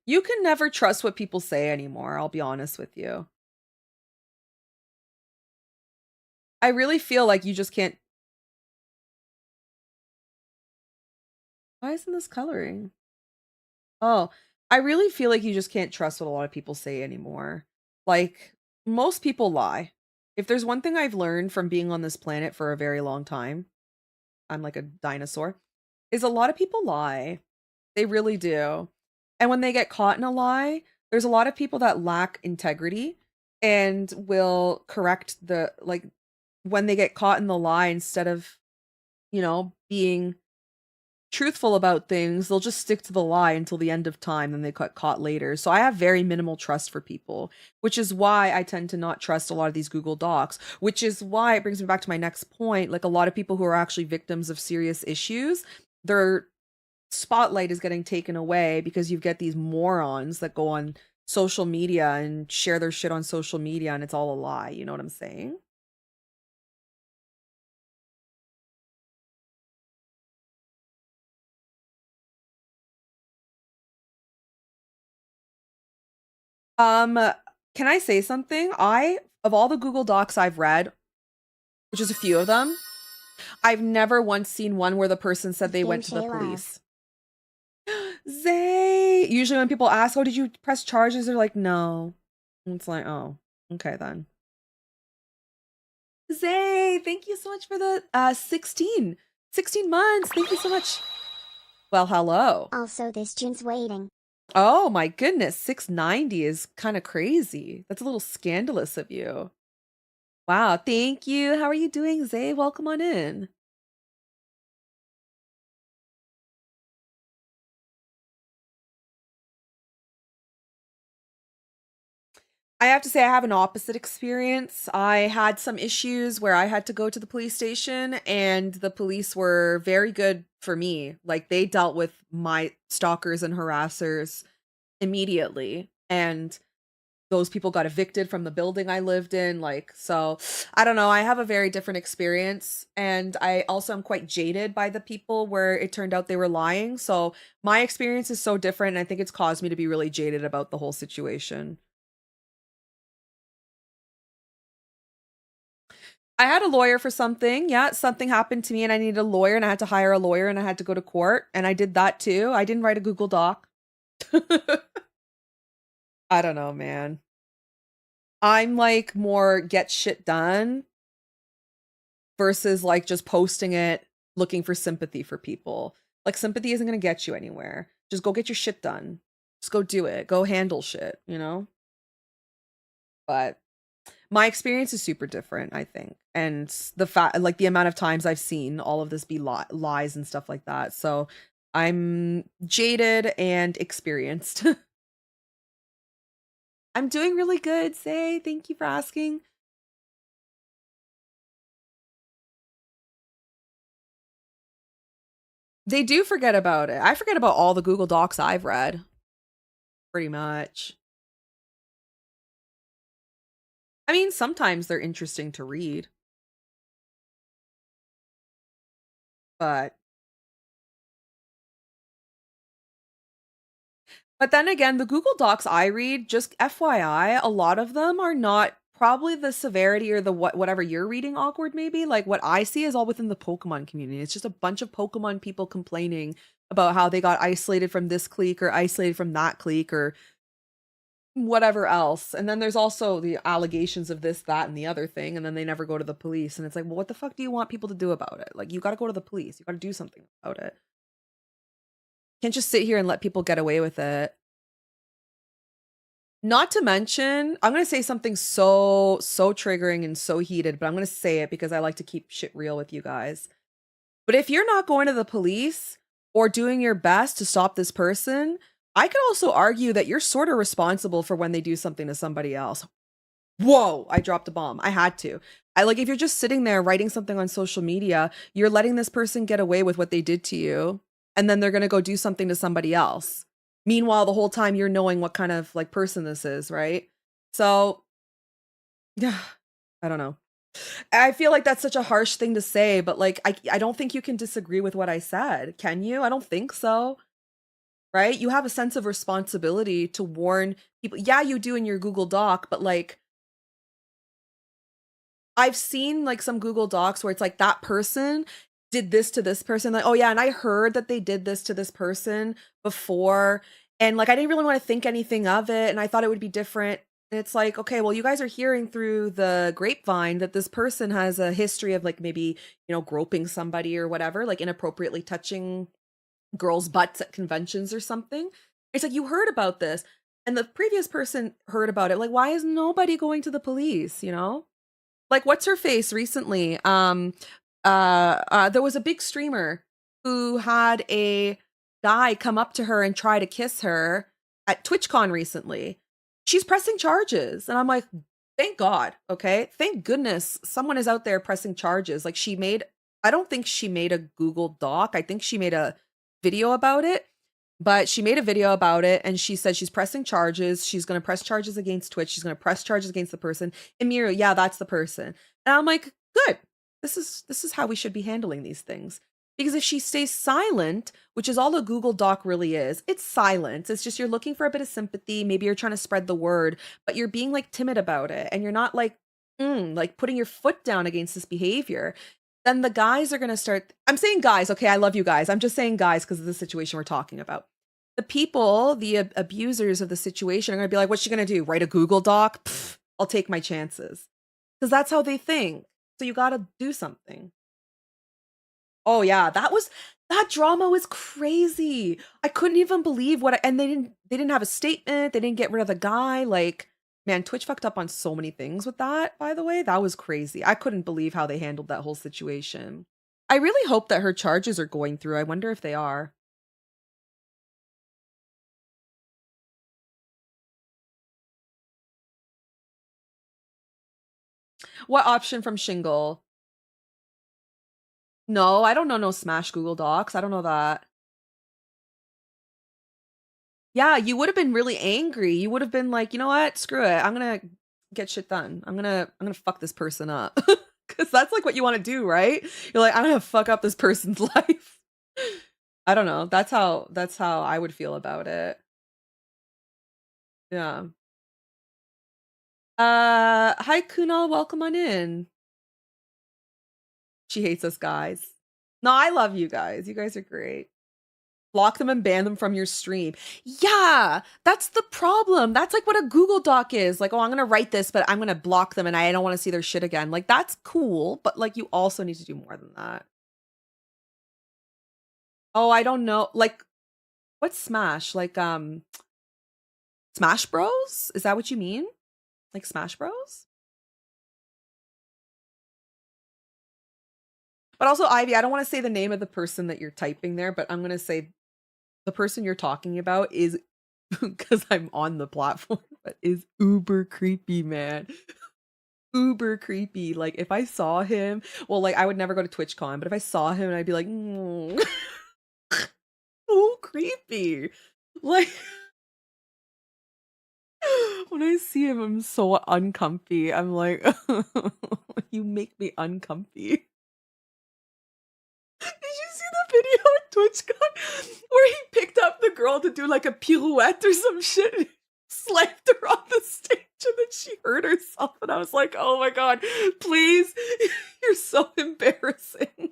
You can never trust what people say anymore. I'll be honest with you. I really feel like you just can't. Why isn't this coloring? Oh, I really feel like you just can't trust what a lot of people say anymore. Like, most people lie. If there's one thing I've learned from being on this planet for a very long time, I'm like a dinosaur, is a lot of people lie. They really do. And when they get caught in a lie, there's a lot of people that lack integrity and will correct the, like, when they get caught in the lie, instead of, being truthful about things, they'll just stick to the lie until the end of time and they get caught later. So I have very minimal trust for people, which is why I tend to not trust a lot of these Google Docs, which is why it brings me back to my next point. Like, a lot of people who are actually victims of serious issues, their spotlight is getting taken away because you get these morons that go on social media and share their shit on social media and it's all a lie. You know what I'm saying? Um, can I say something? Of all the Google Docs I've read, which is a few of them, I've never once seen one where the person said they went to the police. Zay! Usually when people ask, oh, did you press charges? They're like, no. And it's like, oh, okay then. Zay, thank you so much for the 16 months. Thank you so much. Well, hello. Also, this June's waiting. Oh my goodness, 690 is kind of crazy. That's a little scandalous of you. Wow, thank you. How are you doing, Zay? Welcome on in. I have to say I have an opposite experience. I had some issues where I had to go to the police station and the police were very good for me. Like, they dealt with my stalkers and harassers immediately. And those people got evicted from the building I lived in. Like, so I don't know. I have a very different experience. And I also am quite jaded by the people where it turned out they were lying. So my experience is so different. And I think it's caused me to be really jaded about the whole situation. I had a lawyer for something. Yeah, something happened to me and I needed a lawyer and I had to hire a lawyer and I had to go to court and I did that too. I didn't write a Google Doc. I don't know, man. I'm like more get shit done versus like just posting it looking for sympathy for people. Like, sympathy isn't going to get you anywhere. Just go get your shit done. Just go do it. Go handle shit. But my experience is super different, I think. And the fact, like, the amount of times I've seen all of this be lies and stuff like that. So I'm jaded and experienced. I'm doing really good, Say. Thank you for asking. They do forget about it. I forget about all the Google Docs I've read. Pretty much. I mean, sometimes they're interesting to read, but then again, the Google Docs I read, just FYI, a lot of them are not probably the severity or the whatever you're reading awkward maybe. Like what I see is all within the Pokemon community. It's just a bunch of Pokemon people complaining about how they got isolated from this clique or isolated from that clique or whatever else. And then there's also the allegations of this, that, and the other thing, and then they never go to the police. And it's like, well, what the fuck do you want people to do about it? Like, you got to go to the police. You got to do something about it. Can't just sit here and let people get away with it. Not to mention, I'm going to say something so triggering and so heated, but I'm going to say it because I like to keep shit real with you guys. But if you're not going to the police or doing your best to stop this person, I could also argue that you're sort of responsible for when they do something to somebody else. Whoa, I dropped a bomb. I had to. If you're just sitting there writing something on social media, you're letting this person get away with what they did to you, and then they're going to go do something to somebody else. Meanwhile, the whole time you're knowing what kind of person this is, right? So, yeah, I don't know. I feel like that's such a harsh thing to say, but I don't think you can disagree with what I said. Can you? I don't think so. Right? You have a sense of responsibility to warn people. Yeah, you do in your Google Doc, but I've seen some Google Docs where it's like that person did this to this person. Like, oh yeah, and I heard that they did this to this person before. And I didn't really want to think anything of it. And I thought it would be different. And it's like, okay, well, you guys are hearing through the grapevine that this person has a history of maybe, groping somebody or whatever, inappropriately touching girls' butts at conventions or something. It's like, you heard about this. And the previous person heard about it. Like, why is nobody going to the police, what's her face recently? There was a big streamer who had a guy come up to her and try to kiss her at TwitchCon recently. She's pressing charges, and I'm like, thank God, okay? Thank goodness someone is out there pressing charges. I don't think she made a Google Doc. I think she made a video about it. But she made a video about it, and she said she's pressing charges. She's going to press charges against Twitch. She's going to press charges against the person. Emiru, yeah, that's the person. And I'm like, good. This is how we should be handling these things. Because if she stays silent, which is all a Google Doc really is, it's silence. It's just you're looking for a bit of sympathy. Maybe you're trying to spread the word, but you're being timid about it, and you're not putting your foot down against this behavior. Then the guys are going to start. I'm saying guys, okay? I love you guys. I'm just saying guys because of the situation we're talking about. The people, the abusers of the situation, are going to be like, what's she going to do? Write a Google Doc? Pfft, I'll take my chances. Because that's how they think. So you got to do something. Oh yeah, that drama was crazy. I couldn't even believe and they didn't have a statement. They didn't get rid of the guy. Man, Twitch fucked up on so many things with that, by the way. That was crazy. I couldn't believe how they handled that whole situation. I really hope that her charges are going through. I wonder if they are. What option from Shingle? No, I don't know no Smash Google Docs. I don't know that. Yeah, you would have been really angry. You would have been like, you know what? Screw it. I'm gonna get shit done. I'm gonna fuck this person up. Cause that's what you want to do, right? You're like, I'm gonna fuck up this person's life. I don't know. That's how I would feel about it. Yeah. Hi Kunal, welcome on in. She hates us guys. No, I love you guys. You guys are great. Block them and ban them from your stream. Yeah, that's the problem. That's what a Google Doc is. Oh, I'm going to write this, but I'm going to block them and I don't want to see their shit again. That's cool, but you also need to do more than that. Oh, I don't know. What's Smash? Smash Bros? Is that what you mean? Smash Bros? But also, Ivy, I don't want to say the name of the person that you're typing there, but I'm going to say the person you're talking about is because I'm on the platform. but is uber creepy, man. Uber creepy. Like if I saw him, well, like I would never go to TwitchCon, but if I saw him, I'd be like, so creepy. Like when I see him, I'm so uncomfy. I'm like, you make me uncomfy. Did you see the video on TwitchCon where he picked up the girl to do like a pirouette or some shit? Slammed her on the stage and then she hurt herself. And I was like, oh my God, please. You're so embarrassing.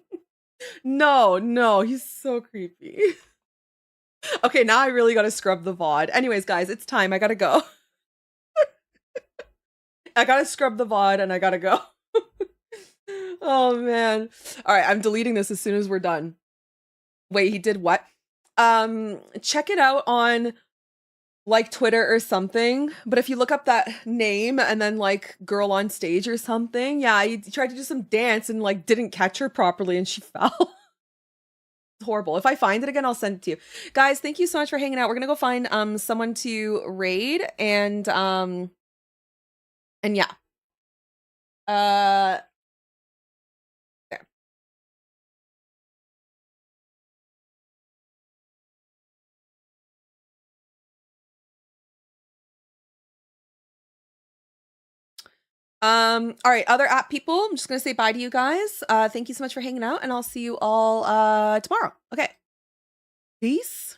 No, he's so creepy. Okay, now I really gotta scrub the VOD. Anyways, guys, it's time. I gotta go. I gotta scrub the VOD and I gotta go. Oh man. All right, I'm deleting this as soon as we're done. Wait, he did what? Check it out on like Twitter or something. But if you look up that name and then like girl on stage or something, yeah, he tried to do some dance and like didn't catch her properly and she fell. It's horrible. If I find it again, I'll send it to you. Guys, thank you so much for hanging out. We're gonna go find someone to raid and yeah. There. All right, other app people, I'm just gonna say bye to you guys. Thank you so much for hanging out, and I'll see you all tomorrow. Okay. Peace.